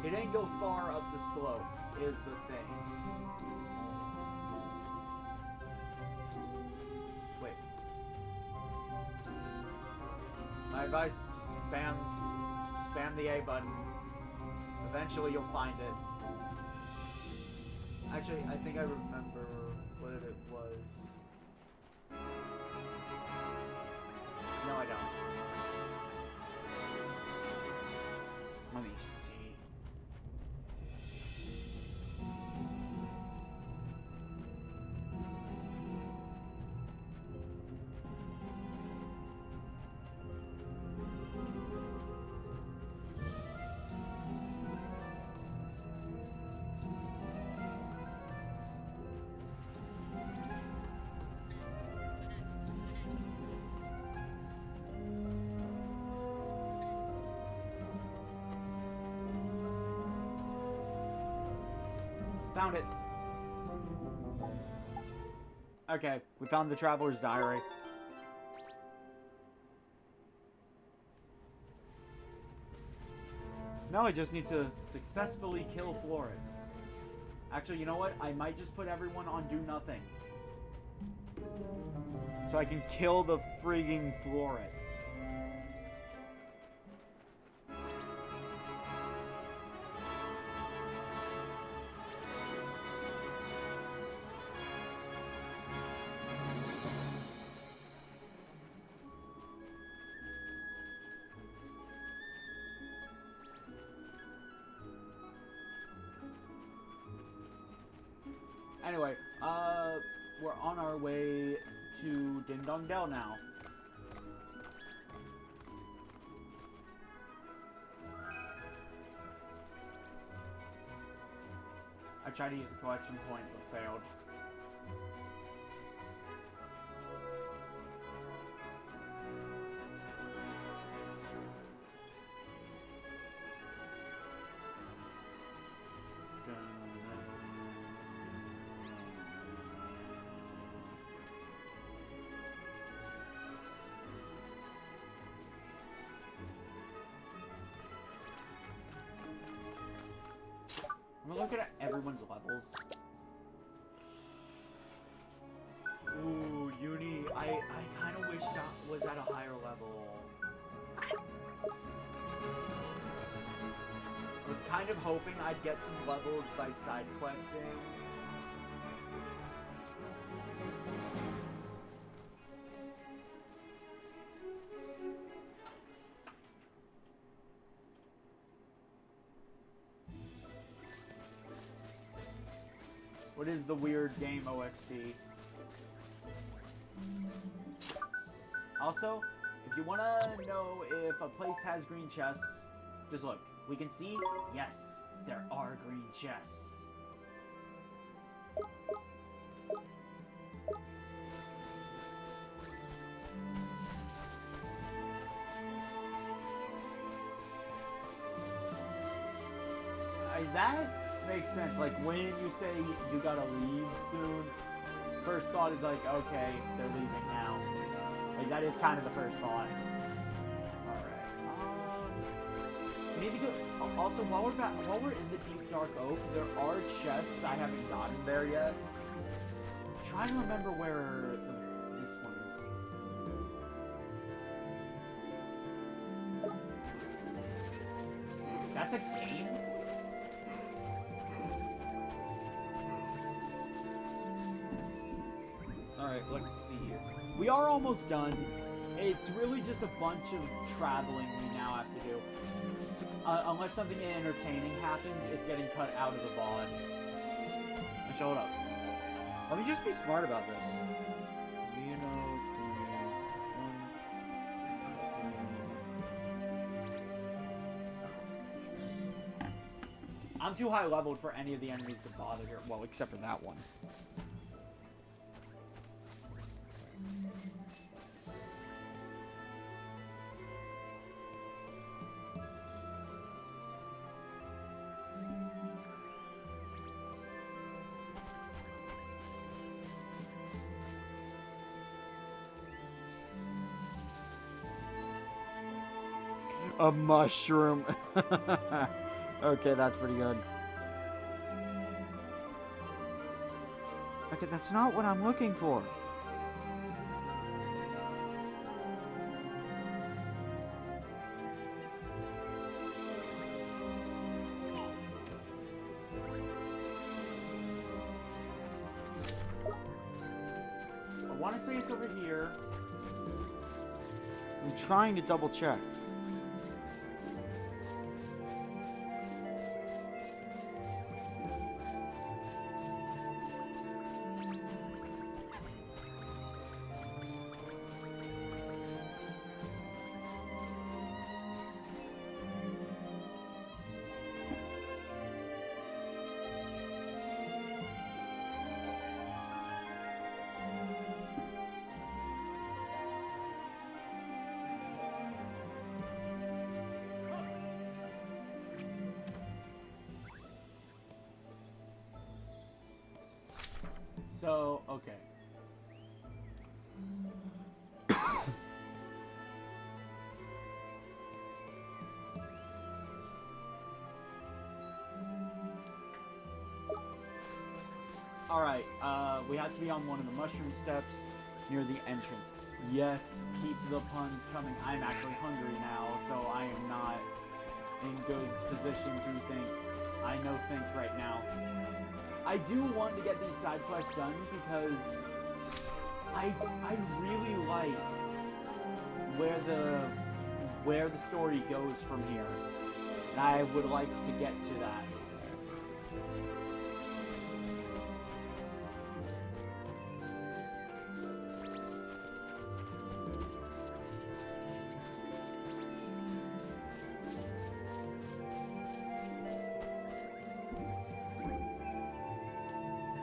It ain't go far up the slope, is the thing. Wait. My advice, just spam the A button. Eventually you'll find it. Actually, I think I remember what it was. No, I don't. Let me see. Found it. Okay, we found the Traveler's Diary. Now I just need to successfully kill Florence. Actually, you know what? I might just put everyone on do nothing. So I can kill the frigging Florence. Anyway, we're on our way to Ding Dong Dell now. I tried to use the collection point, but failed. I'm gonna look at everyone's levels. Ooh, Uni, I kind of wish that was at a higher level. I was kind of hoping I'd get some levels by side questing. What is the weird game OST? Also, if you want to know if a place has green chests, just look. We can see, yes, there are green chests. That makes sense. Like, when you say you gotta leave soon, first thought is like, okay, they're leaving now. Like, that is kind of the first thought. Alright. We need to go. Also, while we're in the deep dark oak, there are chests I haven't gotten there yet. I'm trying to remember where this one is. That's a game? Alright, let's see here. We are almost done. It's really just a bunch of traveling we now have to do. Unless something entertaining happens, it's getting cut out of the VOD. And show it up. Let me just be smart about this. I'm too high leveled for any of the enemies to bother here. Well, except for that one. A mushroom. Okay, that's pretty good. Okay, that's not what I'm looking for. I want to say it's over here. I'm trying to double check. So, okay. Alright, we have to be on one of the mushroom steps near the entrance. Yes, keep the puns coming. I'm actually hungry now, so I am not in good position to think. I know think right now. I do want to get these side quests done because I really like where the story goes from here. And I would like to get to that.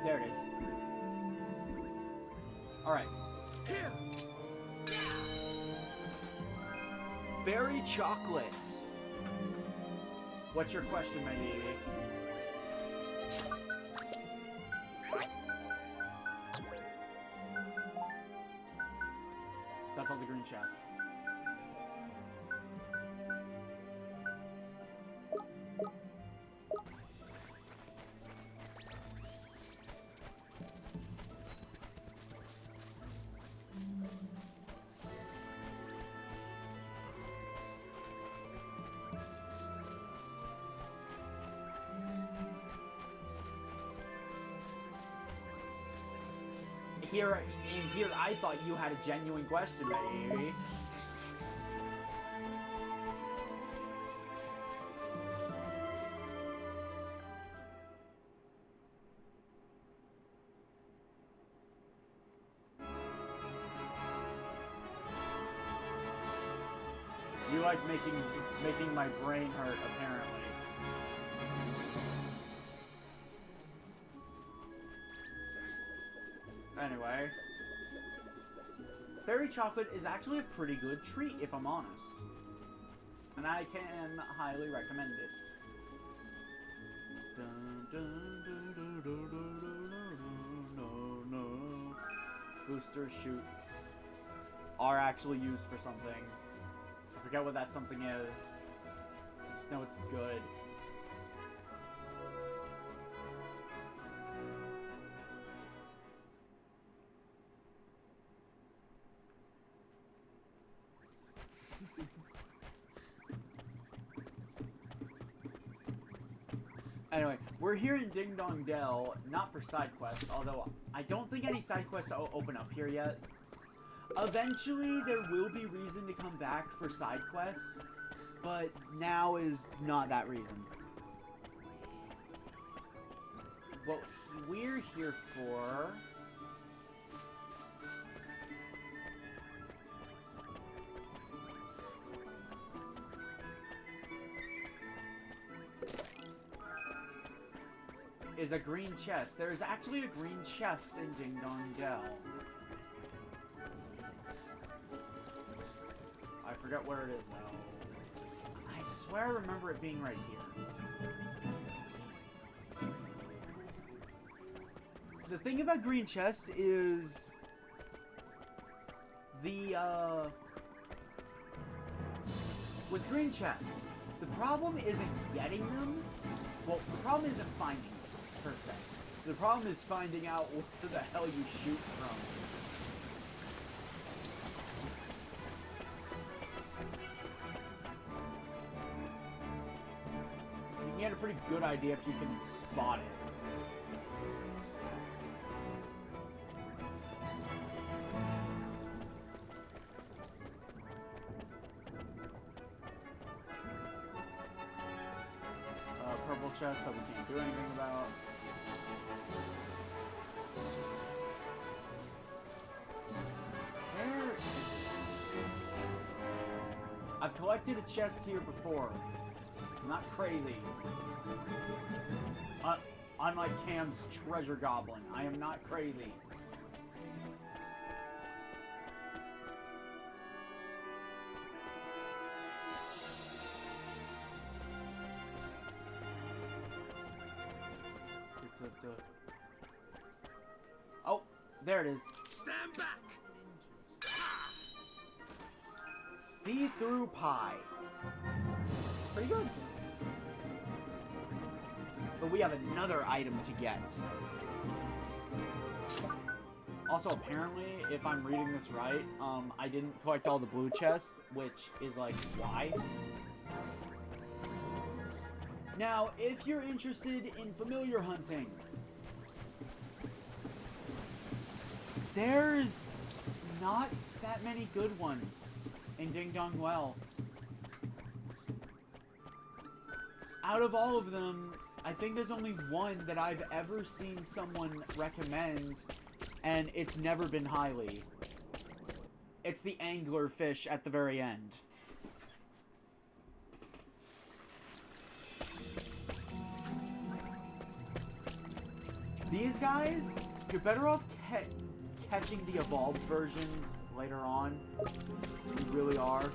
There it is. Alright. Here! Berry chocolate. What's your question, my baby? That's all the green chests. Here, I thought you had a genuine question, baby. like making my brain hurt, apparently. Anyway. Fairy chocolate is actually a pretty good treat, if I'm honest. And I can highly recommend it. Dun, dun, dun, dun, dun, dun, dun, dun, dun. Booster shoots are actually used for something. I forget what that something is. I just know it's good. Anyway, we're here in Ding Dong Dell, not for side quests, although I don't think any side quests open up here yet. Eventually, there will be reason to come back for side quests, but now is not that reason. What we're here for... is a green chest. There's actually a green chest in Ding Dong Dell. I forget where it is though. I swear I remember it being right here. The thing about green chest is the with green chests, the problem isn't getting them. Well, the problem isn't finding them. Per se. The problem is finding out where the hell you shoot from. You can get a pretty good idea if you can spot it. Purple chest that we can't do anything about. I've collected a chest here before. I'm not crazy. Unlike Cam's treasure goblin, I am not crazy. Oh, there it is. Stand back! See-through pie. Pretty good. But we have another item to get. Also, apparently, if I'm reading this right, I didn't collect all the blue chests, which is like, why? Now, if you're interested in familiar hunting, there's not that many good ones in Ding Dong Well. Out of all of them, I think there's only one that I've ever seen someone recommend, and it's never been highly. It's the anglerfish at the very end. These guys, you're better off catching the evolved versions later on. You really are.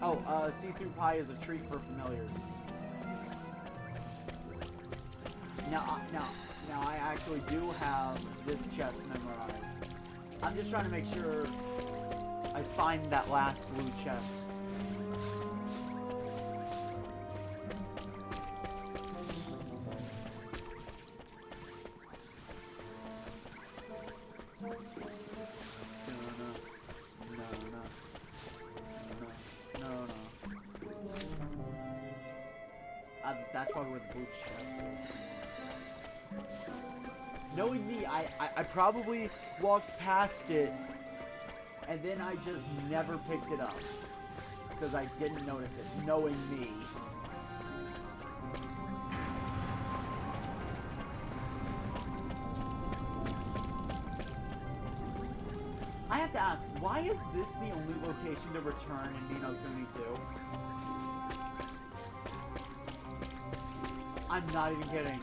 Oh, see-through pie is a treat for familiars. Now I actually do have this chest memorized. I'm just trying to make sure I find that last blue chest. That's probably where the blue chest is. Knowing me, I probably walked past it, and then I just never picked it up. Because I didn't notice it, knowing me. I have to ask, why is this the only location to return in Ni no Kuni 2? I'm not even kidding.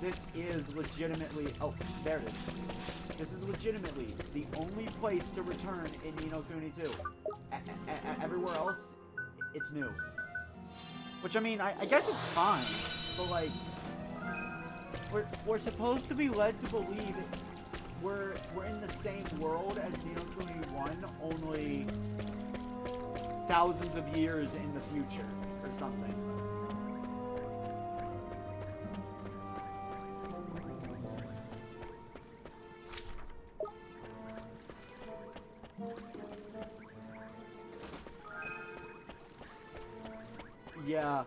This is legitimately... Oh, there it is. This is legitimately the only place to return in Ni no Kuni 2. Everywhere else, it's new. Which, I mean, I guess it's fine. But, like, we're supposed to be led to believe we're in the same world as Ni no Kuni 1, only thousands of years in the future, or something. Yeah.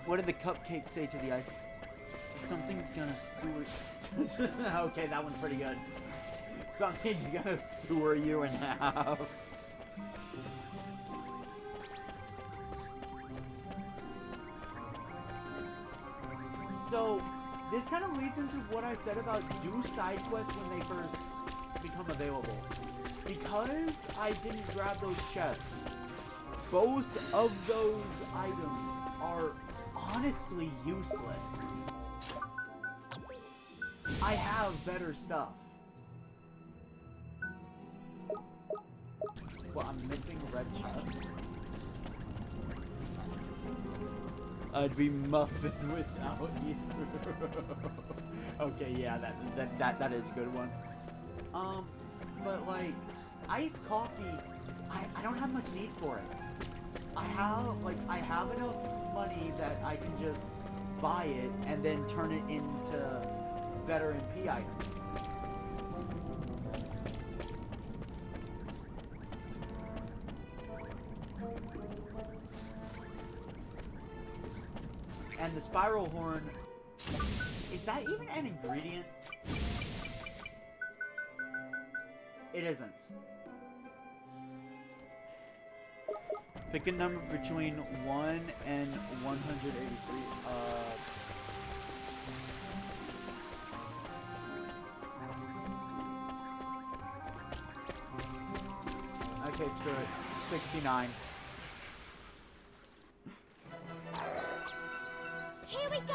What did the cupcake say to the ice? Something's gonna sewer... Okay, that one's pretty good. Something's gonna sewer you in half. So, this kind of leads into what I said about do side quests when they first become available. Because I didn't grab those chests, both of those items are honestly useless. I have better stuff. Well, I'm missing red chests. I'd be muffin without you. Okay, yeah, that is a good one. But like, iced coffee, I don't have much need for it. I have enough money that I can just buy it and then turn it into better MP items. And the spiral horn, is that even an ingredient? It isn't. Pick a number between 1 and 183. Okay, screw it. 69. Here we go!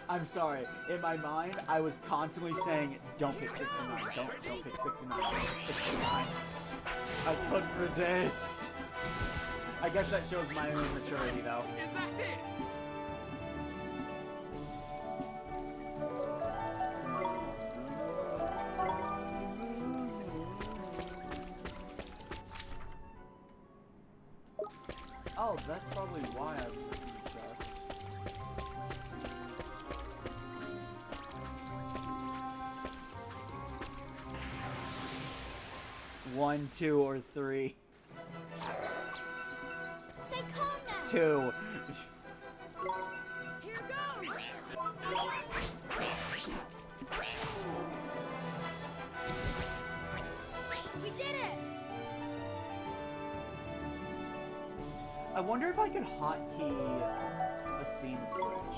I'm sorry. In my mind, I was constantly saying, don't pick 69. Don't pick 69. 69. I couldn't resist. I guess that shows my own maturity, though. Is that it? Oh, that's probably why I'm missing the chest. One, 2, or 3. Stay calm now! 2. Here goes! We did it! I wonder if I could hotkey a scene switch.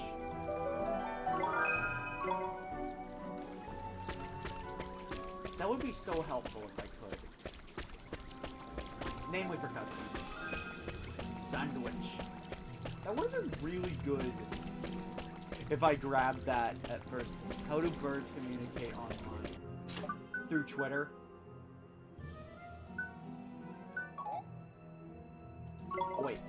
That would be so helpful if I could. Namely for cutscenes. Sandwich. That would have been really good if I grabbed that at first. How do birds communicate online? Through Twitter. Oh, wait.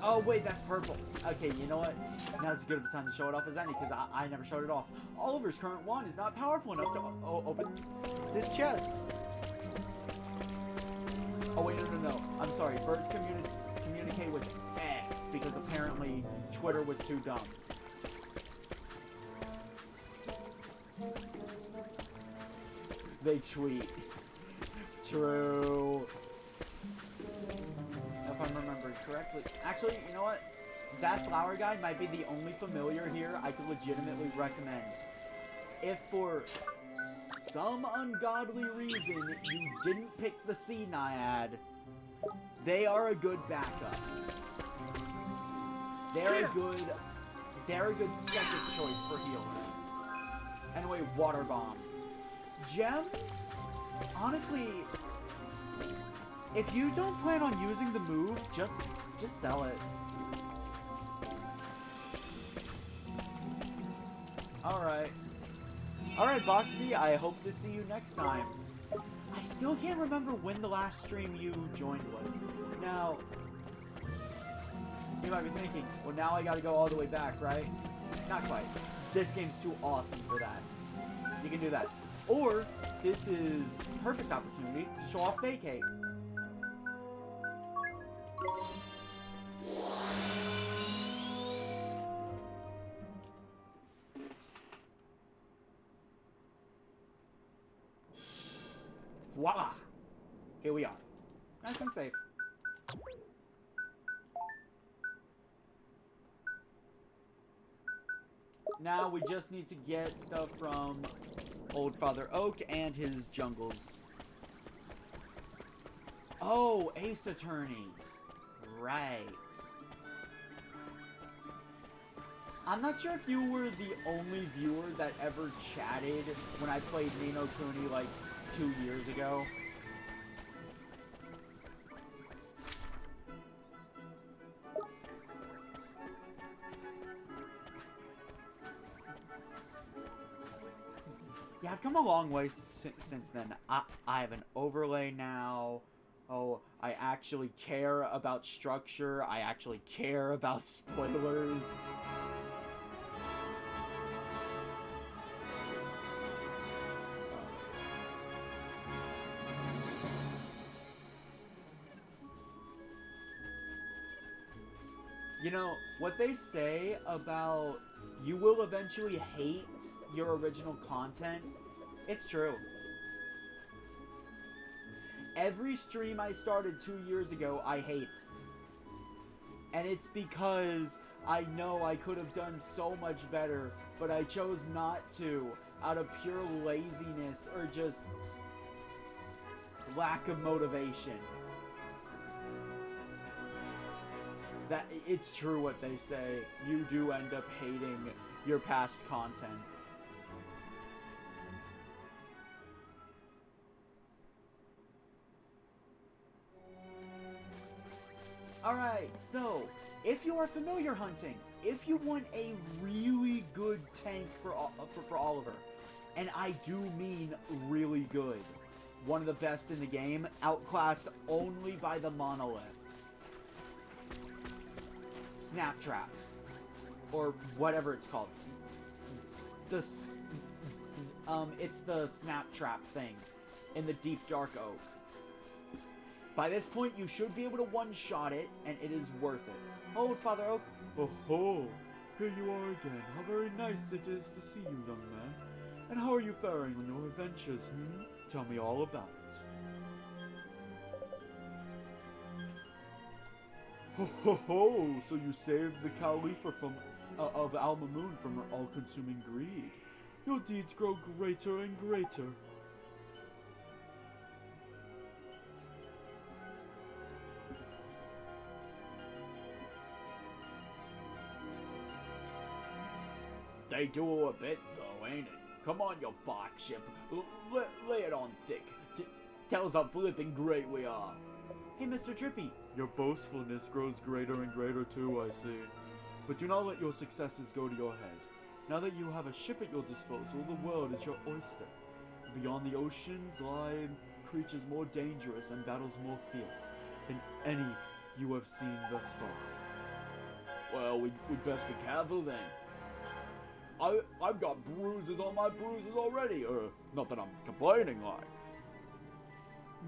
Oh, wait, that's purple. Okay, you know what? Now it's as good of a time to show it off as any, because I never showed it off. Oliver's current wand is not powerful enough to open this chest. Oh, wait, no. I'm sorry. Birds communicate with X, because apparently Twitter was too dumb. They tweet. True. If I'm remembering correctly. Actually, you know what? That flower guy might be the only familiar here I could legitimately recommend. If for some ungodly reason you didn't pick the sea naiad, they are a good backup. They're a good second choice for healer. Anyway, water bomb. Gems? Honestly, if you don't plan on using the move, just sell it. Alright. Alright, Boxy, I hope to see you next time. I still can't remember when the last stream you joined was. Now, you might be thinking, well, now I gotta go all the way back, right? Not quite. This game's too awesome for that. You can do that. Or, this is perfect opportunity to show off Vacate. Voila! Here we are. Nice and safe. Now we just need to get stuff from Old Father Oak and his jungles. Oh, Ace Attorney. Right. I'm not sure if you were the only viewer that ever chatted when I played Ni no Kuni like 2 years ago. Yeah, I've come a long way since then. I have an overlay now. Oh, I actually care about structure. I actually care about spoilers. You know, what they say about you will eventually hate your original content, it's true. Every stream I started 2 years ago, I hate. And it's because I know I could have done so much better, but I chose not to out of pure laziness or just lack of motivation. That it's true what they say. You do end up hating your past content. Alright, so, if you are familiar hunting, if you want a really good tank for Oliver, and I do mean really good, one of the best in the game, outclassed only by the Monolith, Snaptrap, or whatever it's called. It's the Snaptrap thing in the Deep Dark Oak. By this point, you should be able to one-shot it, and it is worth it. Oh, Father Oak. Oh ho! Here you are again. How very nice it is to see you, young man. And how are you faring on your adventures, Tell me all about it. Ho ho ho! So you saved the Khalifa of Al Mamoon from her all-consuming greed. Your deeds grow greater and greater. They do a bit, though, ain't it? Come on, you box ship. Lay it on thick. Tell us how flippin' great we are. Hey, Mr. Drippy. Your boastfulness grows greater and greater, too, I see. But do not let your successes go to your head. Now that you have a ship at your disposal, the world is your oyster. Beyond the oceans lie creatures more dangerous and battles more fierce than any you have seen thus far. Well, we'd best be careful then. I've got bruises on my bruises already, not that I'm complaining like.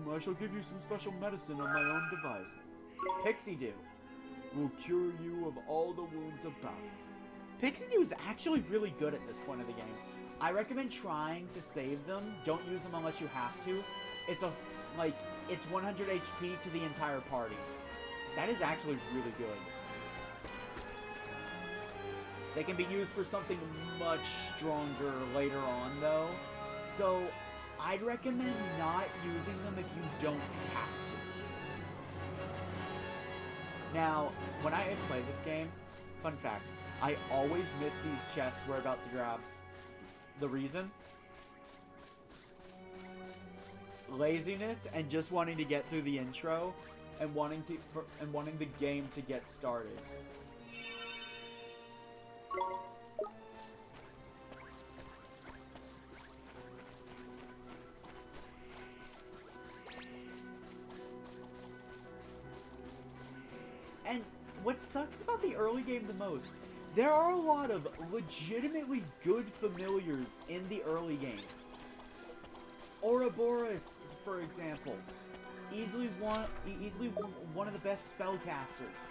I shall give you some special medicine on my own device. Pixie Dew will cure you of all the wounds about. Pixie Dew is actually really good at this point of the game. I recommend trying to save them. Don't use them unless you have to. It's 100 HP to the entire party. That is actually really good. They can be used for something much stronger later on, though. So, I'd recommend not using them if you don't have to. Now, when I play this game, fun fact, I always miss these chests we're about to grab. the reason. Laziness and just wanting to get through the intro and wanting the game to get started. And what sucks about the early game the most, there are a lot of legitimately good familiars in the early game. Ouroboros, for example, easily one of the best spellcasters.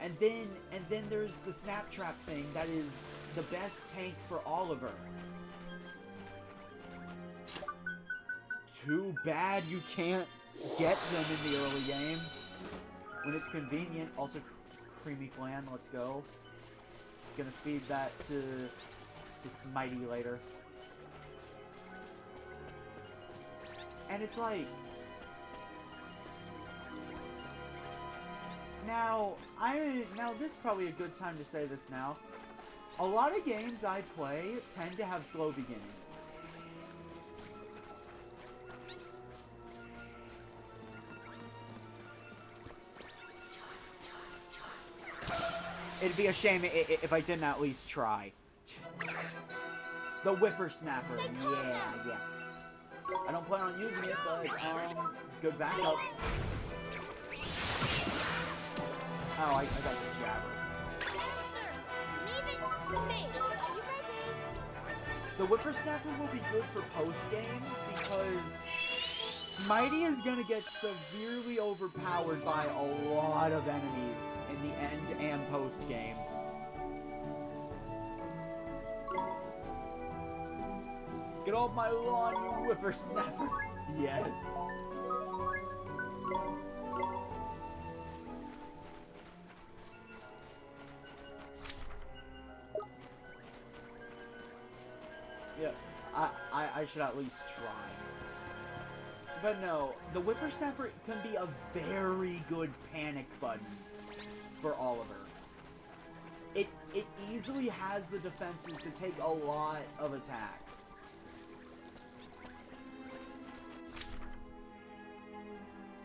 And then there's the snap trap thing that is the best tank for Oliver. Too bad you can't get them in the early game when it's convenient. Also, creamy flan. Let's go. Gonna feed that to Smitey later. And it's like, now this is probably a good time to say this now. A lot of games I play tend to have slow beginnings. It'd be a shame if I didn't at least try. The whippersnapper, yeah. I don't plan on using it, but good backup. Oh, I got the jabber. Leave it to me. Are you ready? The whippersnapper will be good for post game because Smitey is gonna get severely overpowered by a lot of enemies in the end and post game. Get off my lawn, you whippersnapper! Yes. Yeah, I should at least try. But no, the whippersnapper can be a very good panic button for Oliver. It easily has the defenses to take a lot of attacks.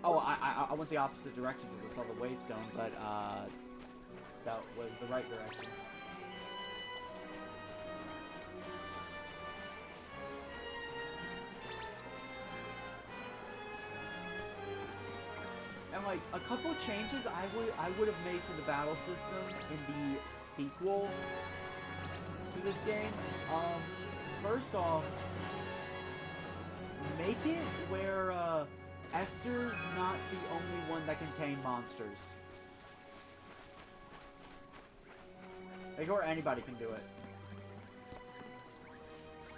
Oh, I went the opposite direction because I saw the waystone, but that was the right direction. And like a couple changes I would have made to the battle system in the sequel to this game. First off, make it where Esther's not the only one that can tame monsters. Like, or anybody can do it.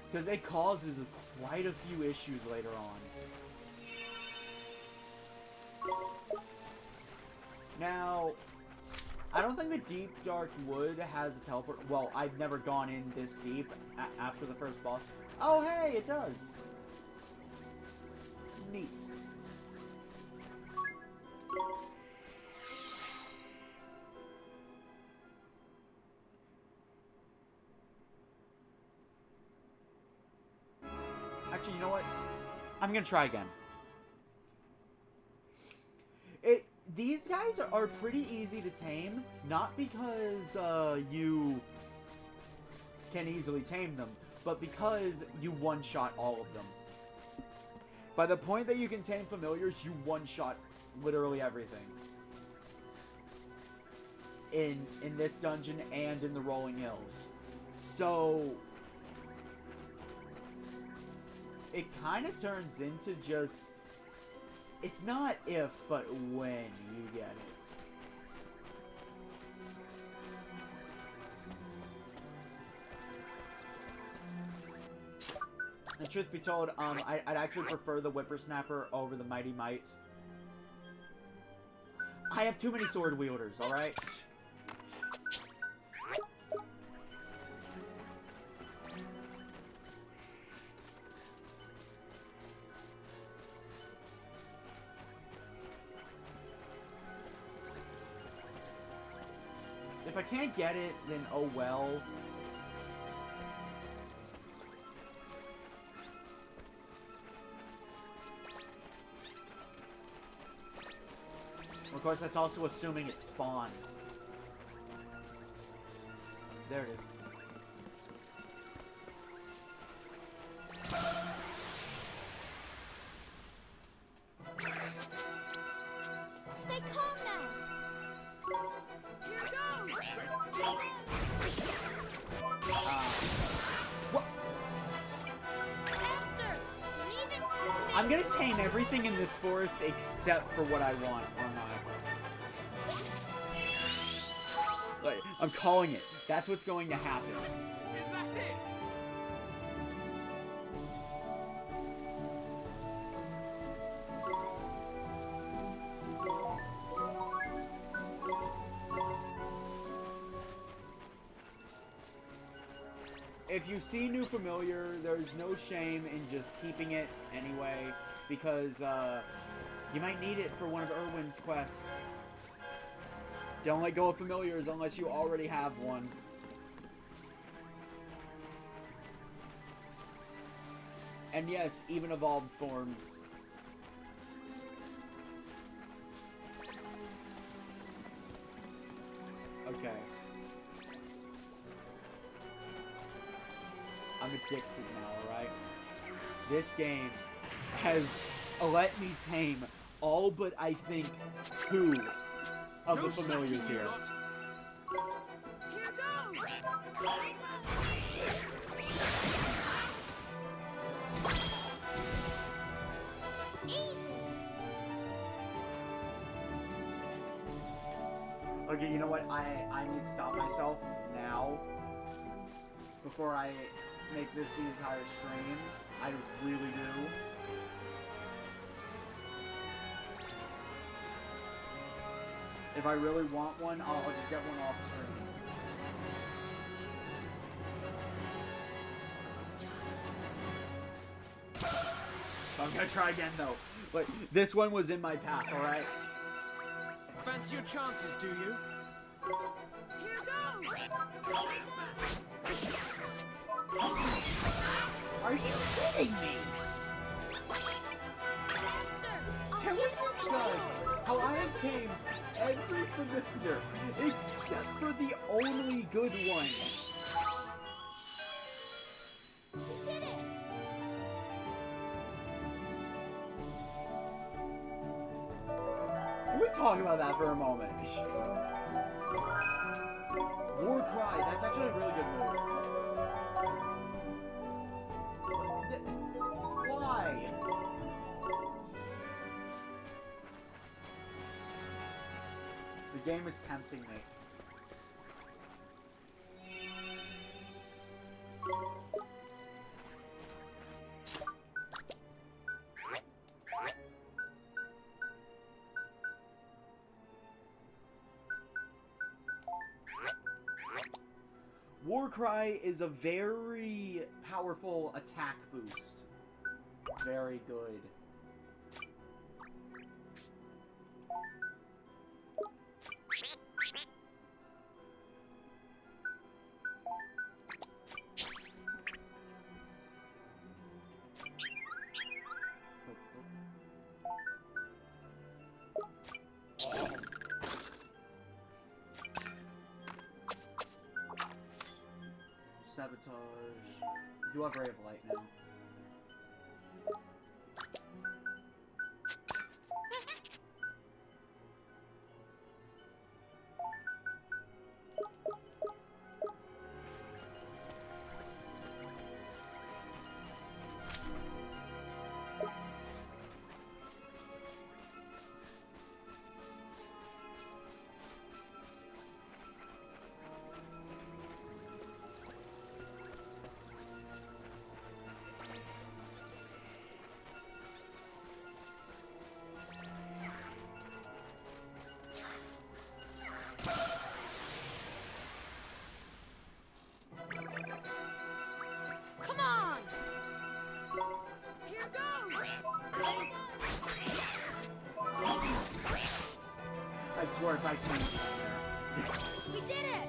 Because it causes quite a few issues later on. Now, I don't think the Deep Dark Wood has a teleport. Well, I've never gone in this deep after the first boss. Oh, hey, it does. Neat. Actually, you know what? I'm gonna try again. These guys are pretty easy to tame, not because you can easily tame them, but because you one-shot all of them. By the point that you can tame familiars, you one-shot literally everything. In this dungeon and in the Rolling Hills. So it kind of turns into just, it's not if, but when you get it. And truth be told, I'd actually prefer the Whippersnapper over the Mighty Might. I have too many sword wielders, alright? If I can't get it, then oh well. Of course, that's also assuming it spawns. There it is. Stay calm now. Here goes. What? Esther, leave it to me. I'm gonna tame everything in this forest except for what I want, aren't I? Like, I'm calling it. That's what's going to happen. Is that it? If you see new familiar, there's no shame in just keeping it anyway, because you might need it for one of Erwin's quests. Don't let go of familiars unless you already have one. And yes, even evolved forms. Okay. I'm addicted now, alright? This game has let me tame all but, I think, 2 of No the familiars slacking, you here. lot. Here goes. Easy. Okay, you know what? I need to stop myself now before I make this the entire stream. I really do. If I really want one, I'll just get one off screen. I'm gonna try again though. But this one was in my path, alright? Fancy your chances, do you? Here goes. Are you kidding me? Esther, I'll Can we give this to discuss you. how I have tamed every familiar except for the only good one? You did it. Can we talk about that for a moment? War Cry, that's actually a really good move. Why? The game is tempting me. Warcry is a very powerful attack boost. Very good. Sabotage. You have Ray of Light now. Come on. Here goes. I swear if I change it We did it.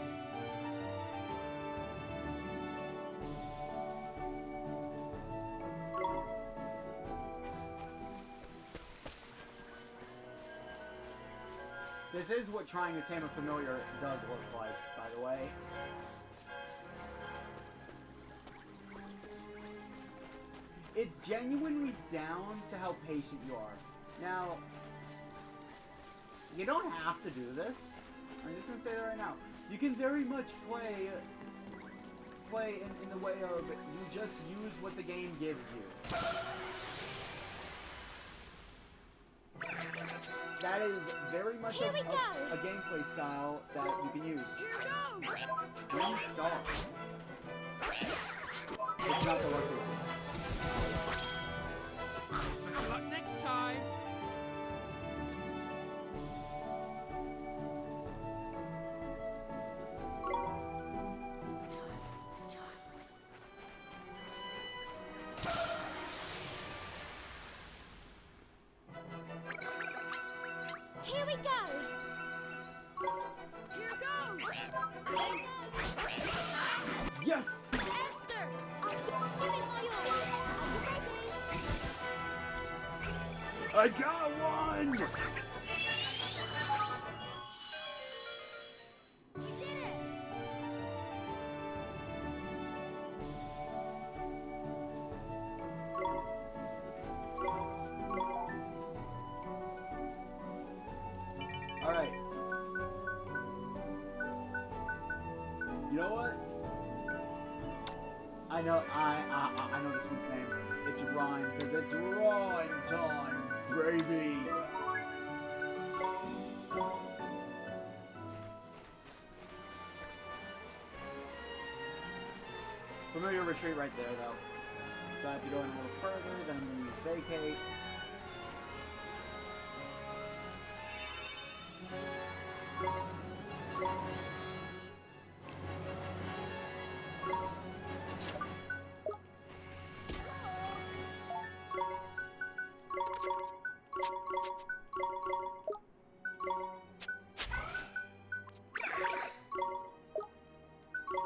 This is what trying to tame a familiar does look like, by the way. It's genuinely down to how patient you are. Now, you don't have to do this. I'm just gonna say that right now. You can very much play in the way of you just use what the game gives you. That is very much a gameplay style that you can use. Twin stars. It's not the lucky one. Better luck next time. Here we go! Here goes. Yes! Esther! I'll give it my all. Are you ready? I got one! We did it! Alright. You know what? I know this one's name. It's Rhyme, because it's Rhyme time, baby! Familiar retreat right there, though. So I have to go in a little further, then I'm going to vacate.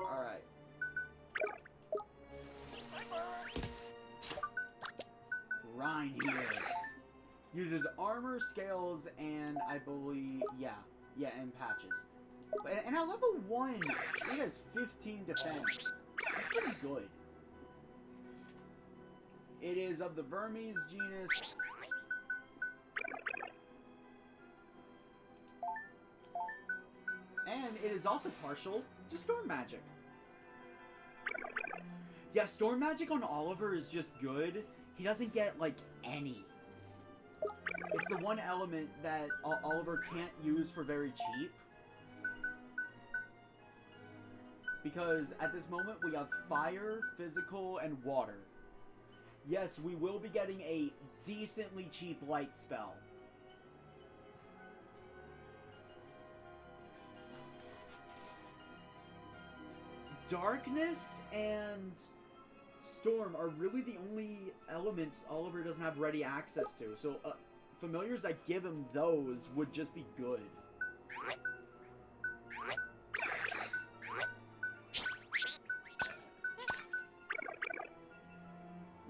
Alright. Rhine here. Uses armor, scales, and I believe, yeah, and patches. And at level 1, it has 15 defense. That's pretty good. It is of the Vermes genus. And it is also partial to Storm Magic. Yeah, Storm Magic on Oliver is just good. He doesn't get, like, any. It's the one element that Oliver can't use for very cheap. Because at this moment we have fire, physical, and water. Yes, we will be getting a decently cheap light spell. Darkness and Storm are really the only elements Oliver doesn't have ready access to. So familiars that give him those would just be good.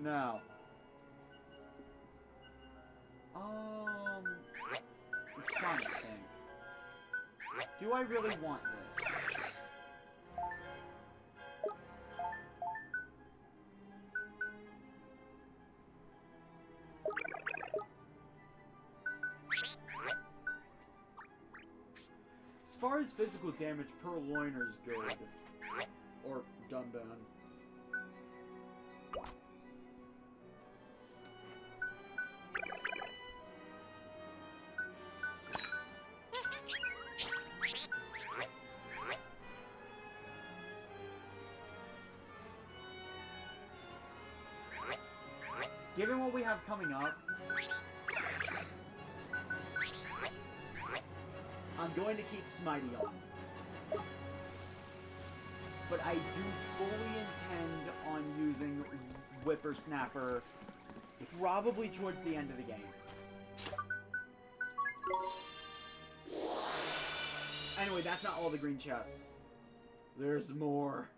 Now, I'm trying to think. Do I really want this? As far as physical damage, Purloiner's good. Or Dunban. Given what we have coming up, I'm going to keep Smitey on. But I do fully intend on using Whippersnapper probably towards the end of the game. Anyway, that's not all the green chests. There's more.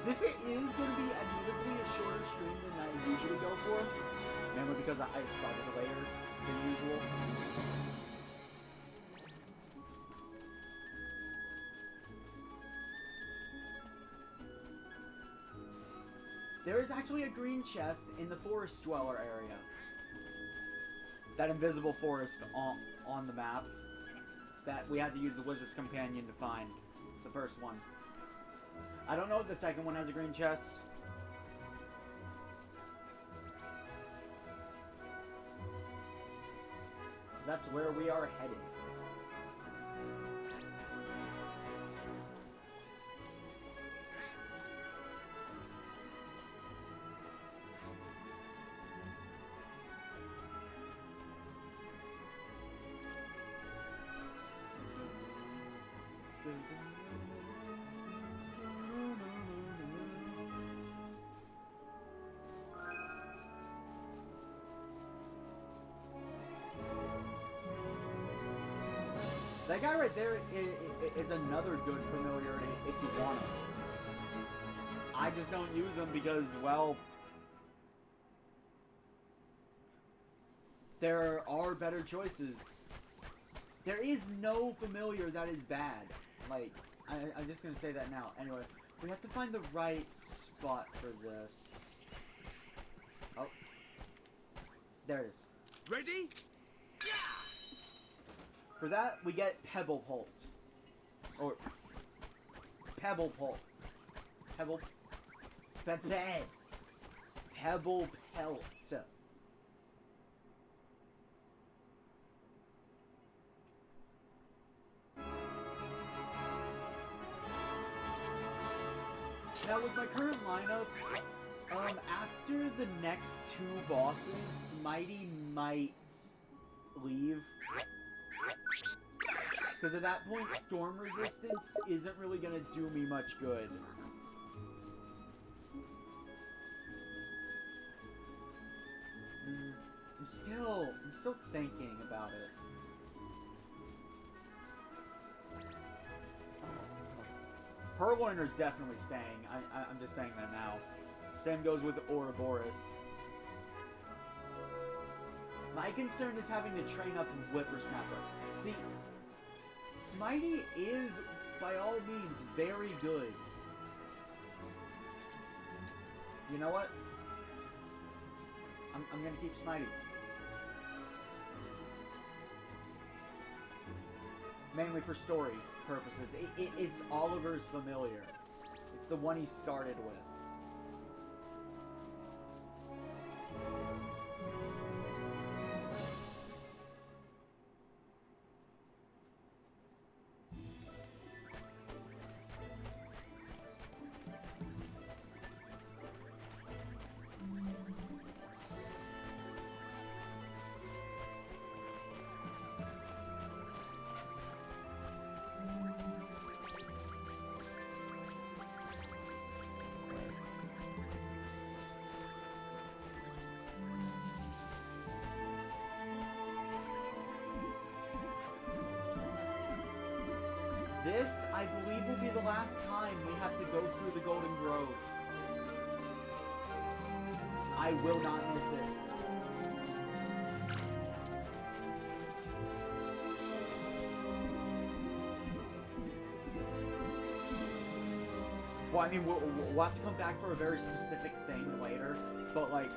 This is going to be admittedly a shorter stream than I usually go for. Mainly because I started later than usual. There is actually a green chest in the forest dweller area. That invisible forest on the map that we had to use the Wizard's Companion to find. The first one. I don't know if the second one has a green chest. That's where we are headed. That guy right there is another good familiar if you want him. I just don't use him because, well, there are better choices. There is no familiar that is bad. Like, I'm just gonna say that now. Anyway, we have to find the right spot for this. Oh. There it is. Ready? For that, we get Pebble Pult. Or... Pebble Pult. Pebble... Pebble Pelt. Now with my current lineup, after the next two bosses, Smitey might leave. Because at that point, storm resistance isn't really gonna do me much good. I'm still thinking about it. Purloiner's definitely staying. I'm just saying that now. Same goes with Ouroboros. My concern is having to train up Whippersnapper. See, Smitey is, by all means, very good. You know what? I'm gonna keep Smitey. Mainly for story purposes. It's Oliver's familiar. It's the one he started with. This, I believe, will be the last time we have to go through the Golden Grove. I will not miss it. Well, I mean, we'll have to come back for a very specific thing later, but, like,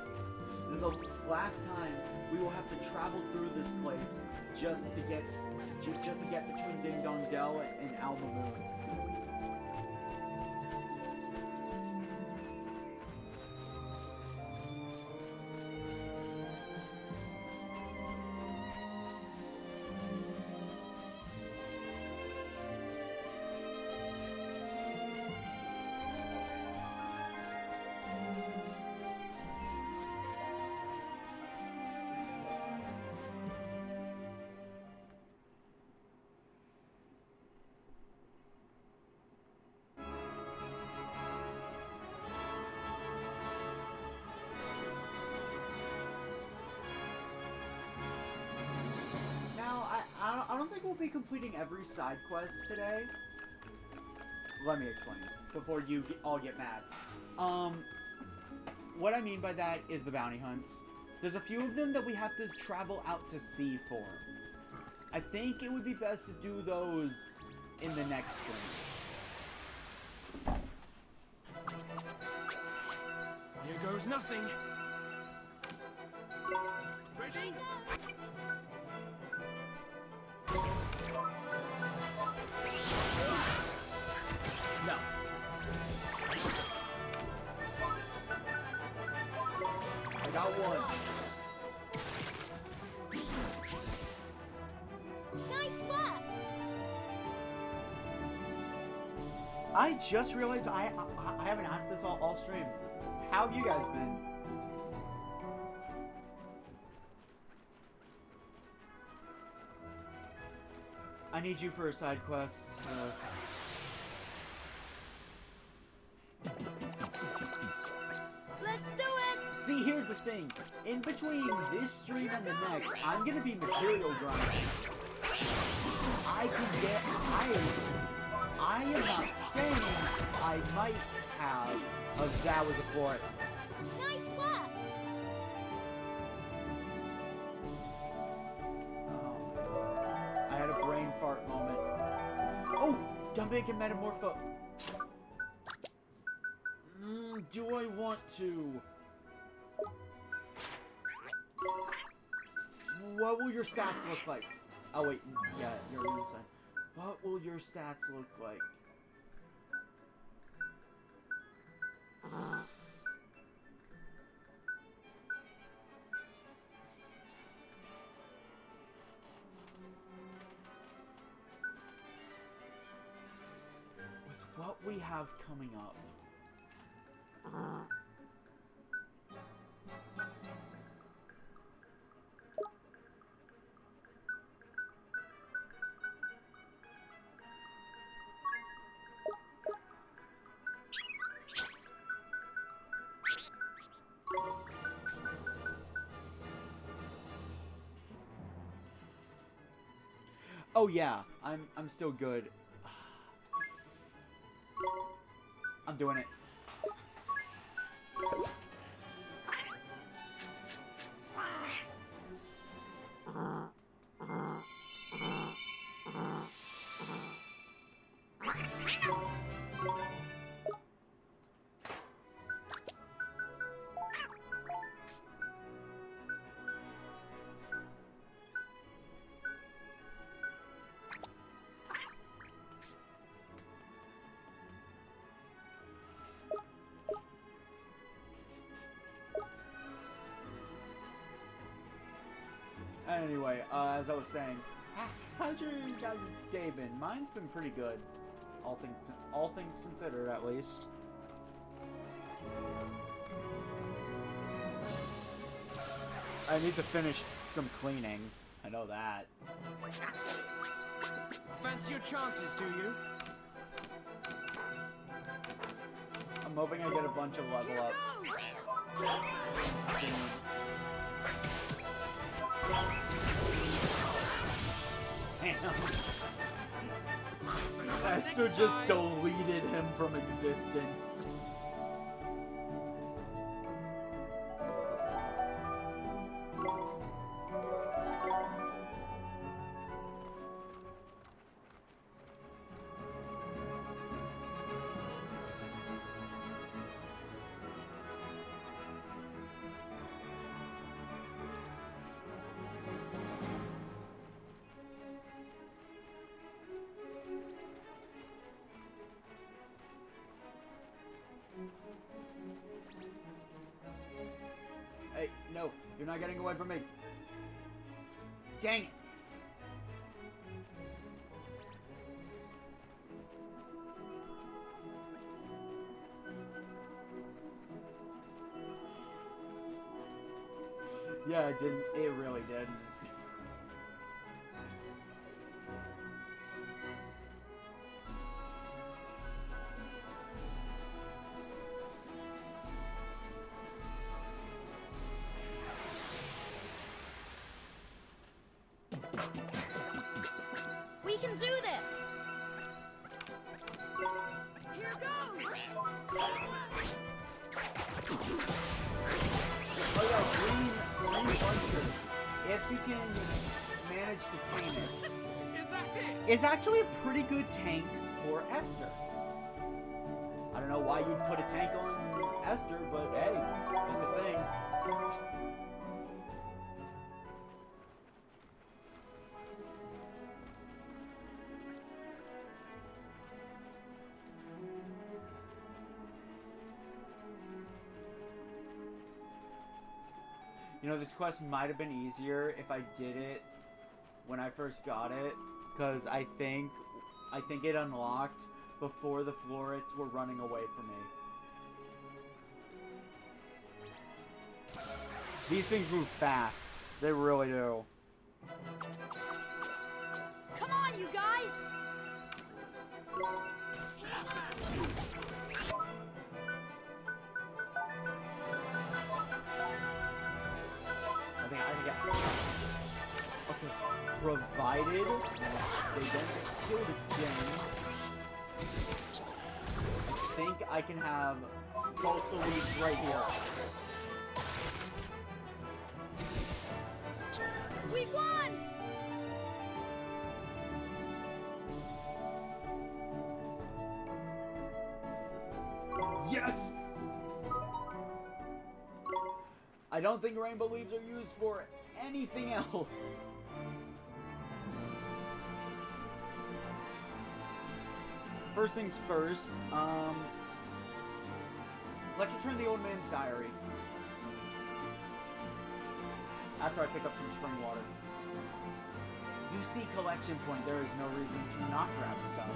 this is the last time we will have to travel through this place just to get between Ding Dong Dell and Alma Moon. I don't think we'll be completing every side quest today. Let me explain before you all get mad. What I mean by that is the bounty hunts. There's a few of them that we have to travel out to sea for. I think it would be best to do those in the next stream. Here goes nothing. Ready? No. I got one. Nice work. I just realized I haven't asked this all stream. How have you guys been? I need you for a side quest. Let's do it. See, here's the thing. In between this stream and the next, I'm gonna be material grinding. I am not saying I might have. Oh, that was a fort. Nice work. Oh, I had a brain fart moment. Oh, jumping and metamorpho. Do I want to? What will your stats look like? Oh wait, yeah, you're inside. What will your stats look like? With what we have coming up. Oh yeah, I'm still good. I'm doing it. Anyway, as I was saying, how's your guys' day been? Mine's been pretty good, all things considered, at least. I need to finish some cleaning. I know that. Fancy your chances, do you? I'm hoping I get a bunch of level ups. Esther just deleted him from existence. Hey, no, you're not getting away from me. Dang it. Yeah, it didn't. It really didn't. We can do this. Here goes. Oh yeah, green tame Archer, if you can manage to tame it, Is that it? is actually a pretty good tank for Esther. I don't know why you'd put a tank on Esther, but hey, it's a thing. You know, this quest might have been easier if I did it when I first got it, because I think it unlocked before the florets were running away from me. These things move fast. They really do. Come on, you guys! I think okay. Provided they don't get killed again, I think I can have both the leads right here. We won! Yes! I don't think rainbow leaves are used for anything else. First things first, let's return the old man's diary. After I pick up some spring water. You see collection point, there is no reason to not grab stuff.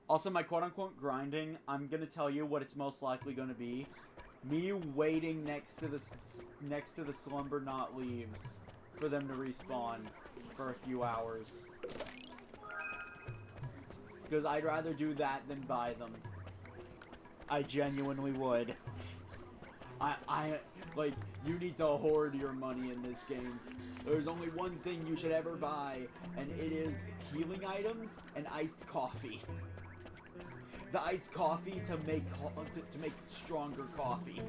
Also, my quote-unquote grinding, I'm gonna tell you what it's most likely gonna be. Me waiting next to the slumber knot leaves for them to respawn for a few hours. Because I'd rather do that than buy them. I genuinely would. Like, you need to hoard your money in this game. There's only one thing you should ever buy, and it is healing items and iced coffee. The iced coffee to make stronger coffee.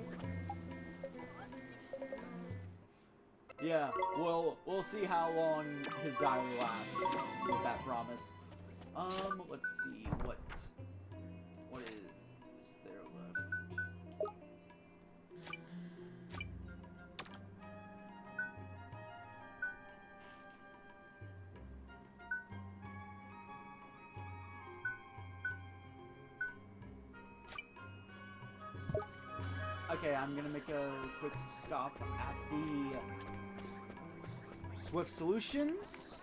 Yeah, we'll see how long his diary lasts with that promise. Let's see what is there left. Okay, I'm gonna make a quick stop at the Swift Solutions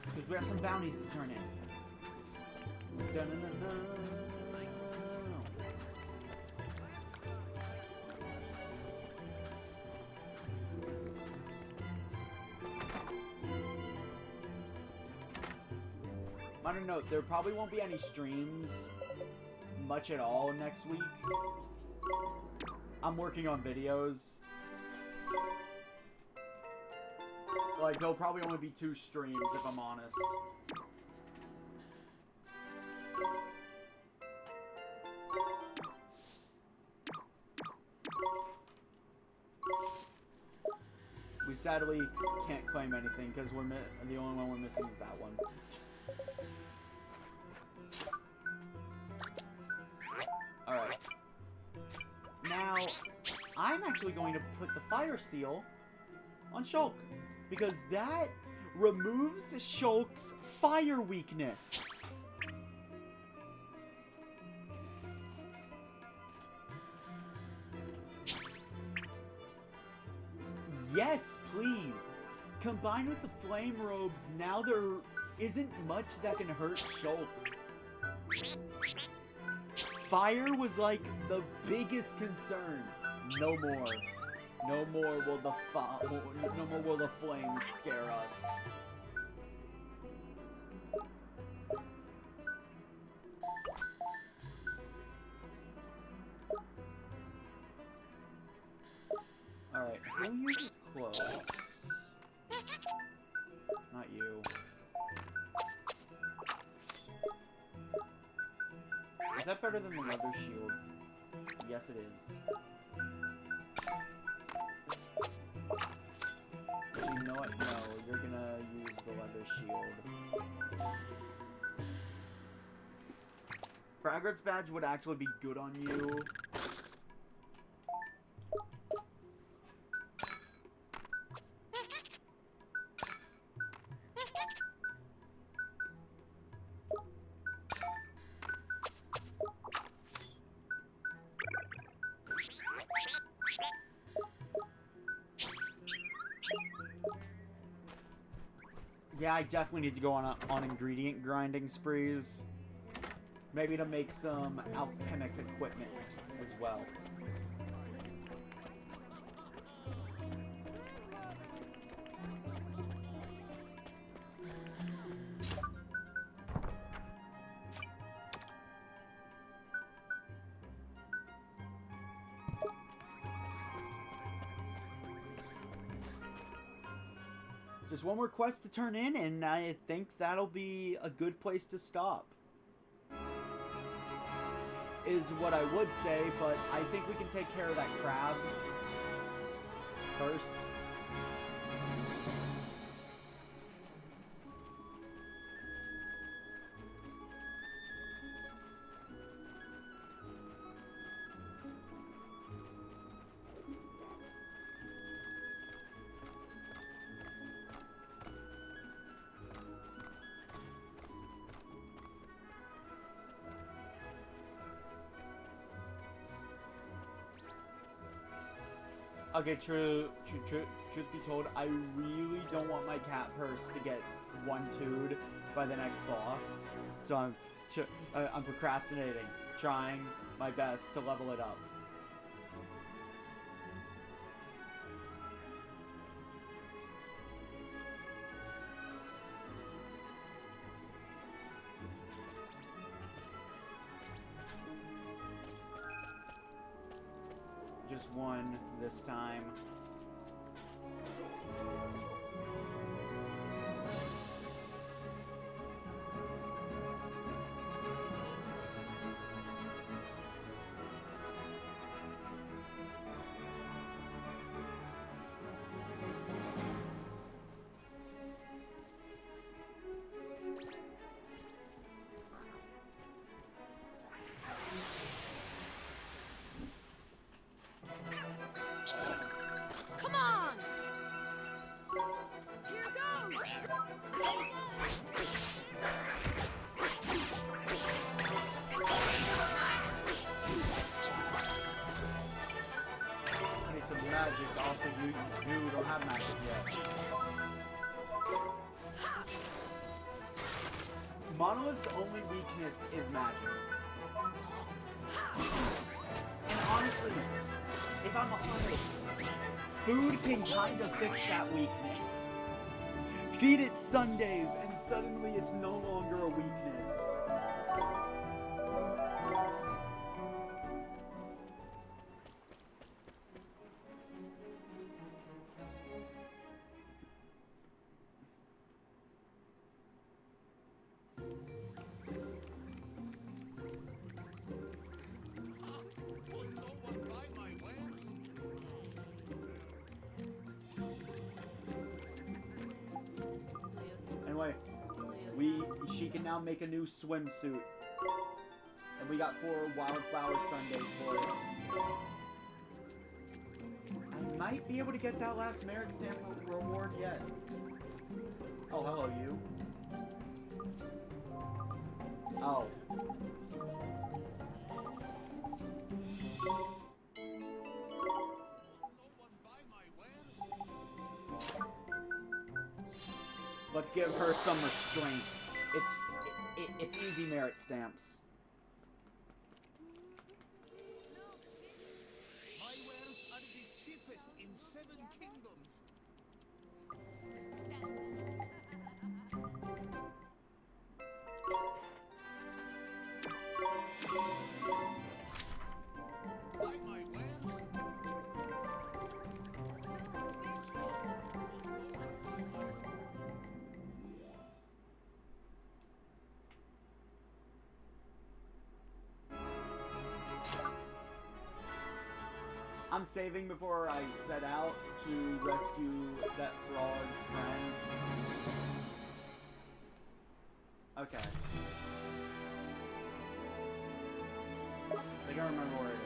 because we have some bounties to turn in. Minor note, there probably won't be any streams much at all next week. I'm working on videos. Like, there'll probably only be 2 streams if I'm honest. We sadly can't claim anything because the only one we're missing is that one. Alright. Now, I'm actually going to put the fire seal on Shulk because that removes Shulk's fire weakness. Yes, please. Combined with the flame robes, now there isn't much that can hurt Shulk. Fire was like the biggest concern. No more. No more will the flames scare us. Alright, who uses clothes? Not you. that better than the leather shield? Yes, it is. You know what? No, you're gonna use the leather shield. Braggart's badge would actually be good on you. Yeah, I definitely need to go on ingredient grinding sprees. Maybe to make some alchemic equipment as well. Just one more quest to turn in, and I think that'll be a good place to stop. Is what I would say, but I think we can take care of that crab first. Okay, truth be told, I really don't want my cat purse to get 1-2'd by the next boss. So I'm procrastinating, trying my best to level it up. Just one this time. Come on! Here goes! I need some magic. Also, you don't have magic yet. Monolith's only weakness is magic. And honestly, if I'm honest, food can kind of fix that weakness. Feed it Sundays, and suddenly it's no longer a weakness. Anyway, she can now make a new swimsuit. And we got 4 wildflower sundaes for it. I might be able to get that last merit stamp reward yet. Oh, hello, you. Oh. Let's give her some restraint. It's easy merit stamps. My wares are the cheapest in 7 kingdoms. Buy my wares. I'm saving before I set out to rescue that frog's friend. Okay. I don't remember where it is.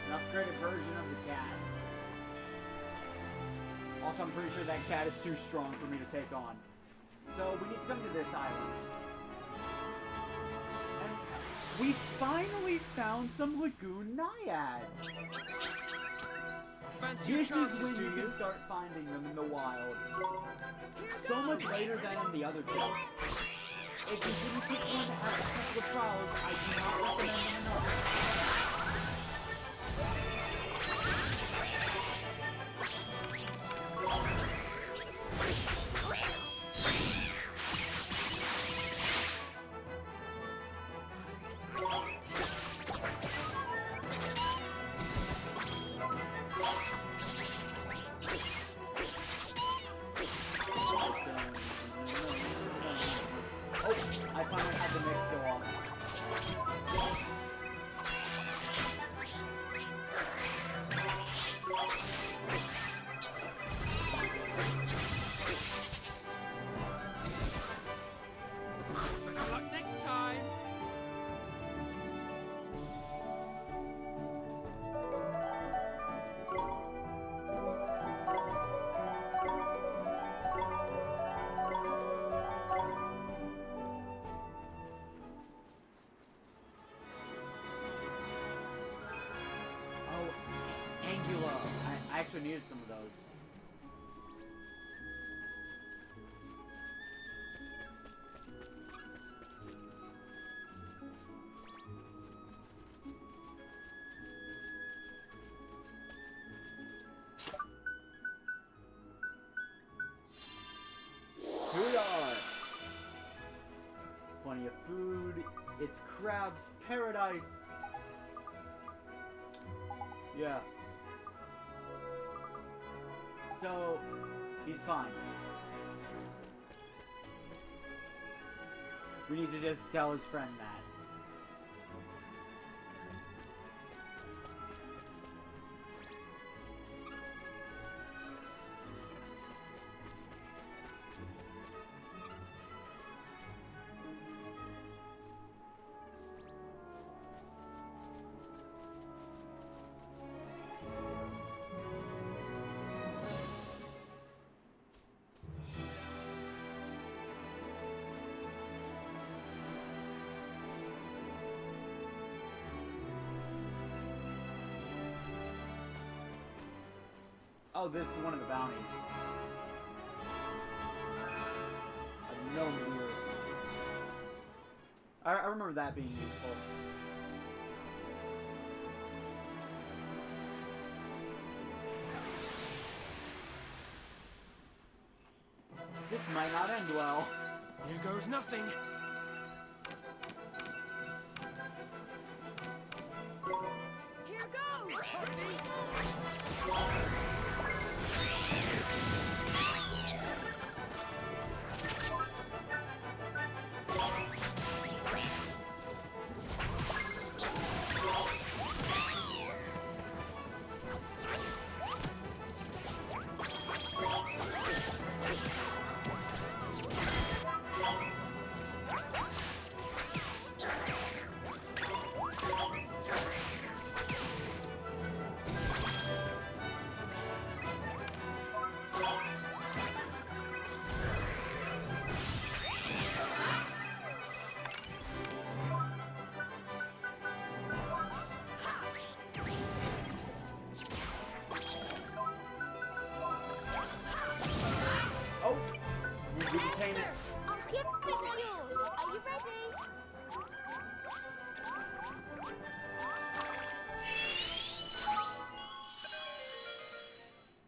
An upgraded version of the cat. Also, I'm pretty sure that cat is too strong for me to take on. So, we need to come to this island. And we finally found some lagoon naiads! Fancy your This chances, is when do you you? can start finding them in the wild. So much later than in the other two. If you didn't pick one at the couple of trials, I do not recommend them enough. I finally had the mix go off. Better luck next time. Oh, Angula. I actually needed some of those. Here we are. Plenty of food. It's crab's paradise. Yeah. So, he's fine. We need to just tell his friend that. Oh, this is one of the bounties. A gnome deer. I remember that being useful. This might not end well. Here goes nothing. Here goes! Oh! We detain it. I'll give it to you! Are you ready?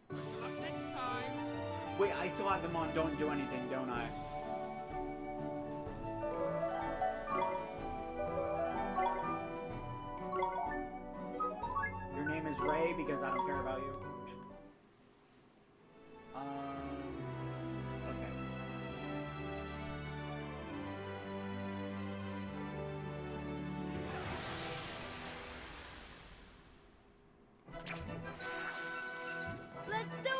Better luck next time. Wait, I still have them on don't do anything, don't I? gray because I don't care about you. Okay. Let's do it!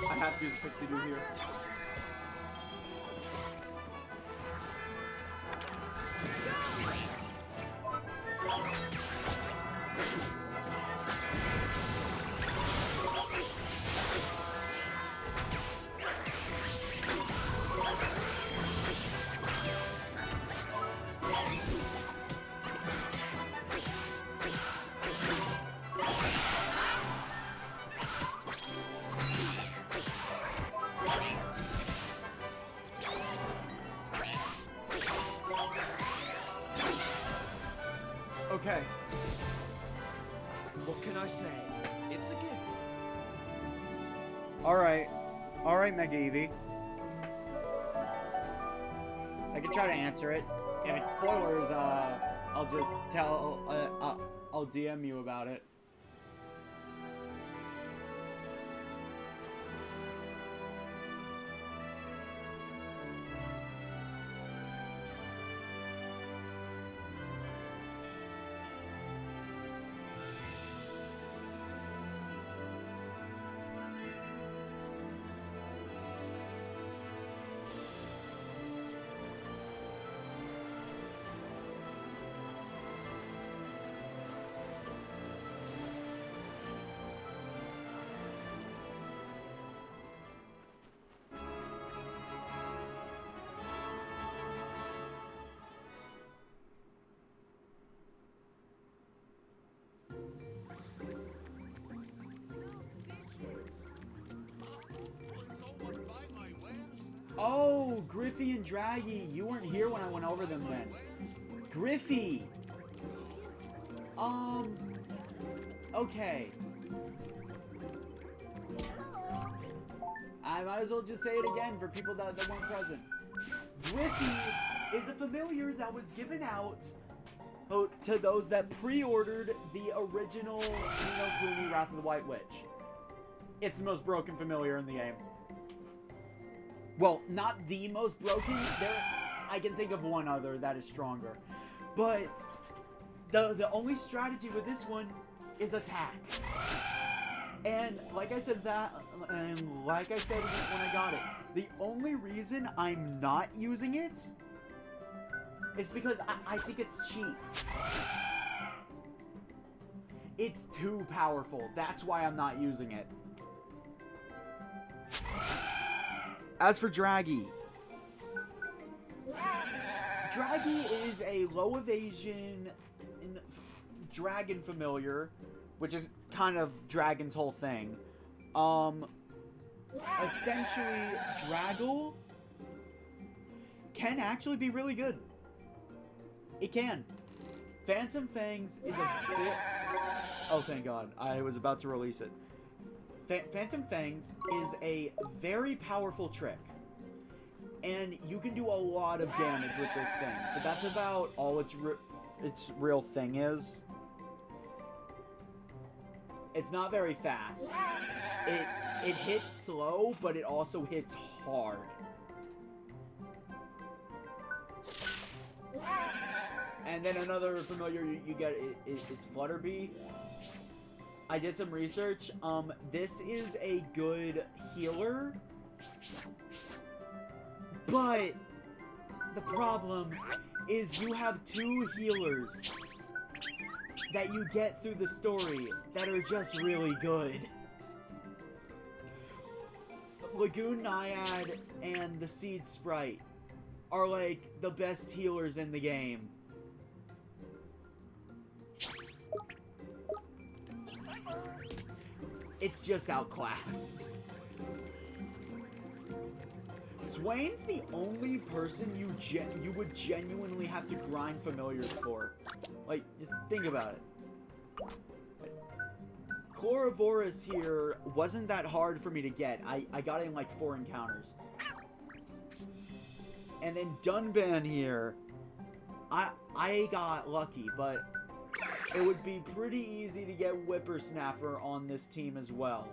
I have to use Pixie Doo here. Okay. What can I say? It's a gift. Alright. Alright, Mega Eevee. I can try to answer it. If it's spoilers, I'll just tell, I'll DM you about it. Oh, Griffey and Draggy. You weren't here when I went over them then. Griffey! Okay. I might as well just say it again for people that weren't present. Griffey is a familiar that was given out to those that pre-ordered the original Kuni Wrath of the White Witch. It's the most broken familiar in the game. Well, not the most broken. I can think of one other that is stronger. But the only strategy with this one is attack. And like I said when I got it, the only reason I'm not using it is because I think it's cheap. It's too powerful. That's why I'm not using it. As for Draggy. Draggy is a low evasion dragon familiar, which is kind of Dragon's whole thing. Essentially, Draggle can actually be really good. It can. Phantom Fangs is a bit... Oh, thank God. I was about to release it. Phantom Fangs is a very powerful trick. And you can do a lot of damage with this thing. But that's about all its real thing is. It's not very fast. It hits slow, but it also hits hard. And then another familiar you get is Flutterby. I did some research. This is a good healer. But the problem is you have two healers that you get through the story that are just really good. Lagoon Naiad and the Seed Sprite are like the best healers in the game. It's just outclassed. Swain's the only person you would genuinely have to grind familiars for. Like, just think about it. Ouroboros here wasn't that hard for me to get. I got it in like 4 encounters. And then Dunban here, I got lucky, but it would be pretty easy to get Whippersnapper on this team as well.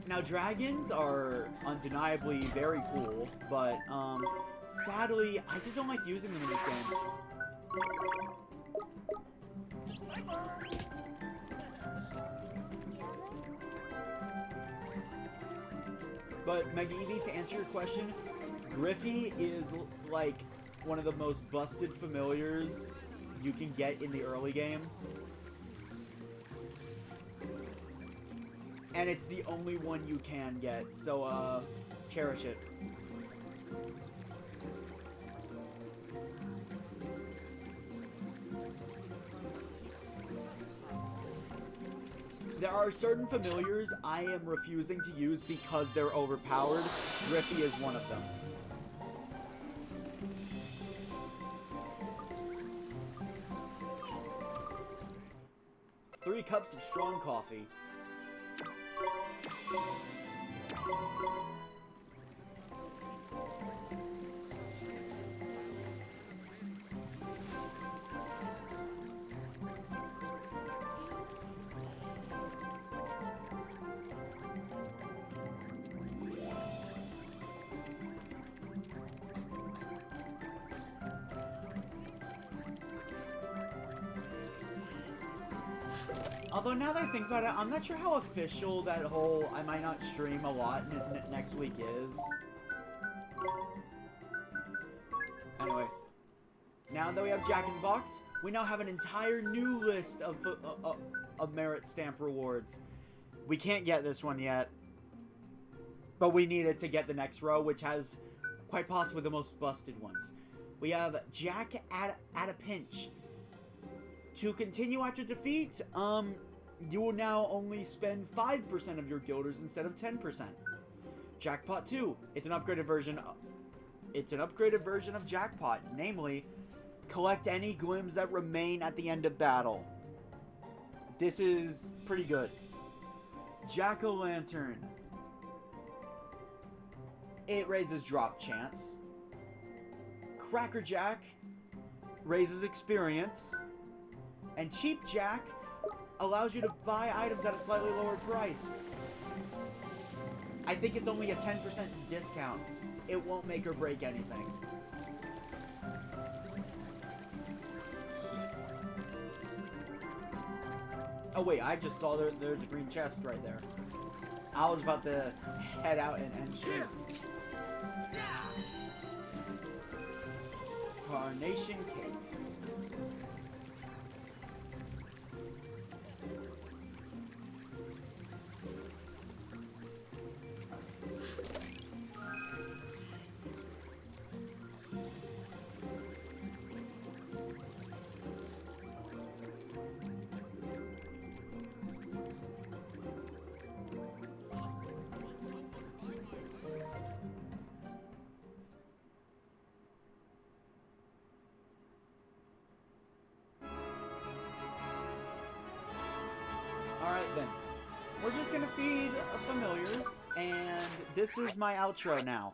Now, dragons are undeniably very cool, but, sadly, I just don't like using them in this game. But, Magini, to answer your question, Griffey is, like, one of the most busted familiars you can get in the early game. And it's the only one you can get, so, cherish it. There are certain familiars I am refusing to use because they're overpowered. Griffey is one of them. Three cups of strong coffee. Although now that I think about it, I'm not sure how official that whole I might not stream a lot next week is. Anyway, now that we have Jack in the Box, we now have an entire new list of merit stamp rewards. We can't get this one yet, but we need it to get the next row, which has quite possibly the most busted ones. We have Jack at a pinch. To continue after defeat, you will now only spend 5% of your guilders instead of 10%. Jackpot 2. It's an upgraded version of Jackpot, namely, collect any glims that remain at the end of battle. This is pretty good. Jack-o'-lantern. It raises drop chance. Crackerjack raises experience. And Cheap Jack allows you to buy items at a slightly lower price. I think it's only a 10% discount. It won't make or break anything. Oh wait, I just saw there's a green chest right there. I was about to head out and end stream. Carnation Cake. Alright then, we're just gonna feed familiars, and this is my outro now.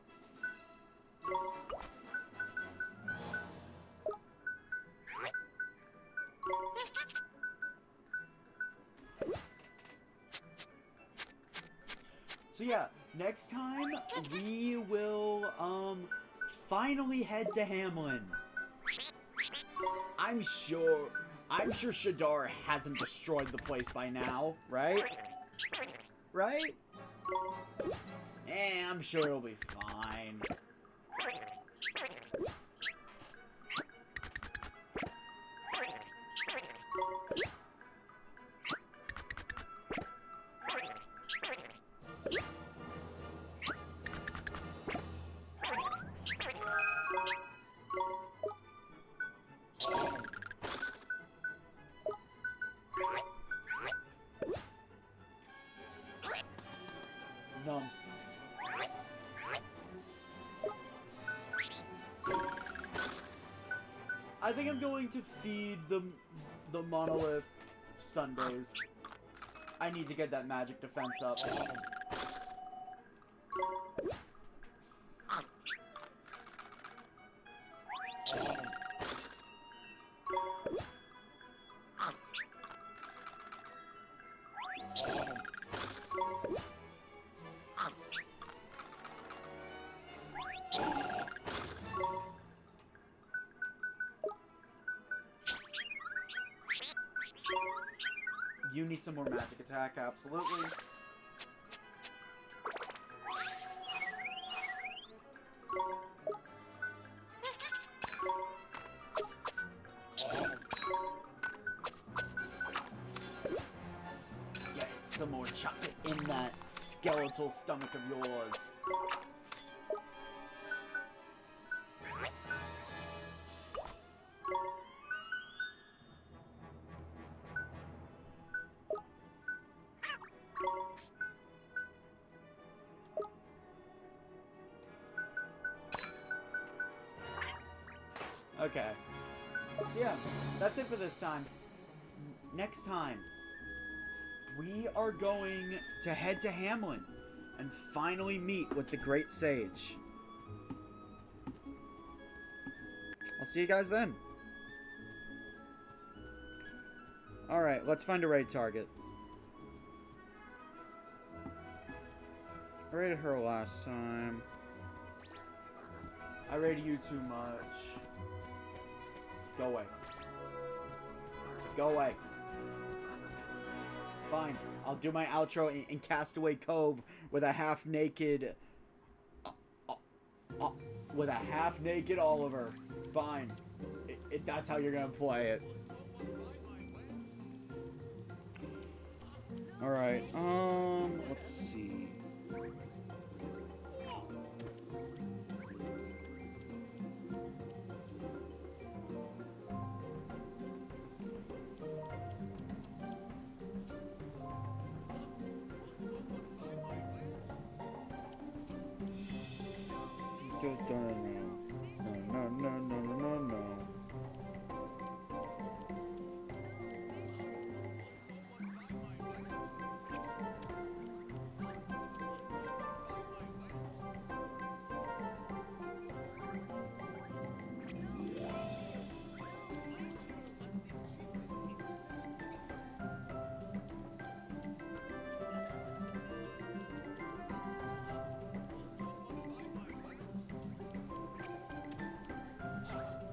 So yeah, next time we will finally head to Hamlin. I'm sure Shadar hasn't destroyed the place by now, right? Right? I'm sure it'll be fine. I think I'm going to feed the monolith sundays. I need to get that magic defense up. You need some more magic attack, absolutely. Get some more chocolate in that skeletal stomach of yours. Okay. So yeah, that's it for this time. Next time, we are going to head to Hamlin and finally meet with the Great Sage. I'll see you guys then. Alright, let's find a raid target. I raided her last time. I raided you too much. Go away. Go away. Fine. I'll do my outro in Castaway Cove with a half-naked... with a half-naked Oliver. Fine. That's how you're gonna play it. Alright, let's see. No.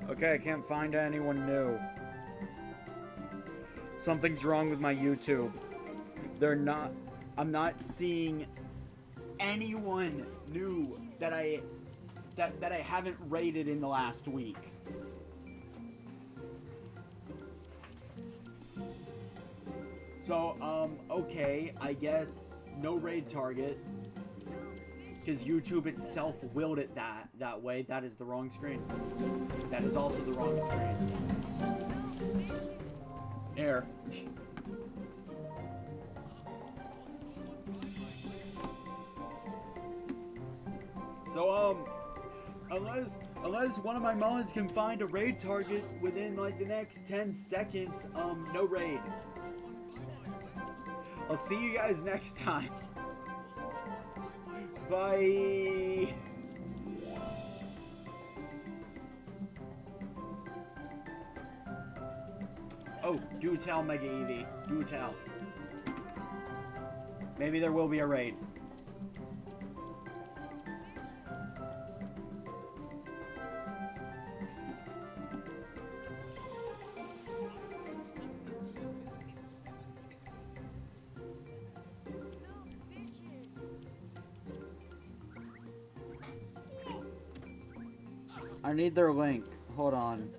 Okay, I can't find anyone new. Something's wrong with my YouTube. I'm not seeing anyone new that I haven't rated in the last week. So, okay, I guess no raid target. Because YouTube itself willed it that way. That is the wrong screen. That is also the wrong screen. Air. So, unless one of my mods can find a raid target within, like, the next 10 seconds, no raid. I'll see you guys next time. Bye. Oh, do tell, Mega Eevee. Do tell. Maybe there will be a raid. I need their link. Hold on.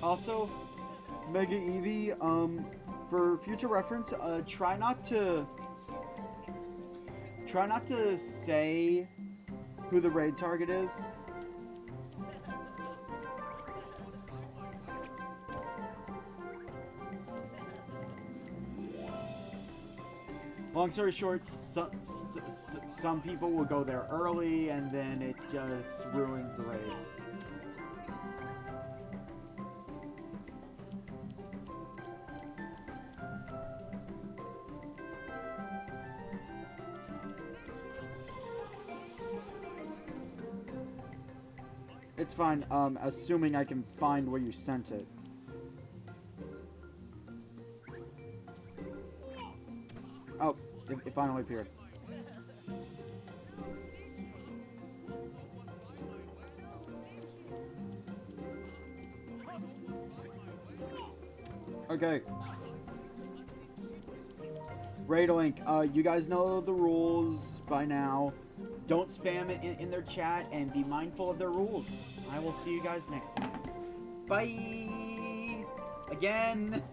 Also, Mega Eevee, for future reference, try not to say who the raid target is. Long story short, some people will go there early, and then it just ruins the raid. It's fine, assuming I can find where you sent it. Oh, it finally appeared. Okay. Raid link, you guys know the rules by now. Don't spam it in their chat and be mindful of their rules. I will see you guys next time. Bye! Again!